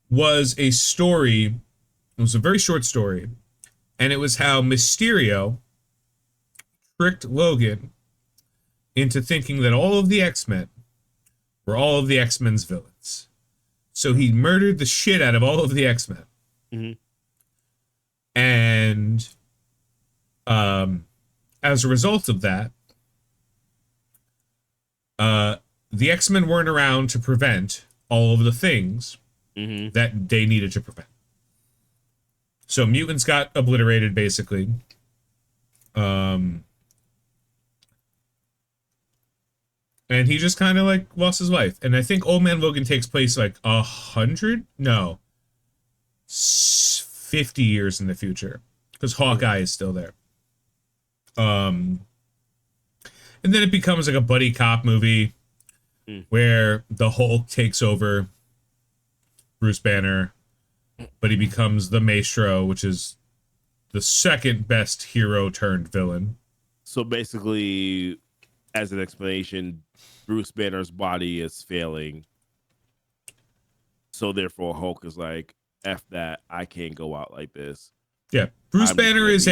A: was a story. It was a very short story, and it was how Mysterio tricked Logan into thinking that all of the X-Men were all of the X-Men's villains. So he murdered the shit out of all of the X-Men.
B: Mm-hmm.
A: And as a result of that, the X-Men weren't around to prevent all of the things that they needed to prevent. So mutants got obliterated, basically. And he just kind of like lost his life. And I think Old Man Logan takes place like 50 years in the future, because Hawkeye is still there. And then it becomes like a buddy cop movie where the Hulk takes over Bruce Banner, but he becomes the Maestro, which is the second best hero turned villain.
B: So basically, as an explanation, Bruce Banner's body is failing. So therefore Hulk is like, F that, I can't go out like this.
A: Yeah. Bruce Banner is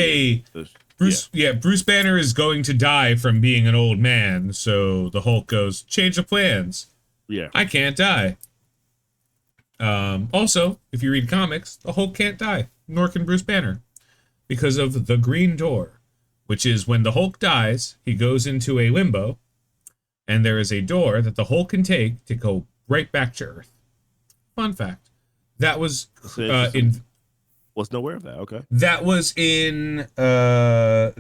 A: Bruce Banner is going to die from being an old man, so the Hulk goes, change the plans.
B: Yeah.
A: I can't die. Also, if you read comics, the Hulk can't die, nor can Bruce Banner, because of the Green Door, which is when the Hulk dies, he goes into a limbo, and there is a door that the Hulk can take to go right back to Earth. Fun fact. That was
B: Was nowhere of that. Okay.
A: That was in there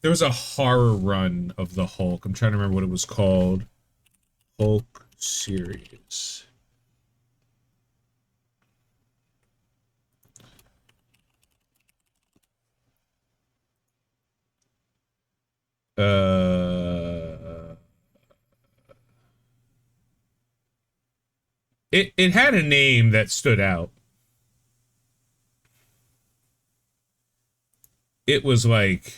A: was a horror run of the Hulk. I'm trying to remember what it was called. Hulk series. It had a name that stood out. It was like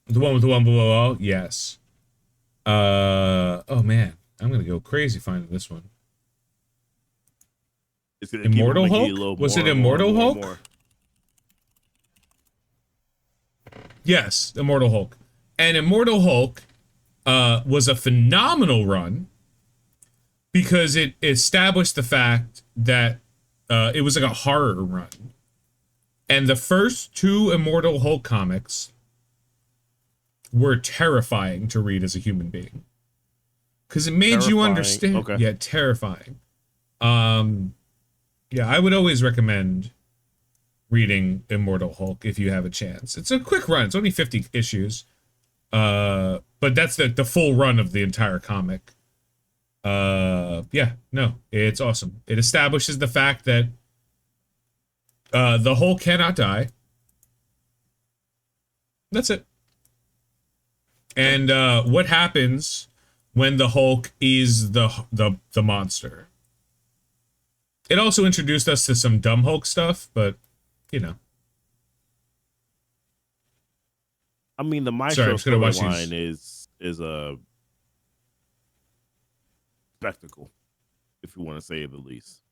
A: the one with the one below all. Yes. Oh man, I'm gonna go crazy finding this one. Immortal Hulk? Was it Immortal Hulk? Yes, Immortal Hulk. And Immortal Hulk was a phenomenal run because it established the fact that it was like a horror run. And the first two Immortal Hulk comics were terrifying to read as a human being. Because it made you understand. Okay. Yeah, terrifying. Yeah, I would always recommend reading Immortal Hulk if you have a chance. It's a quick run. It's only 50 issues. But that's the full run of the entire comic. Yeah, no, it's awesome. It establishes the fact that the Hulk cannot die. That's it. And what happens when the Hulk is the monster? It also introduced us to some dumb Hulk stuff, but you know.
B: I mean, the Maestro storyline is a spectacle, if you want to say the least.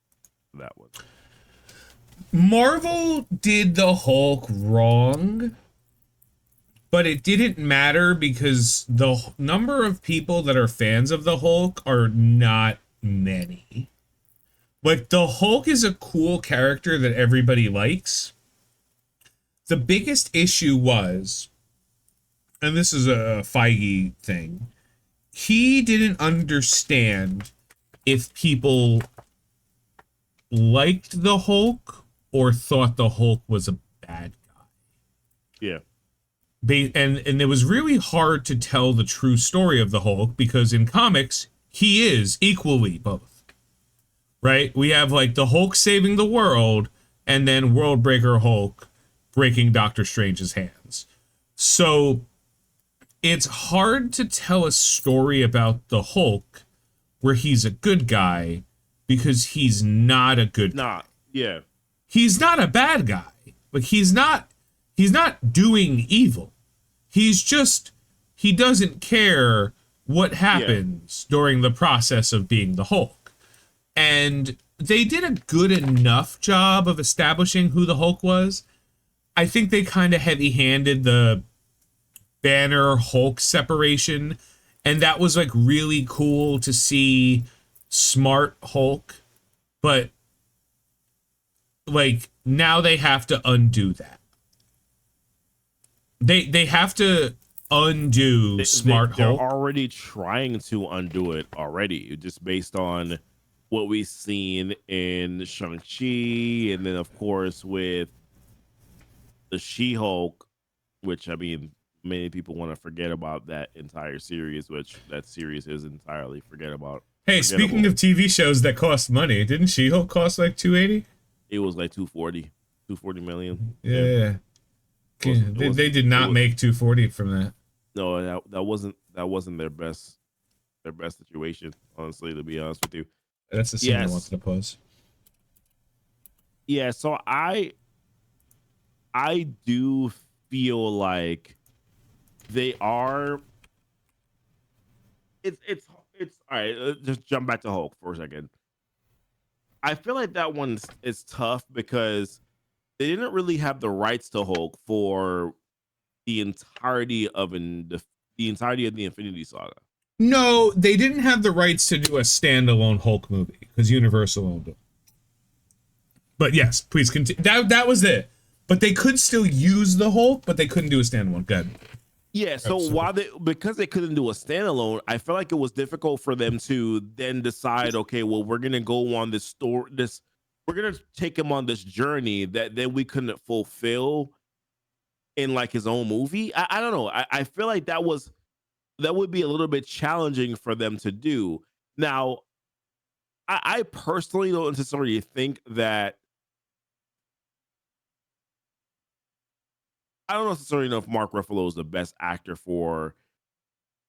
B: That one.
A: Marvel did the Hulk wrong, but it didn't matter because the number of people that are fans of the Hulk are not many. Like, the Hulk is a cool character that everybody likes. The biggest issue was, and this is a Feige thing, he didn't understand if people liked the Hulk or thought the Hulk was a bad guy.
B: Yeah.
A: And it was really hard to tell the true story of the Hulk because in comics, he is equally both. Right? We have like the Hulk saving the world and then Worldbreaker Hulk breaking Doctor Strange's hands. So it's hard to tell a story about the Hulk where he's a good guy because he's not a good guy.
B: Yeah.
A: He's not a bad guy. Like he's not doing evil. He's just, he doesn't care what happens during the process of being the Hulk. And they did a good enough job of establishing who the Hulk was. I think they kind of heavy-handed the Banner Hulk separation, and that was like really cool to see smart Hulk, but like now they have to undo that. They have to undo smart Hulk.
B: They're already trying to undo it already, just based on what we've seen in Shang-Chi, and then of course with the She-Hulk, which I mean many people want to forget about that entire series, which that series is entirely forgettable.
A: Hey, speaking of TV shows that cost money, didn't She-Hulk cost like 280?
B: It was like 240 million.
A: Yeah. They did not make 240 from that.
B: No, that wasn't their best situation, honestly, to be honest with you.
A: That's the scene I wanted to pause.
B: Yeah, so I do feel like they are. It's all right. Just jump back to Hulk for a second. I feel like that one is tough because they didn't really have the rights to Hulk for the entirety of the Infinity Saga.
A: No, they didn't have the rights to do a standalone Hulk movie because Universal owned it. But yes, please continue. That was it. But they could still use the Hulk, but they couldn't do a standalone. Good.
B: Yeah, so
A: episode.
B: because they couldn't do a standalone, I feel like it was difficult for them to then decide, okay, well, we're gonna go on this story, we're gonna take him on this journey that then we couldn't fulfill in like his own movie. I don't know. I feel like that would be a little bit challenging for them to do. Now, I personally don't necessarily think that I don't necessarily know if Mark Ruffalo is the best actor for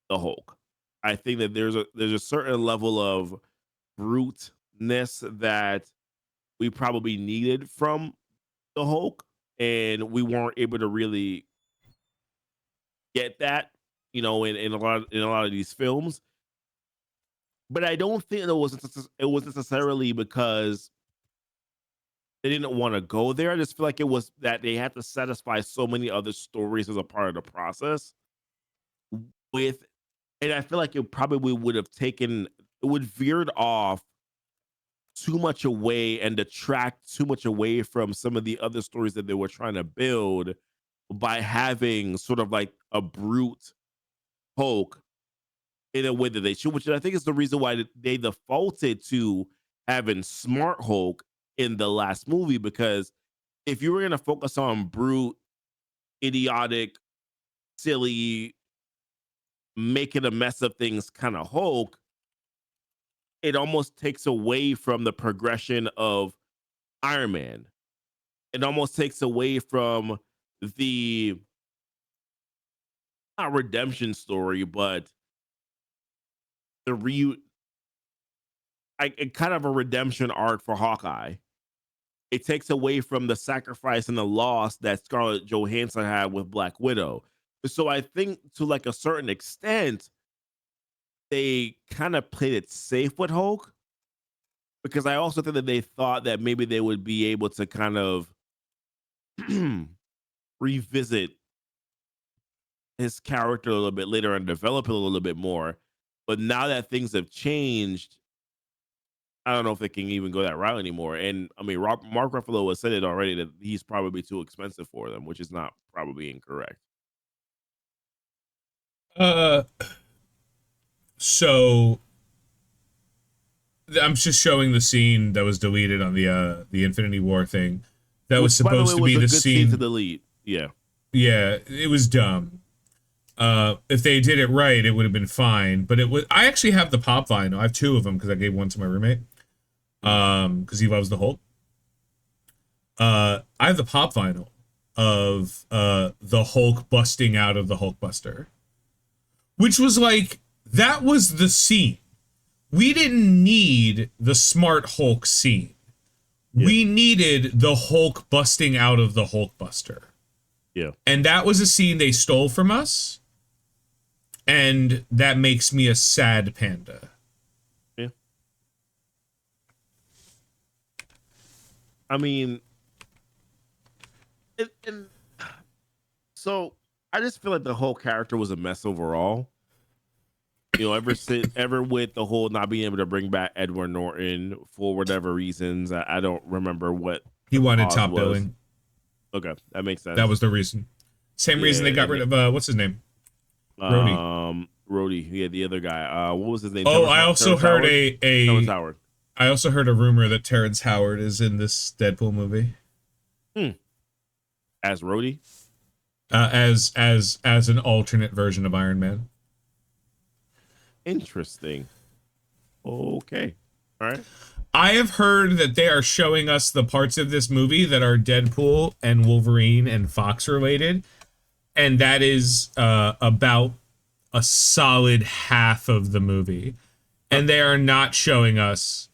B: the Hulk. I think that there's a certain level of bruteness that we probably needed from the Hulk, and we weren't able to really get that, in a lot of these films. But I don't think it was necessarily because they didn't want to go there. I just feel like it was that they had to satisfy so many other stories as a part of the process with, and I feel like it probably would have it would veered off too much away and detract too much away from some of the other stories that they were trying to build by having sort of like a brute Hulk in a way that they should, which I think is the reason why they defaulted to having Smart Hulk in the last movie. Because if you were going to focus on brute, idiotic, silly, making a mess of things kind of Hulk, it almost takes away from the progression of Iron Man. It almost takes away from the not redemption story, but the kind of a redemption arc for Hawkeye. It takes away from the sacrifice and the loss that Scarlett Johansson had with Black Widow. So I think to like a certain extent, they kind of played it safe with Hulk, because I also think that they thought that maybe they would be able to kind of revisit his character a little bit later and develop it a little bit more. But now that things have changed, I don't know if they can even go that route anymore. And I mean, Mark Ruffalo has said it already that he's probably too expensive for them, which is not probably incorrect.
A: Uh, so I'm just showing the scene that was deleted on the Infinity War thing. That was
B: By the way,
A: supposed to
B: was
A: be
B: a
A: the
B: good scene to
A: scene.
B: delete. Yeah.
A: Yeah, it was dumb. If they did it right, it would have been fine. But it was. I actually have the pop vinyl. I have two of them because I gave one to my roommate. Because he loves the Hulk. I have the pop vinyl of the Hulk busting out of the Hulkbuster, which was like that was the scene. We didn't need the Smart Hulk scene.
B: Yeah.
A: We needed the Hulk busting out of the Hulkbuster.
B: Yeah.
A: And that was a scene they stole from us. And that makes me a sad panda.
B: Yeah. I mean, so I just feel like the whole character was a mess overall. Ever with the whole not being able to bring back Edward Norton for whatever reasons. I don't remember what
A: He
B: the
A: wanted
B: cause
A: top
B: was.
A: billing.
B: Okay, that makes sense.
A: That was the reason. Same reason they got rid of what's his name? Rhodey.
B: Rhodey. Yeah, the other guy. What was his name?
A: Oh, I also heard
B: Terrence Howard.
A: I also heard a rumor that Terrence Howard is in this Deadpool movie.
B: As Rhodey?
A: As an alternate version of Iron Man.
B: Interesting. Okay. All right.
A: I have heard that they are showing us the parts of this movie that are Deadpool and Wolverine and Fox related, and that is about a solid half of the movie. And they are not showing us,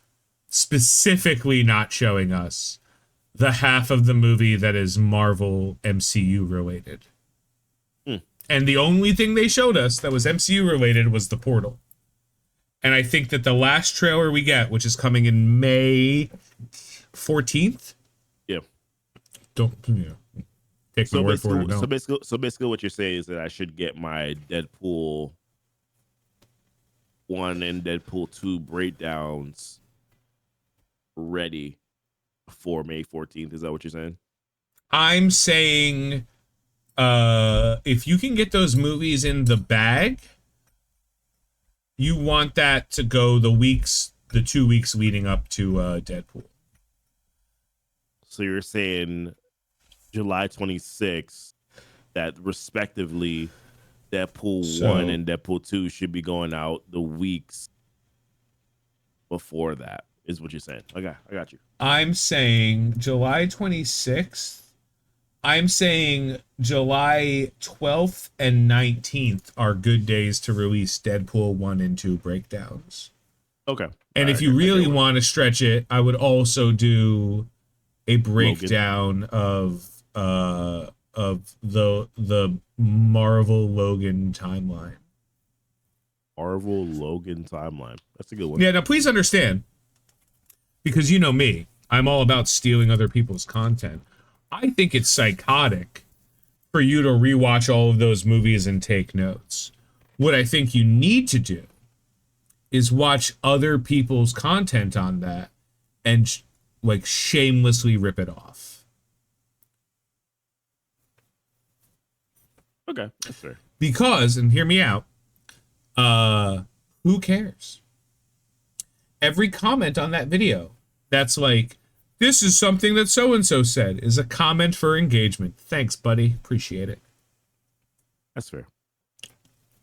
A: specifically not showing us, the half of the movie that is Marvel MCU related. And the only thing they showed us that was MCU related was the portal. And I think that the last trailer we get, which is coming in May 14th.
B: Yeah.
A: Don't take my word for it. No.
B: So basically, what you're saying is that I should get my Deadpool 1 and Deadpool 2 breakdowns ready for May 14th. Is that what you're saying?
A: I'm saying if you can get those movies in the bag, you want that to go the 2 weeks leading up to Deadpool.
B: So you're saying July 26th, that respectively Deadpool 1 and Deadpool 2 should be going out the weeks before that, is what you're saying. Okay, I got you.
A: I'm saying July 26th. I'm saying July 12th and 19th are good days to release Deadpool 1 and 2 breakdowns.
B: Okay.
A: And if you really want to stretch it, I would also do a breakdown of the Marvel Logan timeline.
B: Marvel Logan timeline. That's a good one.
A: Yeah, now please understand, because you know me, I'm all about stealing other people's content. I think it's psychotic for you to rewatch all of those movies and take notes. What I think you need to do is watch other people's content on that and like shamelessly rip it off.
B: Okay, that's fair.
A: Because, and hear me out, who cares? Every comment on that video that's like, this is something that so-and-so said, is a comment for engagement. Thanks, buddy. Appreciate it.
B: That's fair.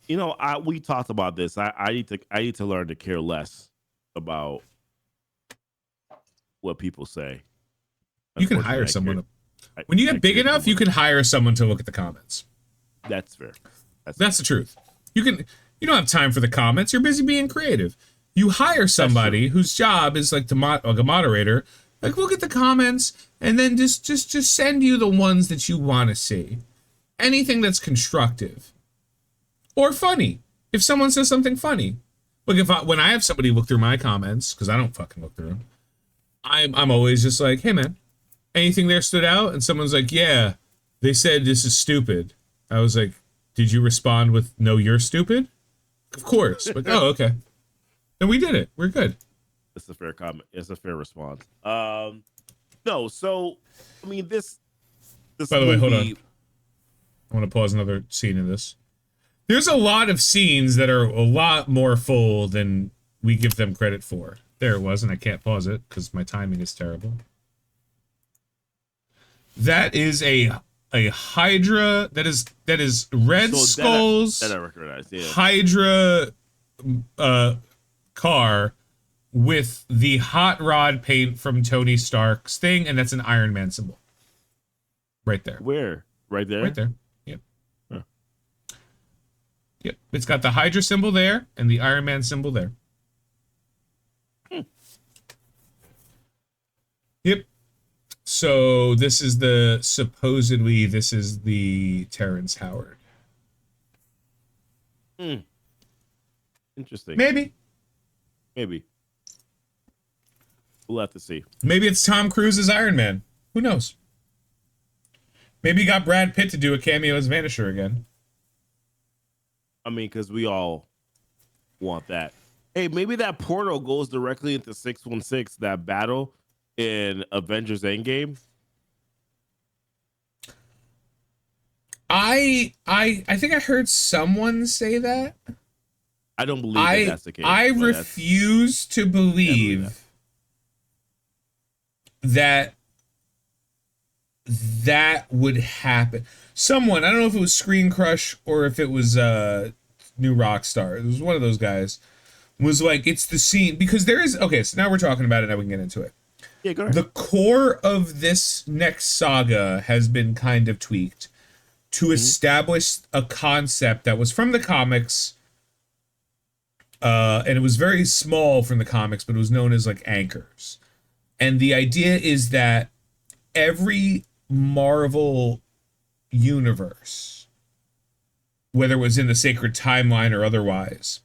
B: You know, we talked about this. I need to learn to care less about what people say.
A: You can hire someone. When you get big enough, you can hire someone to look at the comments.
B: That's fair.
A: That's the truth. You don't have time for the comments. You're busy being creative. You hire somebody whose job is like like a moderator. Like, look at the comments and then just send you the ones that you want to see. Anything that's constructive or funny. If someone says something funny, like when I have somebody look through my comments, because I don't fucking look through them, I'm always just like, hey man, anything there stood out? And someone's like, yeah, they said this is stupid. I was like, did you respond with no, you're stupid? Of course. Like, oh, okay. Then we did it. We're good.
B: It's a fair comment. It's a fair response. No, so I mean this
A: By the way, hold on. I want to pause another scene in this. There's a lot of scenes that are a lot more full than we give them credit for. There it was, and I can't pause it because my timing is terrible. That is a Hydra. That is Red Skull's
B: that I recognize, yeah.
A: Hydra car with the hot rod paint from Tony Stark's thing, and that's an Iron Man symbol. Right there.
B: Where? Right there?
A: Right there. Yep. Huh. Yep. It's got the Hydra symbol there and the Iron Man symbol there. Yep. So this is supposedly this is the Terrence Howard.
B: Interesting.
A: Maybe.
B: We'll have to see.
A: Maybe it's Tom Cruise's Iron Man. Who knows? Maybe he got Brad Pitt to do a cameo as Vanisher again.
B: I mean, because we all want that. Hey, maybe that portal goes directly into 616, that battle in Avengers Endgame.
A: I think I heard someone say that.
B: I don't believe that's the case.
A: I refuse to believe that would happen. Someone, I don't know if it was Screen Crush or if it was New Rockstar. It was one of those guys. Was like, it's the scene because there is okay. So now we're talking about it. Now we can get into it.
B: Yeah, go ahead.
A: The core of this next saga has been kind of tweaked to establish a concept that was from the comics. And it was very small from the comics, but it was known as like anchors. And the idea is that every Marvel universe, whether it was in the sacred timeline or otherwise,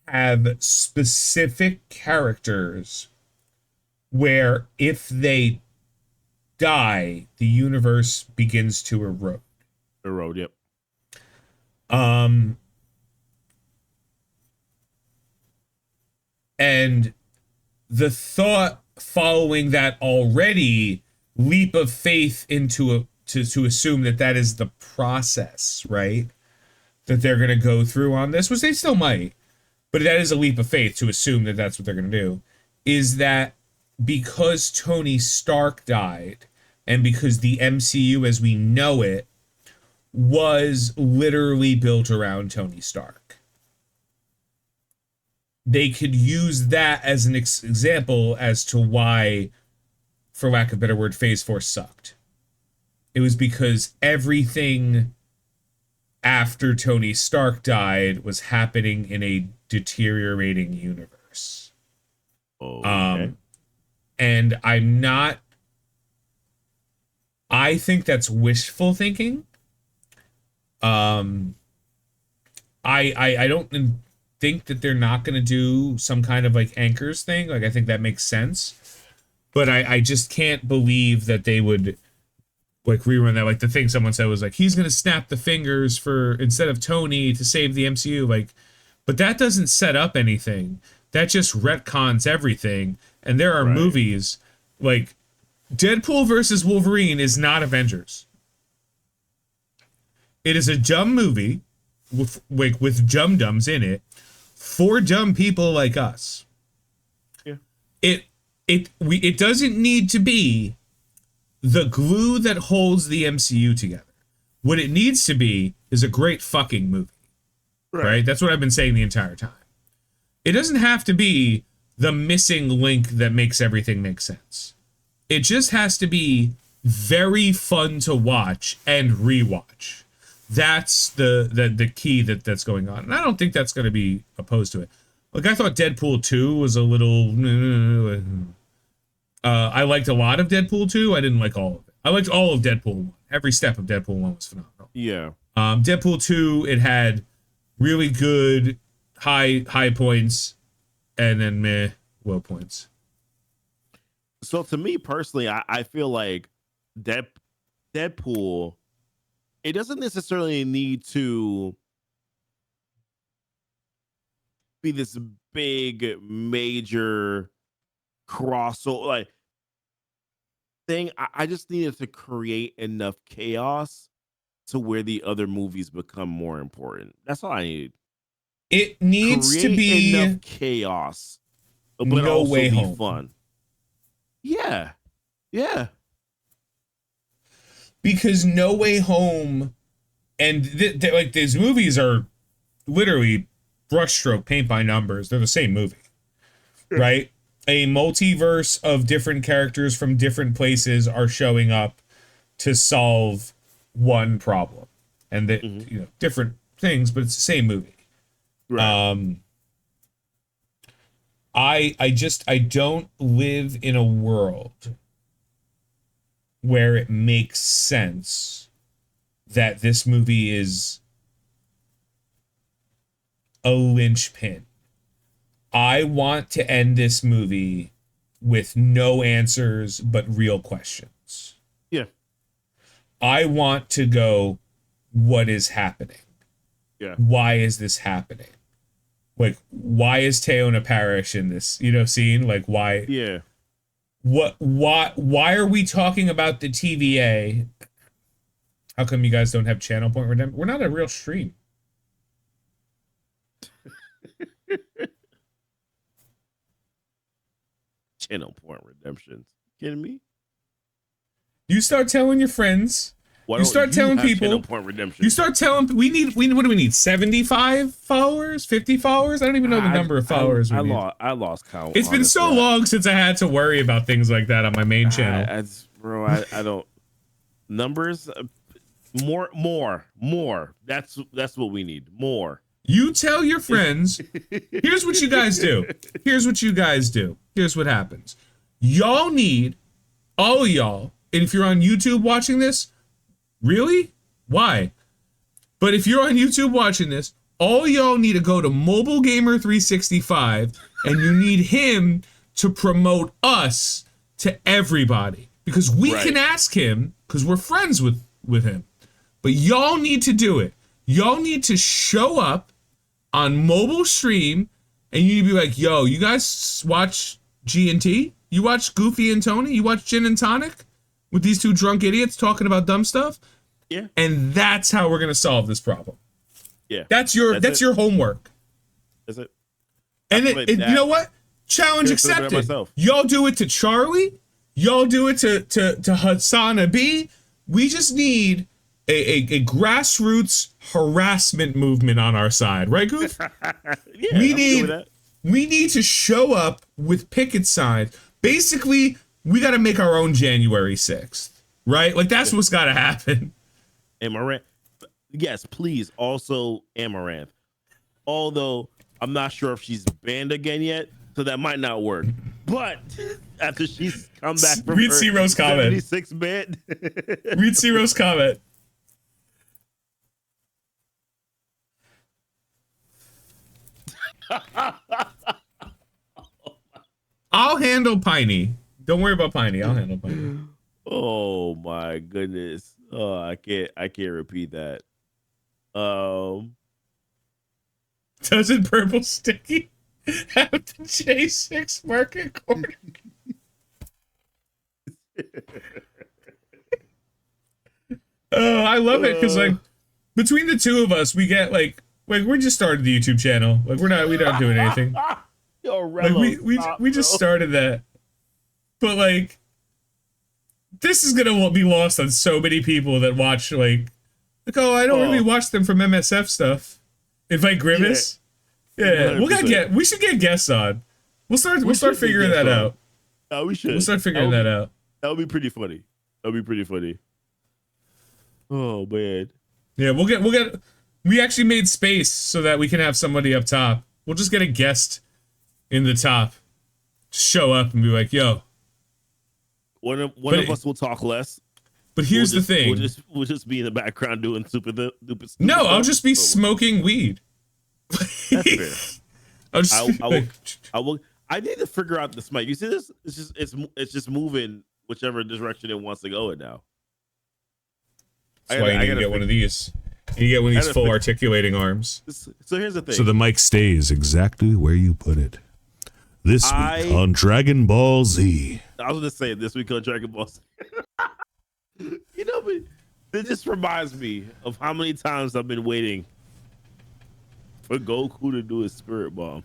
A: have specific characters where if they die, the universe begins to erode.
B: Yep.
A: And the thought following that already leap of faith into to assume that that is the process, right? That they're going to go through on this, which they still might, but that is a leap of faith to assume that that's what they're going to do, is that because Tony Stark died and because the MCU as we know it was literally built around Tony Stark, they could use that as an example as to why, for lack of a better word, Phase 4 sucked. It was because everything after Tony Stark died was happening in a deteriorating universe.
B: Okay.
A: And I think that's wishful thinking. I don't think that they're not going to do some kind of like anchors thing. Like, I think that makes sense, but I just can't believe that they would like rerun that. Like the thing someone said was like, he's going to snap the fingers for instead of Tony to save the MCU. Like, but that doesn't set up anything. That just retcons everything. And there are movies like Deadpool versus Wolverine is not Avengers. It is a dumb movie with dum-dums in it for dumb people like us.
B: Yeah.
A: It doesn't need to be the glue that holds the MCU together. What it needs to be is a great fucking movie. Right? That's what I've been saying the entire time. It doesn't have to be the missing link that makes everything make sense. It just has to be very fun to watch and rewatch. That's the key that's going on. And I don't think that's going to be opposed to it. Like, I thought Deadpool 2 was a little... I liked a lot of Deadpool 2. I didn't like all of it. I liked all of Deadpool 1. Every step of Deadpool 1 was phenomenal.
B: Yeah.
A: Deadpool 2, it had really good high points and then meh low points.
B: So to me personally, I feel like Deadpool, it doesn't necessarily need to be this big major crossover like thing. I just needed to create enough chaos to where the other movies become more important. That's all I need.
A: It needs to be
B: enough chaos, but
A: No
B: also
A: Way
B: be
A: Home.
B: fun. Yeah.
A: Because No Way Home and like these movies are literally brushstroke paint by numbers. They're the same movie, right? A multiverse of different characters from different places are showing up to solve one problem, and different things, but it's the same movie.
B: Right.
A: I don't live in a world where it makes sense that this movie is a linchpin. I want to end this movie with no answers but real questions.
B: Yeah.
A: I want to go, what is happening?
B: Yeah.
A: Why is this happening? Like, why is Teona Parish in this, scene? Like, why?
B: Yeah.
A: Why are we talking about the TVA? How come you guys don't have channel point redemption? We're not a real stream.
B: Channel point redemptions. Kidding me?
A: You start telling your friends.
B: Why
A: you start telling people.
B: Channel point redemption.
A: You start telling what do we need? 75 followers? 50 followers? I don't even know the number of followers we need.
B: I lost count.
A: It's been so long since I had to worry about things like that on my main channel.
B: I don't. Numbers, more. That's what we need. More.
A: You tell your friends. Here's what you guys do. Here's what happens. Y'all need, all of y'all, and if you're on YouTube watching this, really? Why? But if you're on YouTube watching this, all y'all need to go to Mobile Gamer 365 and you need him to promote us to everybody. Because we can ask him, because we're friends with him. But y'all need to do it. Y'all need to show up on mobile stream and you need to be like, yo, you guys watch GnT? You watch Goofy and Tony? You watch Gin and Tonic? with these two drunk idiots talking about dumb stuff.
B: Yeah.
A: And that's how we're gonna solve this problem.
B: Yeah.
A: That's your homework.
B: That's it.
A: And you know what? Challenge accepted. Y'all do it to Charlie. Y'all do it to Hassana B. We just need a grassroots harassment movement on our side, right, Goof?
B: Yeah,
A: we need to show up with picket signs. Basically, we got to make our own January 6th, right? Like, that's what's got to happen.
B: Amaranth. Yes, please. Also, Amaranth. Although, I'm not sure if she's banned again yet, so that might not work. But after she's come back from
A: read Zero's comment.
B: 76 ban.
A: Read Zero's comment. I'll handle Piney. Don't worry about Piney. I'll handle Piney.
B: Oh my goodness. Oh, I can't repeat that.
A: Doesn't Purple Sticky have the J6 market corner? Oh, I love it because like between the two of us, we get like we just started the YouTube channel. Like we're not doing anything.
B: Yo,
A: like we just started that, but like this is gonna be lost on so many people that watch like oh I don't really watch them from MSF stuff. Invite Grimace. Yeah, we should get guests on. We'll start figuring that out.
B: Oh, we should.
A: We'll start figuring that out.
B: That would be pretty funny. Oh man.
A: Yeah, we'll get. We actually made space so that we can have somebody up top. We'll just get a guest in the top, show up and be like, "Yo."
B: One of us will talk less.
A: But here's the thing:
B: we'll just be in the background doing stupid
A: no, I'll just be smoking weed.
B: That's fair. I need to figure out this mic. You see this? It's just moving whichever direction it wants to go in now.
A: That's why you need to get one of these. You get one of these full articulating arms.
B: So here's the thing.
D: So the mic stays exactly where you put it. This week on Dragon Ball Z.
B: I was gonna say this week on Dragon Ball Z. You know, but it just reminds me of how many times I've been waiting for Goku to do his spirit bomb.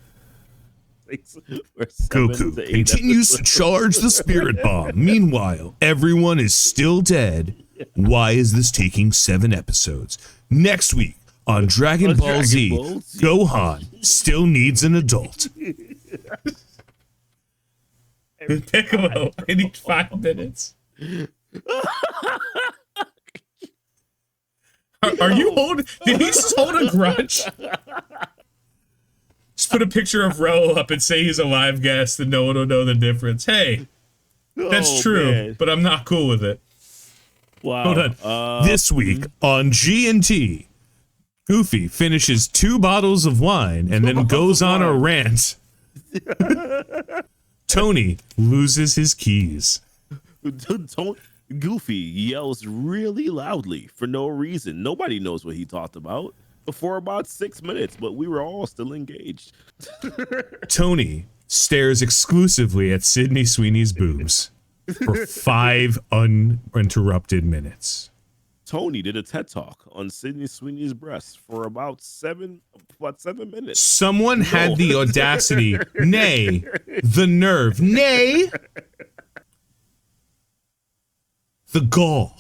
D: Goku continues to charge the spirit bomb. Meanwhile, everyone is still dead. Why is this taking 7 episodes? Next week on Dragon Ball Z, Gohan still needs an adult.
A: Piccolo, I need 5 minutes. Are you holding? Did he just hold a grudge? Just put a picture of Ro up and say he's a live guest and no one will know the difference. Hey, that's true, man. But I'm not cool with it.
B: Wow.
A: Hold on.
D: This week on GnT, Goofy finishes 2 bottles of wine and then goes on a rant. Tony loses his keys.
B: Goofy yells really loudly for no reason. Nobody knows what he talked about for about 6 minutes, but we were all still engaged.
D: Tony stares exclusively at Sydney Sweeney's boobs for 5 uninterrupted minutes.
B: Tony did a TED Talk on Sydney Sweeney's breasts for about 7 minutes.
D: Someone had the audacity, nay, the nerve, nay, the gall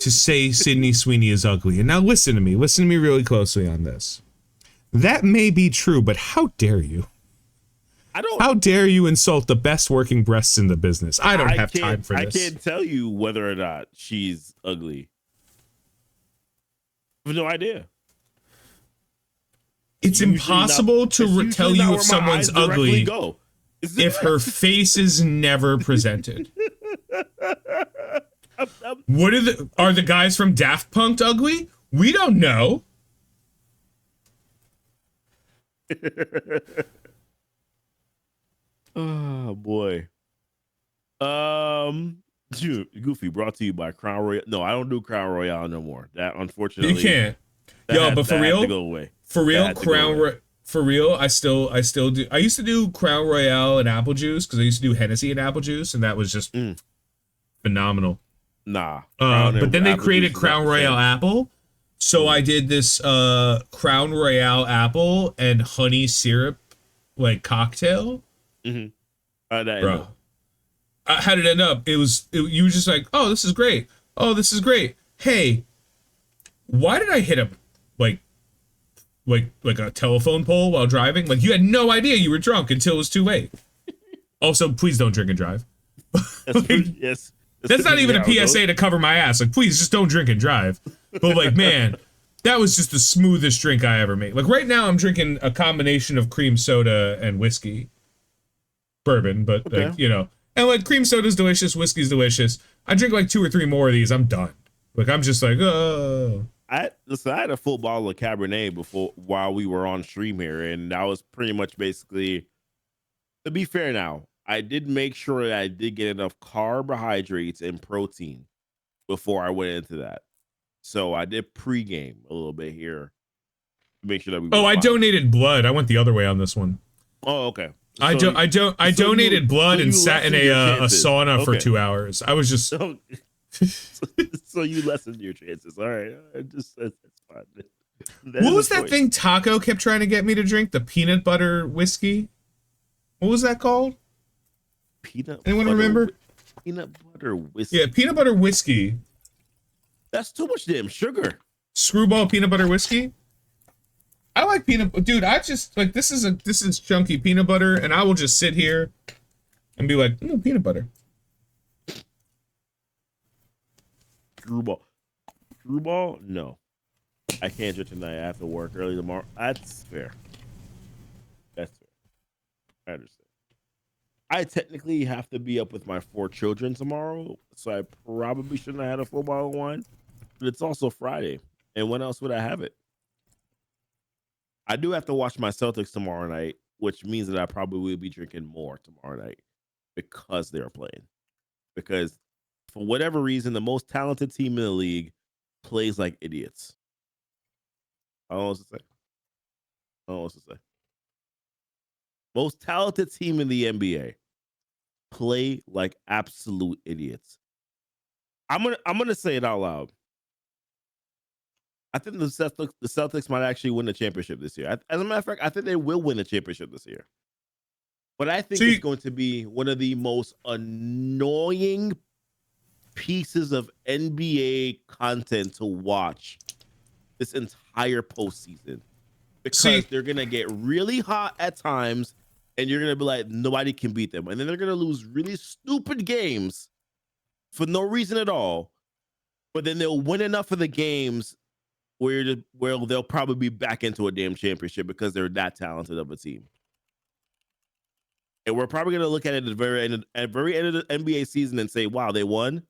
D: to say Sydney Sweeney is ugly. And now listen to me really closely on this. That may be true, but how dare you? How dare you insult the best working breasts in the business? I don't have time for this.
B: I can't tell you whether or not she's ugly. I have no idea.
A: It's impossible to tell you if someone's ugly if her face is never presented. What are the guys from Daft Punk ugly? We don't know.
B: Oh boy. Goofy brought to you by Crown Royale. No, I don't do Crown Royale no more. That unfortunately
A: you can't. But for real,
B: go away.
A: For real, for real, I still do. I used to do Crown Royale and apple juice because I used to do Hennessy and apple juice, and that was just phenomenal.
B: Nah.
D: But then they created
B: juice is
D: Crown
B: not the same.
D: Royale apple. So I did this Crown Royale apple and honey syrup like cocktail.
B: Mm-hmm. How'd that end
D: Bro.
B: up?
D: How did it end up? You were just like, oh, this is great. Oh, this is great. Hey, why did I hit a like a telephone pole while driving? Like, you had no idea you were drunk until it was too late. Also, please don't drink and drive.
B: Yes.
D: That's not even a PSA to cover my ass. Like, please just don't drink and drive. But like, man, that was just the smoothest drink I ever made. Like right now I'm drinking a combination of cream soda and whiskey. Bourbon, but
B: Okay.
D: like, you know. And like cream soda's delicious, whiskey's delicious. I drink like 2 or 3 more of these, I'm done. Like I'm just like, oh.
B: I had a full bottle of Cabernet while we were on stream here, and that was pretty much basically. To be fair, now I did make sure that I did get enough carbohydrates and protein before I went into that. So I did pregame a little bit here to make sure that we.
D: Oh, I donated blood. I went the other way on this one.
B: Oh, okay.
D: I donated blood and sat in a sauna for 2 hours. I was just.
B: So you lessened your chances. All right, that's fine.
D: What was that thing Taco kept trying to get me to drink? The peanut butter whiskey. What was that called? Anyone remember?
B: Peanut butter whiskey.
D: Yeah, peanut butter whiskey.
B: That's too much damn sugar.
D: Screwball peanut butter whiskey. I like peanut, dude. I just like this is chunky peanut butter, and I will just sit here and be like, peanut butter.
B: Screwball? No, I can't drink tonight. I have to work early tomorrow. That's fair. That's fair. I understand. I technically have to be up with my 4 children tomorrow, so I probably shouldn't have had a full bottle of wine. But it's also Friday, and when else would I have it? I do have to watch my Celtics tomorrow night, which means that I probably will be drinking more tomorrow night because they're playing. Because for whatever reason, the most talented team in the league plays like idiots. I don't know what to say. Most talented team in the NBA play like absolute idiots. I'm gonna say it out loud. I think the Celtics might actually win the championship this year. As a matter of fact, I think they will win the championship this year. But I think it's going to be one of the most annoying pieces of NBA content to watch this entire postseason. Because they're going to get really hot at times, and you're going to be like, nobody can beat them. And then they're going to lose really stupid games for no reason at all. But then they'll win enough of the games where they'll probably be back into a damn championship because they're that talented of a team. And we're probably going to look at it at the very end of the NBA season and say, wow, they won.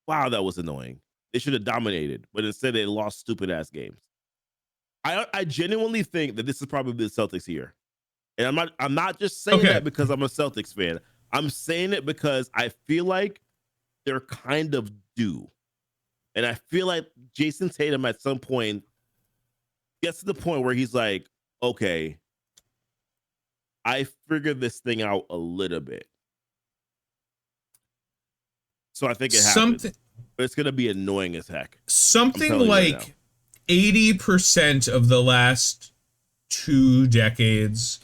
B: Wow, that was annoying. They should have dominated, but instead they lost stupid ass games. I genuinely think that this is probably the Celtics year. And I'm not just saying that because I'm a Celtics fan. I'm saying it because I feel like they're kind of due. And I feel like Jason Tatum at some point gets to the point where he's like, okay, I figured this thing out a little bit. So I think it happened. But it's going to be annoying as heck.
D: Something like 80% of the last 2 decades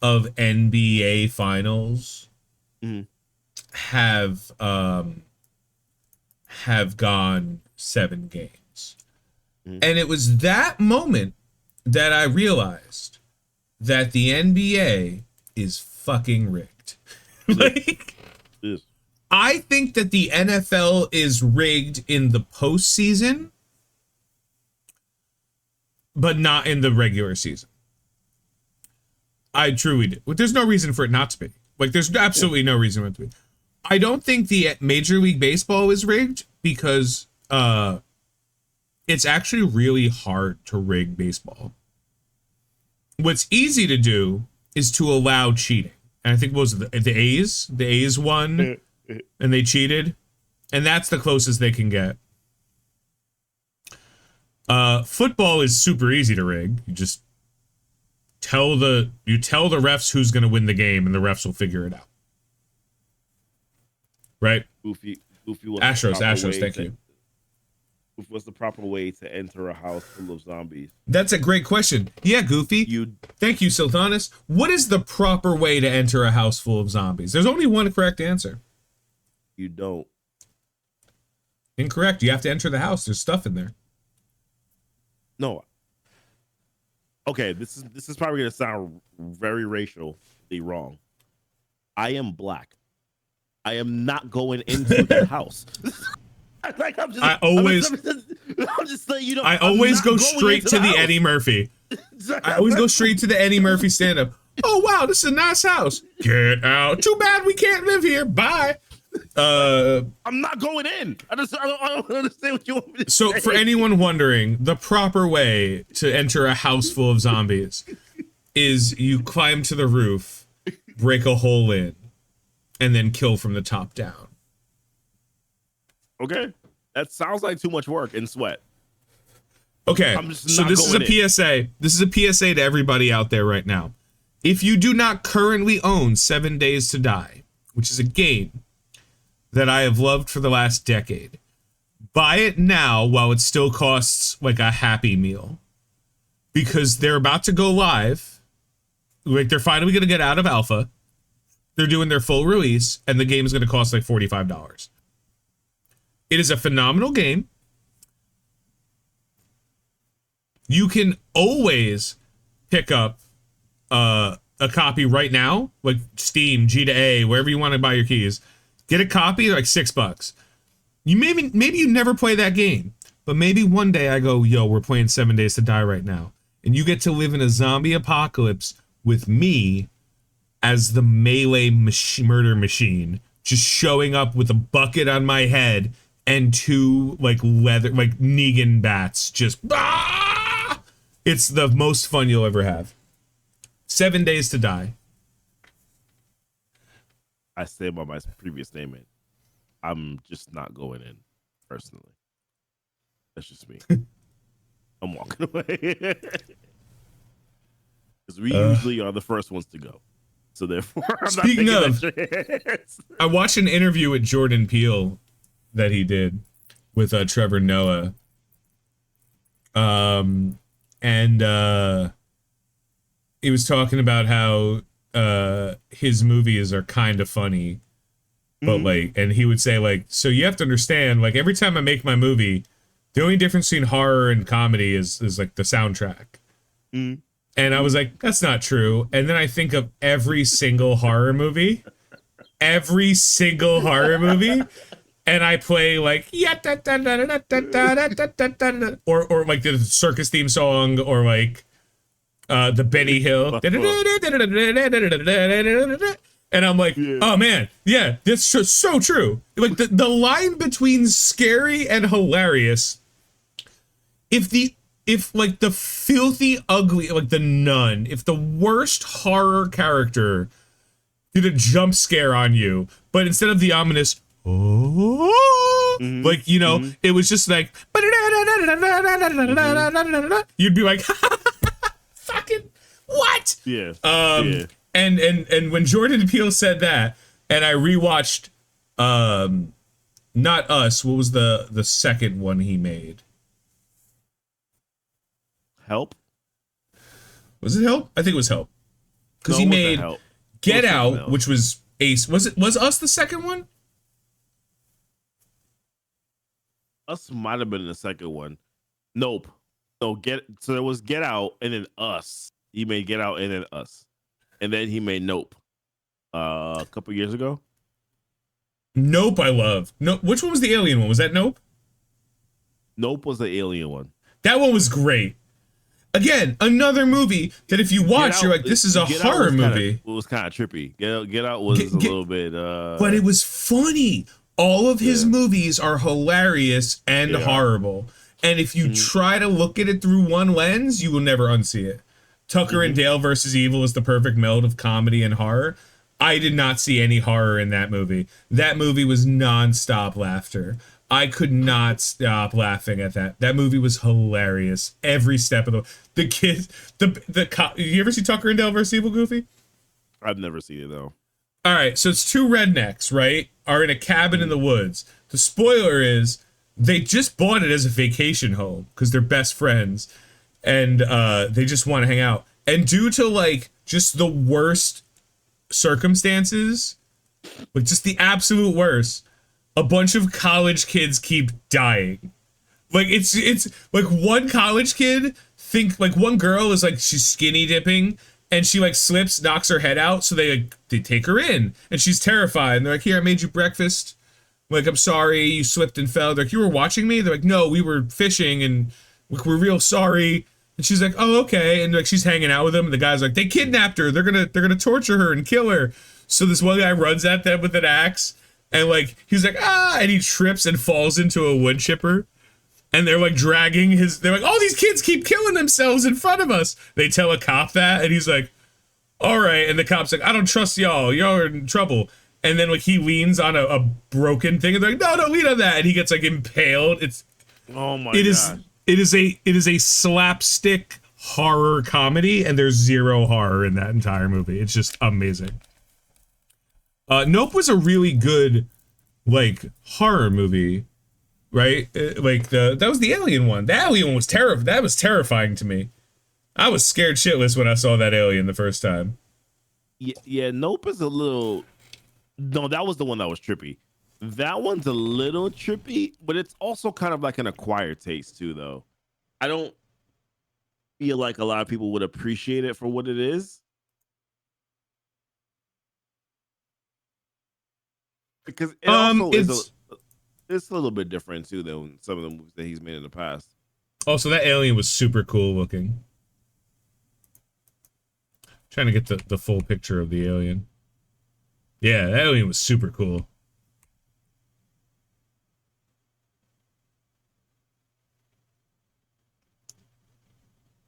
D: of NBA finals have gone 7 games. And it was that moment that I realized that the NBA is fucking rigged. Like, I think that the NFL is rigged in the postseason, but not in the regular season. I truly do. There's no reason for it not to be. Like, there's absolutely no reason for it to be. I don't think the Major League Baseball is rigged because it's actually really hard to rig baseball. What's easy to do is to allow cheating. And I think what was it, the A's? The A's won and they cheated. And that's the closest they can get. Football is super easy to rig. You just tell the refs who's going to win the game and the refs will figure it out. Right?
B: Goofy, what's the proper
A: Astros,
B: way
A: thank
B: to-
A: you.
B: What's the proper way to enter a house full of zombies?
A: That's a great question. Yeah, Goofy. Thank you, Sultanis. What is the proper way to enter a house full of zombies? There's only one correct answer.
B: You don't.
A: Incorrect. You have to enter the house. There's stuff in there.
B: No. Okay, this is probably gonna sound very racially wrong. I am black. I am not going into the house. Like I'm just letting you know.
A: I always go straight to the Eddie Murphy. I always go straight to the Eddie Murphy stand-up. Oh wow, this is a nice house. Get out. Too bad we can't live here. Bye.
B: I'm not going in. I don't understand what you want me to say.
A: So for anyone wondering, the proper way to enter a house full of zombies is you climb to the roof, break a hole in, and then kill from the top down.
B: Okay, that sounds like too much work and sweat.
A: Okay, so this is a PSA. This is a PSA to everybody out there right now. If you do not currently own 7 Days to Die, which is a game that I have loved for the last decade, buy it now while it still costs like a Happy Meal. Because they're about to go live. Like, they're finally going to get out of alpha. They're doing their full release, and the game is going to cost like $45. It is a phenomenal game. You can always pick up a copy right now, like Steam, G2A, wherever you want to buy your keys. Get a copy, like $6. You maybe you never play that game, but maybe one day I go, yo, we're playing 7 Days to Die right now, and you get to live in a zombie apocalypse with me as the melee murder machine, just showing up with a bucket on my head and two like Negan bats. Just it's the most fun you'll ever have. 7 Days to Die.
B: I stand by my previous statement. I'm just not going in personally. That's just me. I'm walking away because we usually are the first ones to go. So therefore, I'm
A: speaking
B: not
A: of, I watched an interview with Jordan Peele that he did with Trevor Noah. He was talking about how his movies are kind of funny, but and he would say like, so you have to understand, like every time I make my movie, the only difference between horror and comedy is like the soundtrack. And I was like, that's not true. And then I think of every single horror movie, and I play like or like the circus theme song, or like the Benny Hill, and I'm like, oh man, yeah, that's so true. Like the line between scary and hilarious. If like the filthy ugly, like the Nun, if the worst horror character did a jump scare on you, but instead of the ominous like, you know, it was just like you'd be like fucking what?
B: Yeah.
A: And when Jordan Peele said that, and I rewatched Not Us, what was the second one he made?
B: Help?
A: Was it Help? I think it was Help. Because he made Get Out, which was Ace. Was Us the second one?
B: Us might have been the second one. Nope. So there was Get Out and then Us. He made Get Out and then Us. And then he made Nope. A couple years ago.
A: Nope, I love. No, which one was the alien one? Was that Nope?
B: Nope was the alien one.
A: That one was great. Again, another movie that if you watch, you're like, this is a horror movie.
B: It was kind of trippy. Get Out was a little bit...
A: but it was funny. All of his movies are hilarious and horrible. And if you try to look at it through one lens, you will never unsee it. Tucker and Dale versus Evil is the perfect meld of comedy and horror. I did not see any horror in that movie. That movie was nonstop laughter. I could not stop laughing at that. That movie was hilarious. Every step of the kids, you ever see Tucker and Dale versus Evil, Goofy?
B: I've never seen it though.
A: All right, so it's two rednecks, right? Are in a cabin in the woods. The spoiler is they just bought it as a vacation home because they're best friends, and they just want to hang out. And due to like just the worst circumstances, like just the absolute worst, a bunch of college kids keep dying. Like it's like one college kid like one girl is like she's skinny dipping and she like slips, knocks her head out, so they take her in and she's terrified and they're like, here, I made you breakfast. Like, I'm sorry you slipped and fell. They're like, you were watching me? They're like, no, we were fishing and we're real sorry. And she's like, oh, okay. And like she's hanging out with them and the guy's like, they kidnapped her. They're gonna torture her and kill her. So this one guy runs at them with an axe and like he's like, ah, and he trips and falls into a wood chipper. And they're like dragging they're like, oh, these kids keep killing themselves in front of us. They tell a cop that, and he's like, all right. And the cop's like, I don't trust y'all. Y'all are in trouble. And then like he leans on a broken thing, and they're like, no, don't lean on that. And he gets like impaled.
B: Oh my god.
A: It is a slapstick horror comedy, and there's zero horror in that entire movie. It's just amazing. Nope was a really good like horror movie. Right, like that was the alien one. The alien one was terrifying. That was terrifying to me. I was scared shitless when I saw that alien the first time.
B: Yeah. Nope is a little. No, that was the one that was trippy. That one's a little trippy, but it's also kind of like an acquired taste too, though. I don't feel like a lot of people would appreciate it for what it is. Because it also it's a little bit different too than some of the movies that he's made in the past.
A: Oh, so that alien was super cool looking. Trying to get the full picture of the alien. Yeah, that alien was super cool.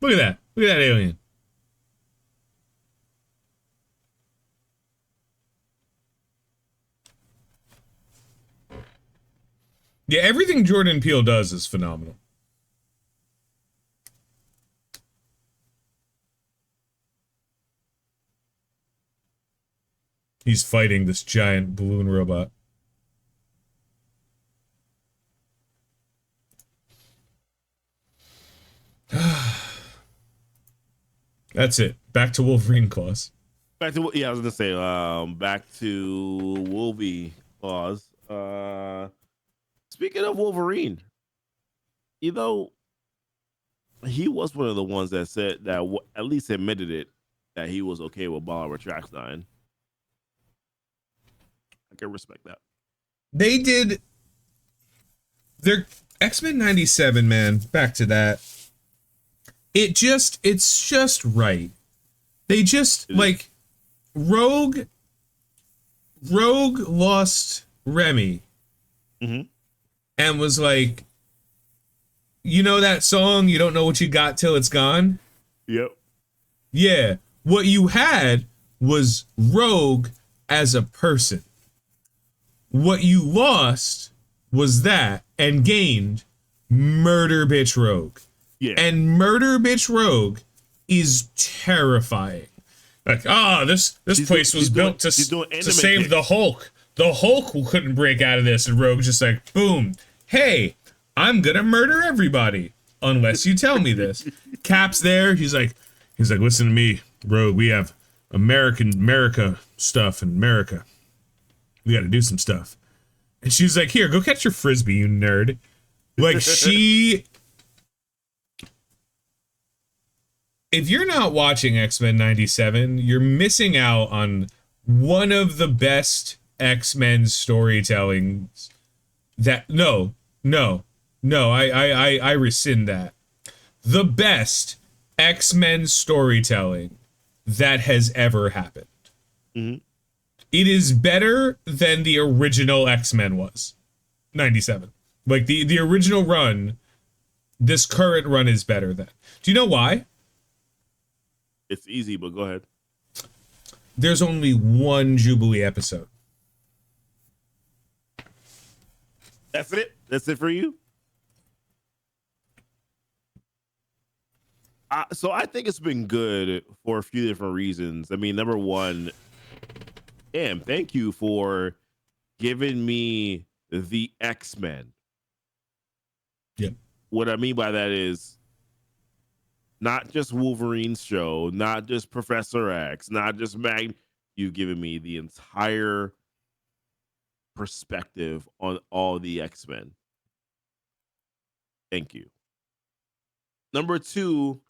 A: Look at that. Look at that alien. Yeah, everything Jordan Peele does is phenomenal. He's fighting this giant balloon robot. That's it. Back to Wolverine claws.
B: I was gonna say, back to Wolvie claws. Speaking of Wolverine, you know, he was one of the ones that said that at least admitted it that he was okay with Bolivar Tracks dying. I can respect that.
A: They did their Xmen 97, man. Back to that. It's just right. They just like Rogue lost Remy.
B: Mm-hmm.
A: And was like, you know that song, you don't know what you got till it's gone?
B: Yep.
A: Yeah. What you had was Rogue as a person. What you lost was that and gained Murder Bitch Rogue.
B: Yeah.
A: And Murder Bitch Rogue is terrifying. Like, this place was built to save the Hulk. The Hulk couldn't break out of this, and Rogue's just like, boom. Hey, I'm gonna murder everybody unless you tell me this. Cap's there. He's like, listen to me, Rogue. We have America stuff in America. We got to do some stuff. And she's like, here, go catch your frisbee, you nerd. Like if you're not watching Xmen 97, you're missing out on one of the best X-Men storytelling. I rescind that. The best X-Men storytelling that has ever happened.
B: Mm-hmm.
A: It is better than the original X-Men was. 97. Like the original run, this current run is better than. Do you know why?
B: It's easy, but go ahead.
A: There's only one Jubilee episode.
B: That's it? That's it for you? So I think it's been good for a few different reasons. I mean, number one, And thank you for giving me the Xmen.
A: Yep.
B: What I mean by that is not just Wolverine's show, not just Professor X, not just Mag. You've given me the entire perspective on all the X-Men. Thank you. Number 2,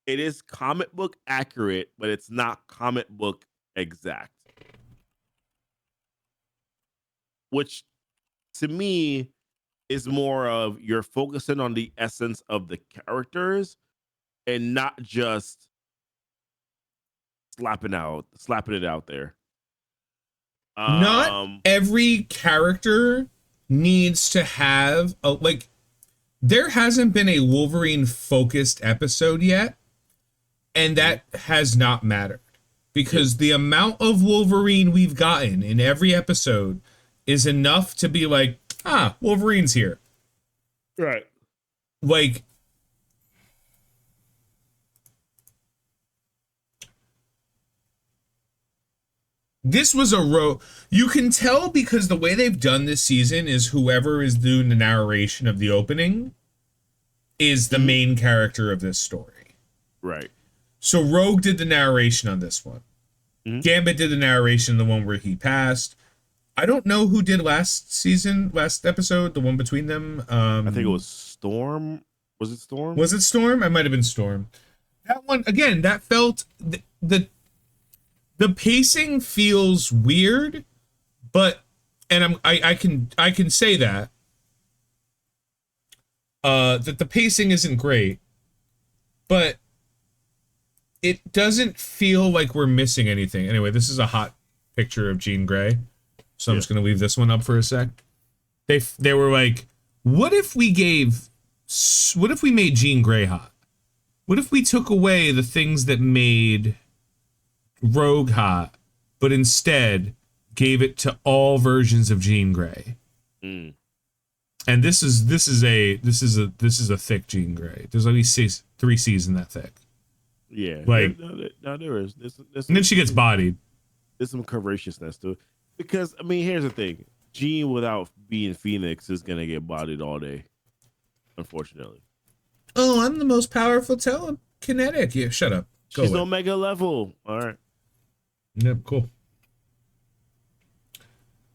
B: it is comic book accurate, but it's not comic book exact. Which to me is more of you're focusing on the essence of the characters and not just slapping it out there.
A: Not every character needs to have a, like, there hasn't been a Wolverine focused episode yet, and that has not mattered because the amount of Wolverine we've gotten in every episode is enough to be like, Wolverine's here.
B: Right.
A: Like, this was a you can tell because the way they've done this season is whoever is doing the narration of the opening is the main character of this story.
B: Right.
A: So Rogue did the narration on this one. Gambit did the narration, the one where he passed. I don't know who did last episode, the one between them.
B: I think it was Storm. Was it Storm?
A: Was it Storm? I might have been Storm. That one, again, that felt the pacing feels weird, but I can say that that the pacing isn't great, but it doesn't feel like we're missing anything. Anyway, this is a hot picture of Jean Grey, so I'm just gonna leave this one up for a sec. They were like, what if we made Jean Grey hot? What if we took away the things that made Rogue hot, but instead gave it to all versions of Jean Grey? And this is a thick Jean Grey. There's only 3 seasons that thick.
B: Yeah,
A: like
B: there is.
A: And then she gets bodied.
B: There's some covetousness to it because I mean, here's the thing: Jean without being Phoenix is gonna get bodied all day, unfortunately.
A: Oh, I'm the most powerful telekinetic. Yeah, shut up.
B: She's Omega level. All right.
A: Yep, cool.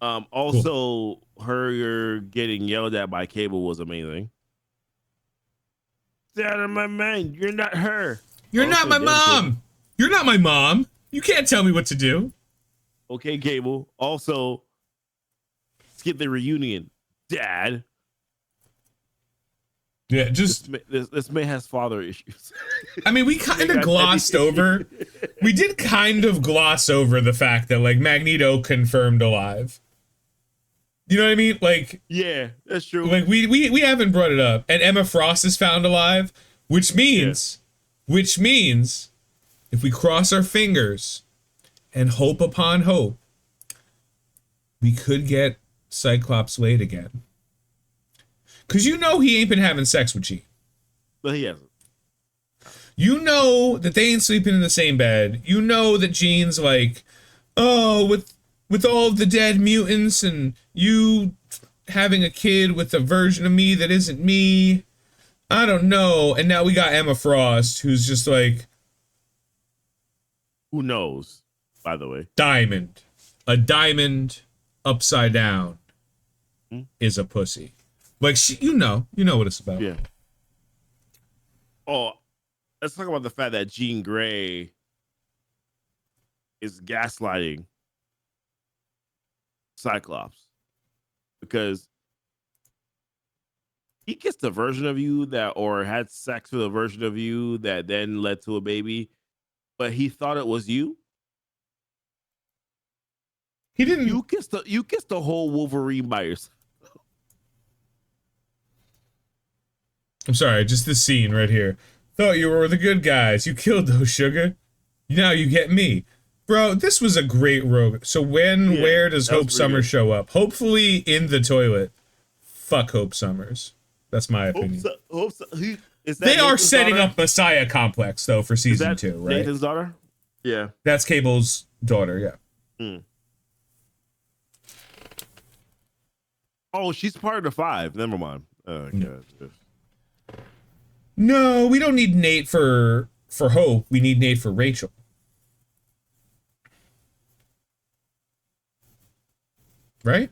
B: Also, her getting yelled at by Cable was amazing. Get out of my mind. You're not her.
A: You're not my mom. You're not my mom. You can't tell me what to do.
B: Okay, Cable. Also, skip the reunion, Dad.
A: Yeah, just
B: this man has father issues.
A: I mean, we kind of glossed over. We did kind of gloss over the fact that like Magneto confirmed alive. You know what I mean? Like,
B: yeah, that's true.
A: Like we haven't brought it up, and Emma Frost is found alive, which means if we cross our fingers and hope upon hope, we could get Cyclops late again. Because you know he ain't been having sex with Jean.
B: But he hasn't.
A: You know that they ain't sleeping in the same bed. You know that Jean's like, oh, with all of the dead mutants and you having a kid with a version of me that isn't me. I don't know. And now we got Emma Frost, who's just like...
B: Who knows, by the way?
A: Diamond. A diamond upside down is a pussy. Like, you know what it's about.
B: Yeah. Oh, let's talk about the fact that Jean Grey is gaslighting Cyclops because he kissed a version of you or had sex with a version of you that then led to a baby, but he thought it was you.
A: He didn't.
B: You kissed the whole Wolverine by yourself.
A: I'm sorry, just this scene right here. Thought you were the good guys. You killed those, sugar. Now you get me. Bro, this was a great Rogue. So where does Hope Summers show up? Hopefully in the toilet. Fuck Hope Summers. That's my opinion. They are setting up Messiah Complex, though, for season 2, right?
B: Nathan's daughter? Yeah.
A: That's Cable's daughter, yeah.
B: Oh, she's part of the 5. Never mind. God.
A: No, we don't need Nate for Hope. We need Nate for Rachel. Right?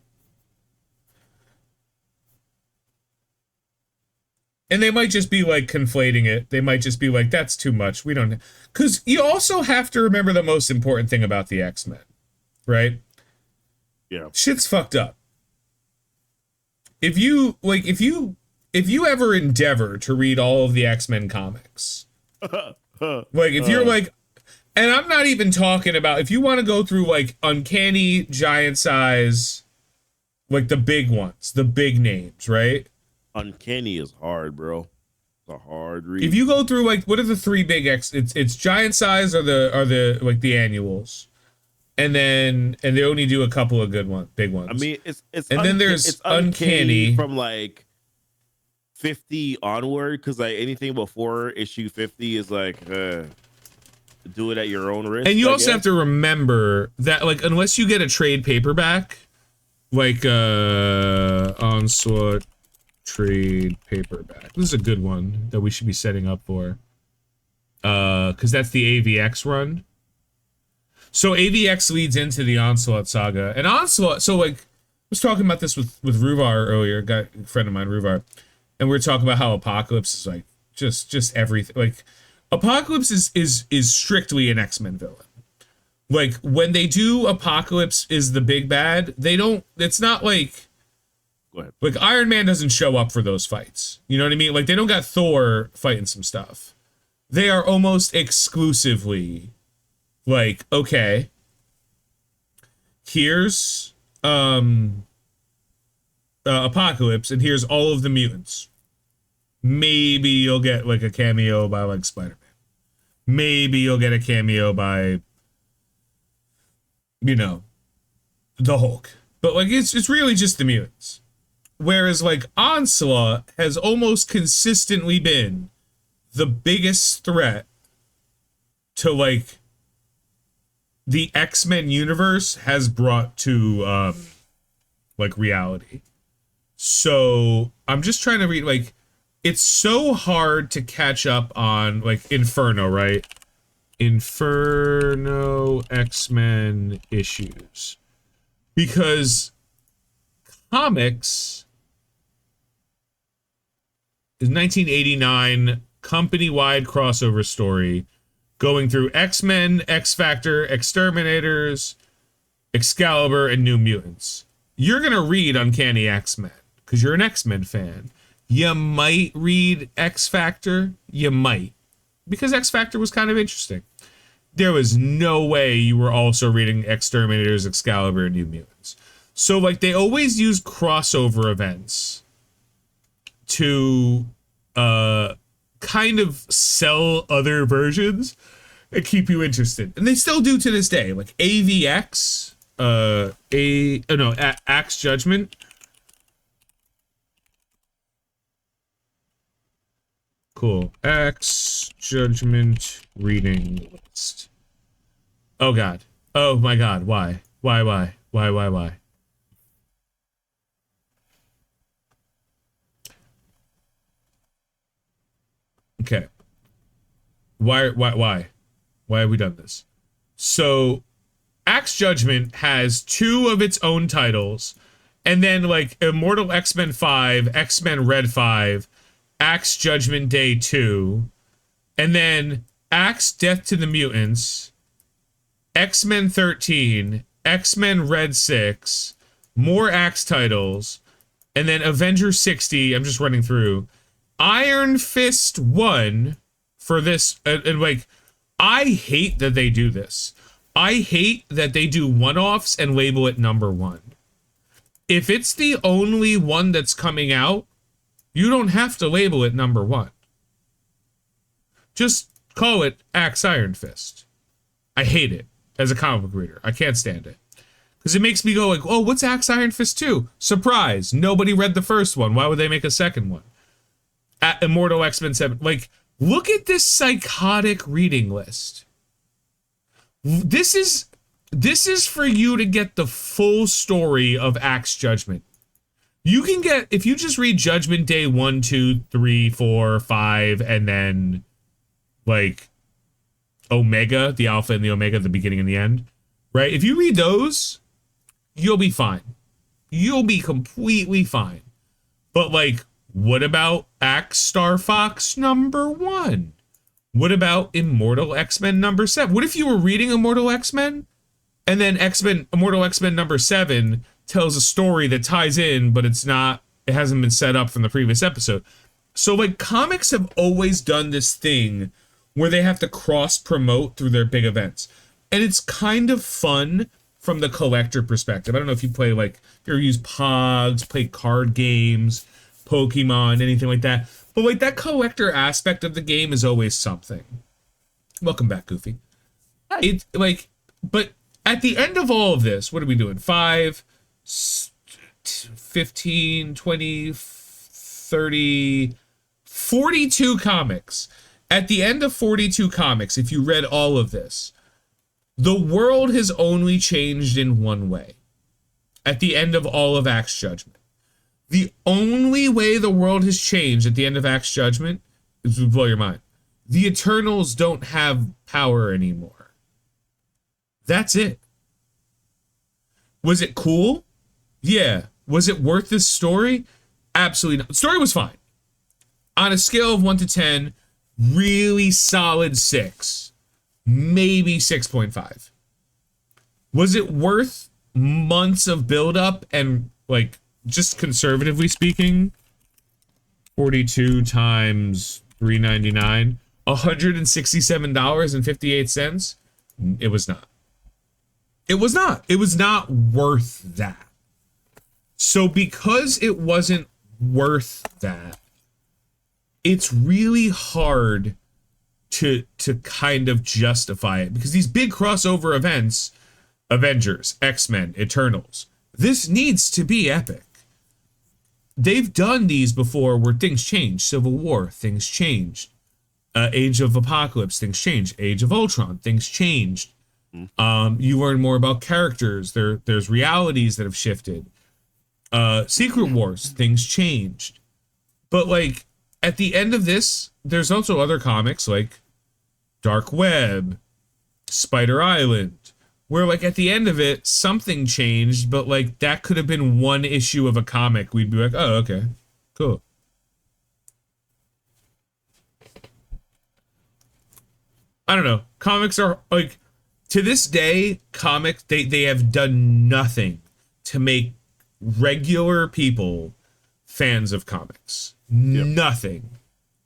A: And they might just be like conflating it. They might just be like, that's too much. We don't, because you also have to remember the most important thing about the X-Men, right?
B: Yeah.
A: Shit's fucked up. If you ever endeavor to read all of the X-Men comics, like if you're like, and I'm not even talking about, if you want to go through like Uncanny, Giant Size, like the big ones, the big names, right?
B: Uncanny is hard, bro. It's a hard read.
A: If you go through like, what are the 3 big it's Giant Size are the like the annuals, and they only do a couple of good ones, big ones.
B: I mean,
A: then there's
B: it's
A: Uncanny
B: from like 50 onward, because like anything before issue 50 is like do it at your own risk.
A: And you also have to remember that like unless you get a trade paperback, like Onslaught trade paperback. This is a good one that we should be setting up for. Because that's the AVX run. So AVX leads into the Onslaught saga. And Onslaught, so like, I was talking about this with Ruvar earlier, a friend of mine, Ruvar, and we were talking about how Apocalypse is like, just everything. Like, Apocalypse is strictly an X-Men villain. Like, when they do Apocalypse is the big bad, it's not like,
B: go ahead.
A: Like, Iron Man doesn't show up for those fights. You know what I mean? Like, they don't got Thor fighting some stuff. They are almost exclusively, like, okay, here's Apocalypse, and here's all of the mutants. Maybe you'll get, like, a cameo by, like, Spider-Man. Maybe you'll get a cameo by, you know, the Hulk. But, like, it's really just the mutants. Whereas, like, Onslaught has almost consistently been the biggest threat to, like, the X-Men universe has brought to, like, reality. So, I'm just trying to read, like, it's so hard to catch up on, like, Inferno, right? Inferno X-Men issues. Because comics is 1989 company-wide crossover story going through X-Men, X-Factor, Exterminators, Excalibur, and New Mutants. You're going to read Uncanny X-Men because you're an X-Men fan. You might read X-Factor. You might. Because X-Factor was kind of interesting. There was no way you were also reading Exterminators, Excalibur, and New Mutants. So, like, they always use crossover events to kind of sell other versions and keep you interested. And they still do to this day. Like, AVX, Axe Judgment. Cool. Axe Judgment reading list. Oh, God. Oh, my God. Why? Why? Okay. Why have we done this? So, Axe Judgment has 2 of its own titles, and then, like, Immortal X-Men 5, X-Men Red 5, Axe Judgment Day 2, and then Axe Death to the Mutants, X-Men 13, X-Men Red 6, more Axe titles, and then Avengers 60, I'm just running through, Iron Fist 1 for this, and like, I hate that they do this. I hate that they do one-offs and label it number 1. If it's the only one that's coming out, you don't have to label it number 1. Just call it Axe Iron Fist. I hate it as a comic book reader. I can't stand it. Because it makes me go like, oh, what's Axe Iron Fist 2? Surprise. Nobody read the first one. Why would they make a second one? At Immortal X-Men 7. Like, look at this psychotic reading list. This is for you to get the full story of Axe Judgment. You can get, if you just read Judgment Day 1, 2, 3, 4, 5, and then like Omega, the Alpha and the Omega, the beginning and the end, right? If you read those, you'll be fine. You'll be completely fine. But like, what about Axe Star Fox #1? What about Immortal X-Men #7? What if you were reading Immortal X-Men and then Immortal X-Men #7 tells a story that ties in, but it hasn't been set up from the previous episode. So like, comics have always done this thing where they have to cross promote through their big events. And it's kind of fun from the collector perspective. I don't know if you play like, if you ever use Pogs, play card games, Pokemon, anything like that. But like, that collector aspect of the game is always something. Welcome back, Goofy.
B: Hi.
A: It's like, but at the end of all of this, what are we doing? 5, 15, 20, 30, 42 comics. At the end of 42 comics, if you read all of this, the world has only changed in one way. At the end of all of Axe Judgment. The only way the world has changed at the end of Axe Judgment is to blow your mind. The Eternals don't have power anymore. That's it. Was it cool? Yeah. Was it worth this story? Absolutely not. The story was fine. On a scale of 1 to 10, really solid 6. Maybe 6.5. Was it worth months of build-up and, like, just conservatively speaking, 42 times $3.99, $167.58? It was not. It was not. It was not worth that. So because it wasn't worth that, it's really hard to kind of justify it, because these big crossover events, Avengers, X-Men, Eternals, this needs to be epic. They've done these before where things change. Civil War, things changed. Age of Apocalypse, things changed. Age of Ultron, things changed. You learn more about characters. There's realities that have shifted. Secret Wars, things changed. But like, at the end of this, there's also other comics like Dark Web, Spider Island, where like at the end of it, something changed, but like that could have been one issue of a comic. We'd be like, oh, okay, cool. I don't know. Comics are like, to this day, comics, they have done nothing to make regular people fans of comics. Yep. Nothing.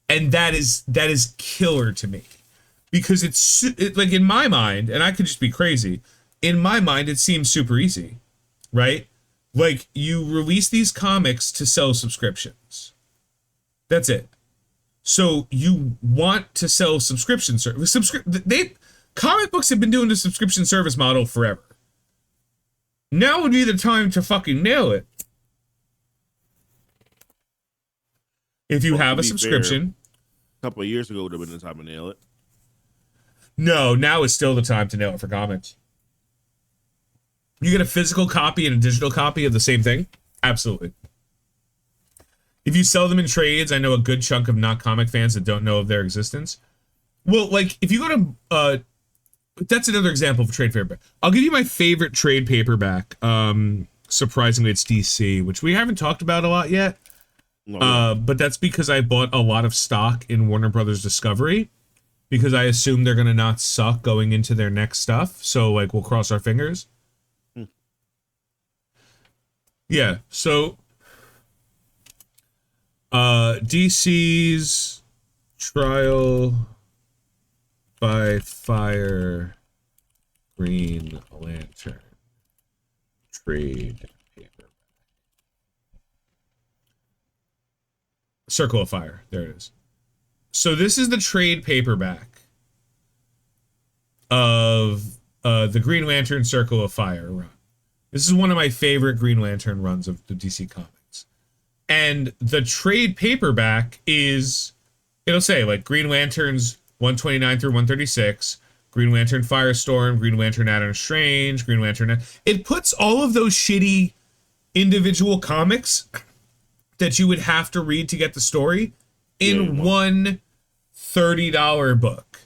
A: And that is killer to me, because it's like, in my mind, and I could just be crazy, in my mind it seems super easy, right? Like, you release these comics to sell subscriptions. That's it. So you want to sell subscription service. Comic books have been doing the subscription service model forever. Now would be the time to fucking nail it. If you have a subscription.
B: A couple of years ago would have been the time to nail it.
A: No, now is still the time to nail it for comics. You get a physical copy and a digital copy of the same thing? Absolutely. If you sell them in trades, I know a good chunk of not comic fans that don't know of their existence. Well, like, if you go to that's another example of a trade paperback. I'll give you my favorite trade paperback. Surprisingly, it's DC, which we haven't talked about a lot yet. But that's because I bought a lot of stock in Warner Brothers Discovery, because I assume they're gonna not suck going into their next stuff. So like, we'll cross our fingers. Yeah. So DC's Trial by Fire Green Lantern trade paper. Circle of Fire. There it is. So this is the trade paperback of the Green Lantern Circle of Fire run. This is one of my favorite Green Lantern runs of the DC Comics. And the trade paperback is, it'll say like Green Lanterns 129 through 136, Green Lantern Firestorm, Green Lantern Adam Strange, Green Lantern. It puts all of those shitty individual comics that you would have to read to get the story in one $30 book.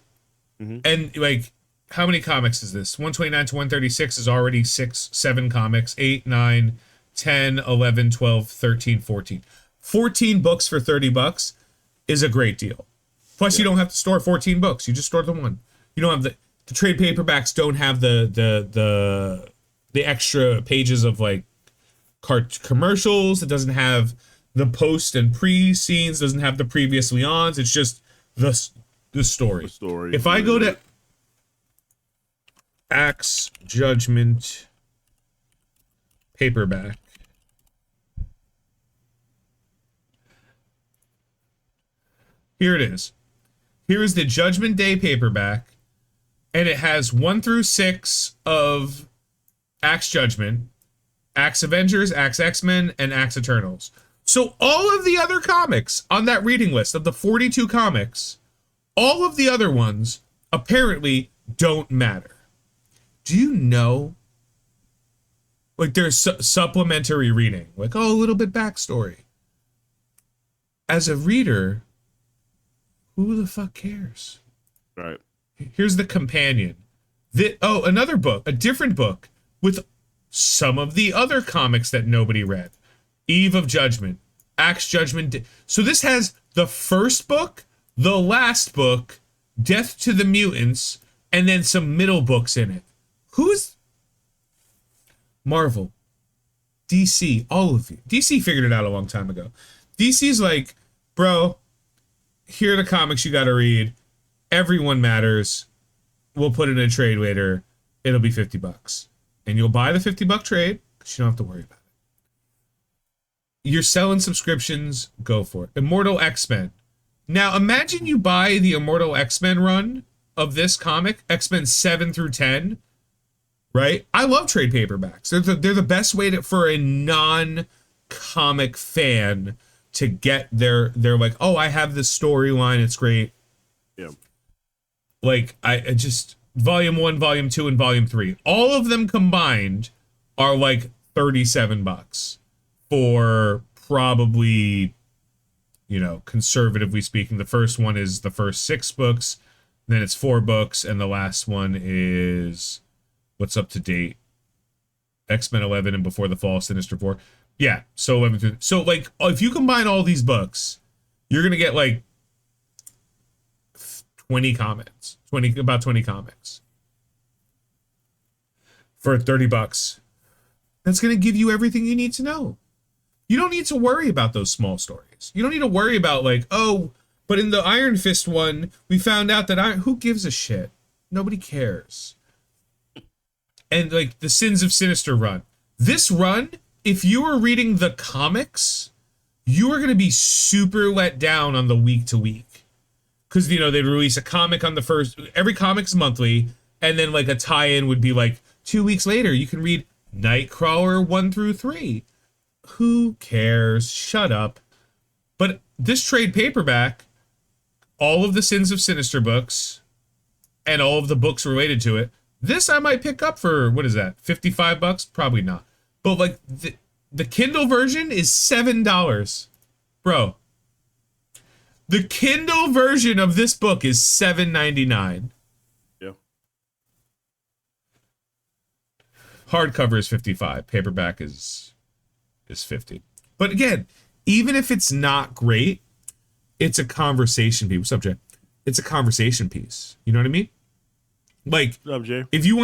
A: And like, how many comics is this? 129 to 136 is already 7 comics, 8, 9, 10, 11, 12, 13, 14. 14 books for $30 is a great deal. Plus, you don't have to store 14 books. You just store the one. You don't have the trade paperbacks don't have the extra pages of like commercials. It doesn't have the post and pre scenes. Doesn't have the previously ons. It's just the story.
B: The story.
A: If I go to Axe Judgment paperback, here it is. Here is the Judgment Day paperback, and it has 1 through 6 of Axe Judgment, Axe Avengers, Axe X-Men, and Axe Eternals. So all of the other comics on that reading list of the 42 comics, all of the other ones apparently don't matter. Do you know? Like, there's supplementary reading. Like, oh, a little bit backstory. As a reader, who the fuck cares?
B: Right.
A: Here's the companion. Another book, a different book with some of the other comics that nobody read. Eve of Judgment, Axe Judgment. So this has the first book, the last book, Death to the Mutants, and then some middle books in it. Who's Marvel, DC, all of you. DC figured it out a long time ago. DC's like, bro, here are the comics you gotta read. Everyone matters. We'll put it in a trade later. It'll be $50. And you'll buy the $50 trade because you don't have to worry about it. You're selling subscriptions, go for it. Immortal X-Men. Now imagine you buy the Immortal X-Men run of this comic, X-Men 7 through 10, right? I love trade paperbacks. They're the best way for a non-comic fan to get they're like, oh, I have this storyline, it's great.
B: Yeah.
A: Like, I just, volume 1, volume 2, and volume 3, all of them combined are like $37 for probably, you know, conservatively speaking. The first one is the first 6 books, then it's 4 books, and the last one is what's up to date, X-Men 11 and Before the Fall, Sinister 4. Yeah, so 11 through, so like, if you combine all these books, you're gonna get like 20 comics, about 20 comics for $30. That's gonna give you everything you need to know. You don't need to worry about those small stories. You don't need to worry about like, oh, but in the Iron Fist one, we found out that who gives a shit? Nobody cares. And like the Sins of Sinister run. This run, if you were reading the comics, you are going to be super let down on the week to week. Because, you know, they'd release a comic on the first, every comic's monthly, and then like a tie-in would be like 2 weeks later, you can read Nightcrawler 1 through 3. Who cares? Shut up. But this trade paperback, all of the Sins of Sinister books, and all of the books related to it, this I might pick up for, what is that, $55? Probably not. But like the Kindle version is $7. Bro. The Kindle version of this book is $7.99.
B: Yeah.
A: Hardcover is $55. Paperback is $50. But again, even if it's not great, it's a conversation piece. What's up, Jay? It's a conversation piece. You know what I mean? Like,
B: What's up, Jay?
A: if you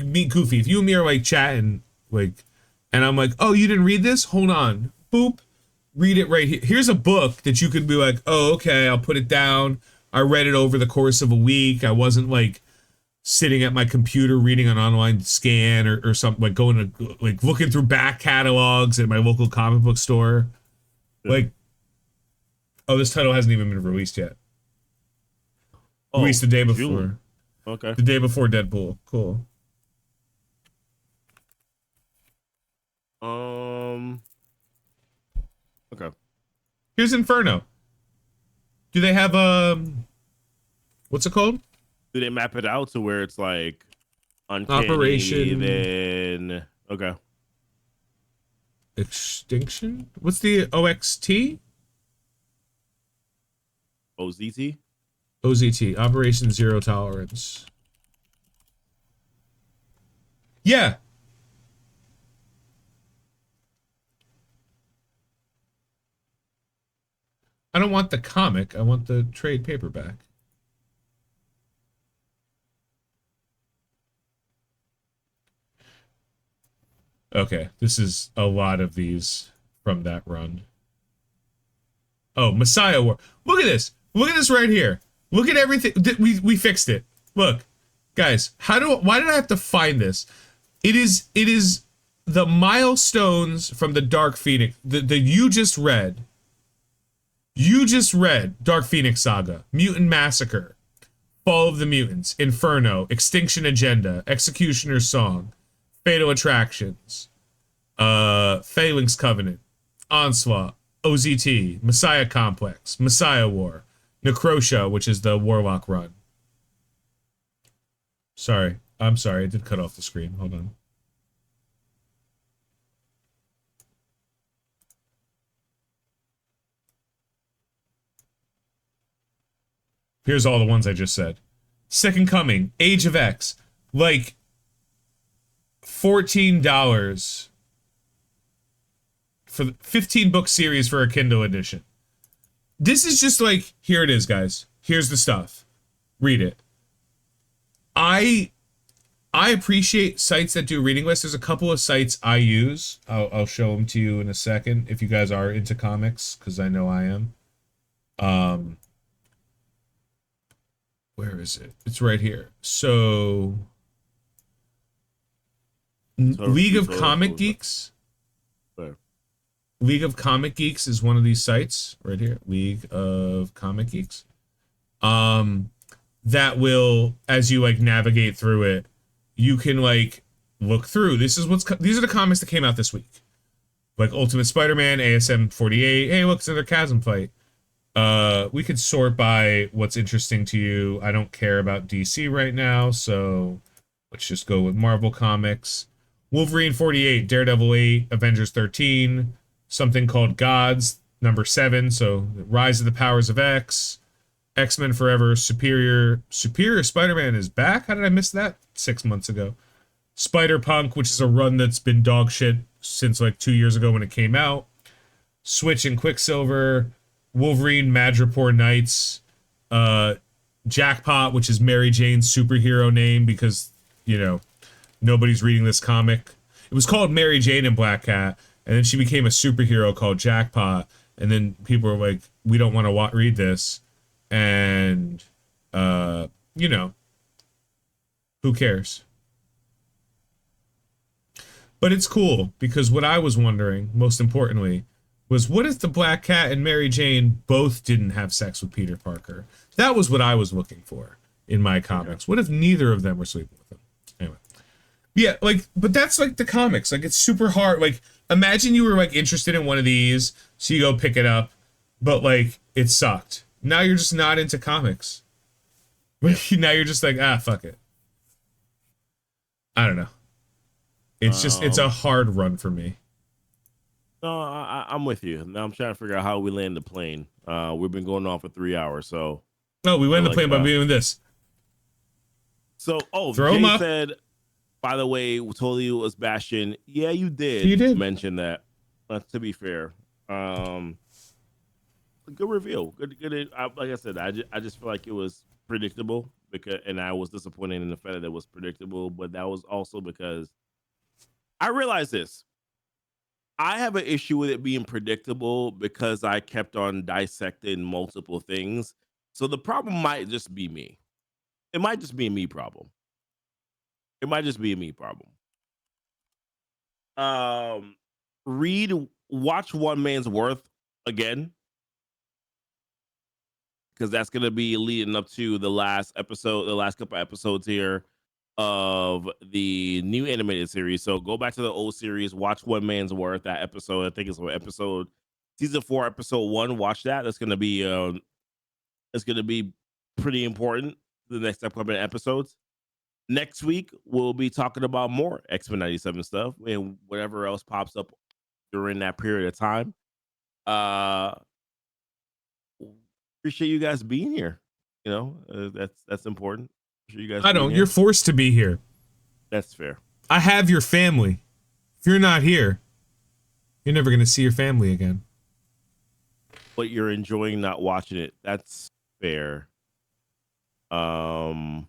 A: meet Goofy, if you and me are like chatting, like, and I'm like, oh, you didn't read this? Hold on. Boop. Read it right here. Here's a book that you could be like, oh, okay, I'll put it down. I read it over the course of a week. I wasn't like sitting at my computer reading an online scan or something, like going to like looking through back catalogs at my local comic book store. Yeah. Like, oh, this title hasn't even been released yet. Released the day before.
B: June. Okay.
A: The day before Deadpool. Cool.
B: Okay.
A: Here's Inferno. Do they have what's it called?
B: Do they map it out to where it's like uncanny,
A: Operation?
B: Then okay.
A: Extinction? What's the OXT?
B: OZT?
A: OZT, Operation Zero Tolerance. Yeah. I don't want the comic. I want the trade paperback. Okay, this is a lot of these from that run. Oh, Messiah War. Look at this. Look at this right here. Look at everything. We fixed it. Look, guys. Why did I have to find this? It is the milestones from the Dark Phoenix. The you just read. You just read Dark Phoenix Saga, Mutant Massacre, Fall of the Mutants, Inferno, Extinction Agenda, Executioner's Song, Fatal Attractions, Phalanx Covenant, Onslaught, OZT, Messiah Complex, Messiah War, Necrotia, which is the Warlock run. Sorry. I'm sorry. I did cut off the screen. Hold on. Here's all the ones I just said. Second Coming, Age of X, like $14 for the 15-book series for a Kindle edition. This is just like, here it is, guys. Here's the stuff. Read it. I appreciate sites that do reading lists. There's a couple of sites I use. I'll show them to you in a second if you guys are into comics, because I know I am. Where is it? It's right here. So League of Comic Geeks.
B: Where?
A: League of Comic Geeks is one of these sites right here. League of Comic Geeks. That will, as you like navigate through it, you can like look through. These are the comics that came out this week. Like Ultimate Spider-Man, ASM 48. Hey, look, it's another Chasm fight. We could sort by what's interesting to you. I don't care about DC right now, so let's just go with Marvel Comics. Wolverine 48, Daredevil 8, Avengers 13, something called Gods, number 7, so Rise of the Powers of X, Xmen Forever, Superior Spider-Man is back? How did I miss that 6 months ago? Spider-Punk, which is a run that's been dog shit since like 2 years ago when it came out. Switch and Quicksilver, Wolverine, Madripoor Knights, Jackpot, which is Mary Jane's superhero name because, you know, nobody's reading this comic. It was called Mary Jane and Black Cat, and then she became a superhero called Jackpot, and then people were like, we don't want to read this, and, you know, who cares? But it's cool, because what I was wondering, most importantly, was what if the Black Cat and Mary Jane both didn't have sex with Peter Parker? That was what I was looking for in my comics. What if neither of them were sleeping with him? Anyway. Yeah, like, but that's like the comics. Like, it's super hard. Like, imagine you were like interested in one of these, so you go pick it up, but like, it sucked. Now you're just not into comics. Now you're just like, fuck it. I don't know. It's just, it's a hard run for me.
B: No, I'm with you. Now I'm trying to figure out how we land the plane. We've been going on for 3 hours, so.
A: No, we landed the plane by doing this.
B: So,
A: Throw him up.
B: Said, by the way, totally was Bastion. Yeah, you did.
A: You did
B: mention that. To be fair, good reveal. Good. Like I said, I just feel like it was predictable and I was disappointed in the fact that it was predictable, but that was also because I realized this. I have an issue with it being predictable because I kept on dissecting multiple things. So the problem might just be me. It might just be a me problem. Watch One Man's Worth again, because that's going to be leading up to the last couple episodes here of the new animated series. So go back to the old series, watch One Man's Worth, that episode. I think it's season 4, episode 1. Watch that. That's going to be pretty important for the next upcoming episodes. Next week we'll be talking about more Xmen 97 stuff and whatever else pops up during that period of time. Appreciate you guys being here. You know, that's important. Appreciate you guys.
D: I don't. You're forced to be here.
B: That's fair.
D: I have your family. If you're not here, you're never gonna see your family again.
B: But you're enjoying not watching it. That's fair. I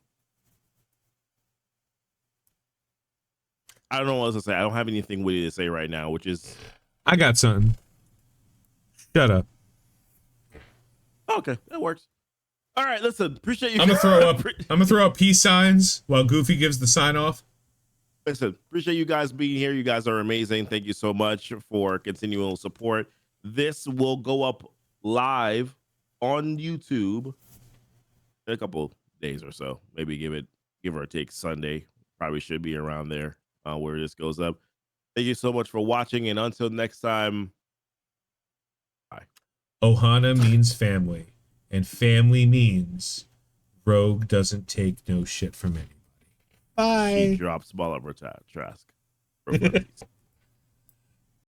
B: don't know what else to say. I don't have anything witty to say right now, which is.
D: I got something. Shut up.
B: Okay, that works. All right, listen. Appreciate you.
A: I'm gonna throw up peace signs while Goofy gives the sign off.
B: Listen, appreciate you guys being here. You guys are amazing. Thank you so much for continual support. This will go up live on YouTube in a couple days or so. Maybe give or take Sunday. Probably should be around there where this goes up. Thank you so much for watching, and until next time, bye.
A: Ohana means family, and family means Rogue doesn't take no shit from anybody.
D: Bye.
B: She drops ball up her trask.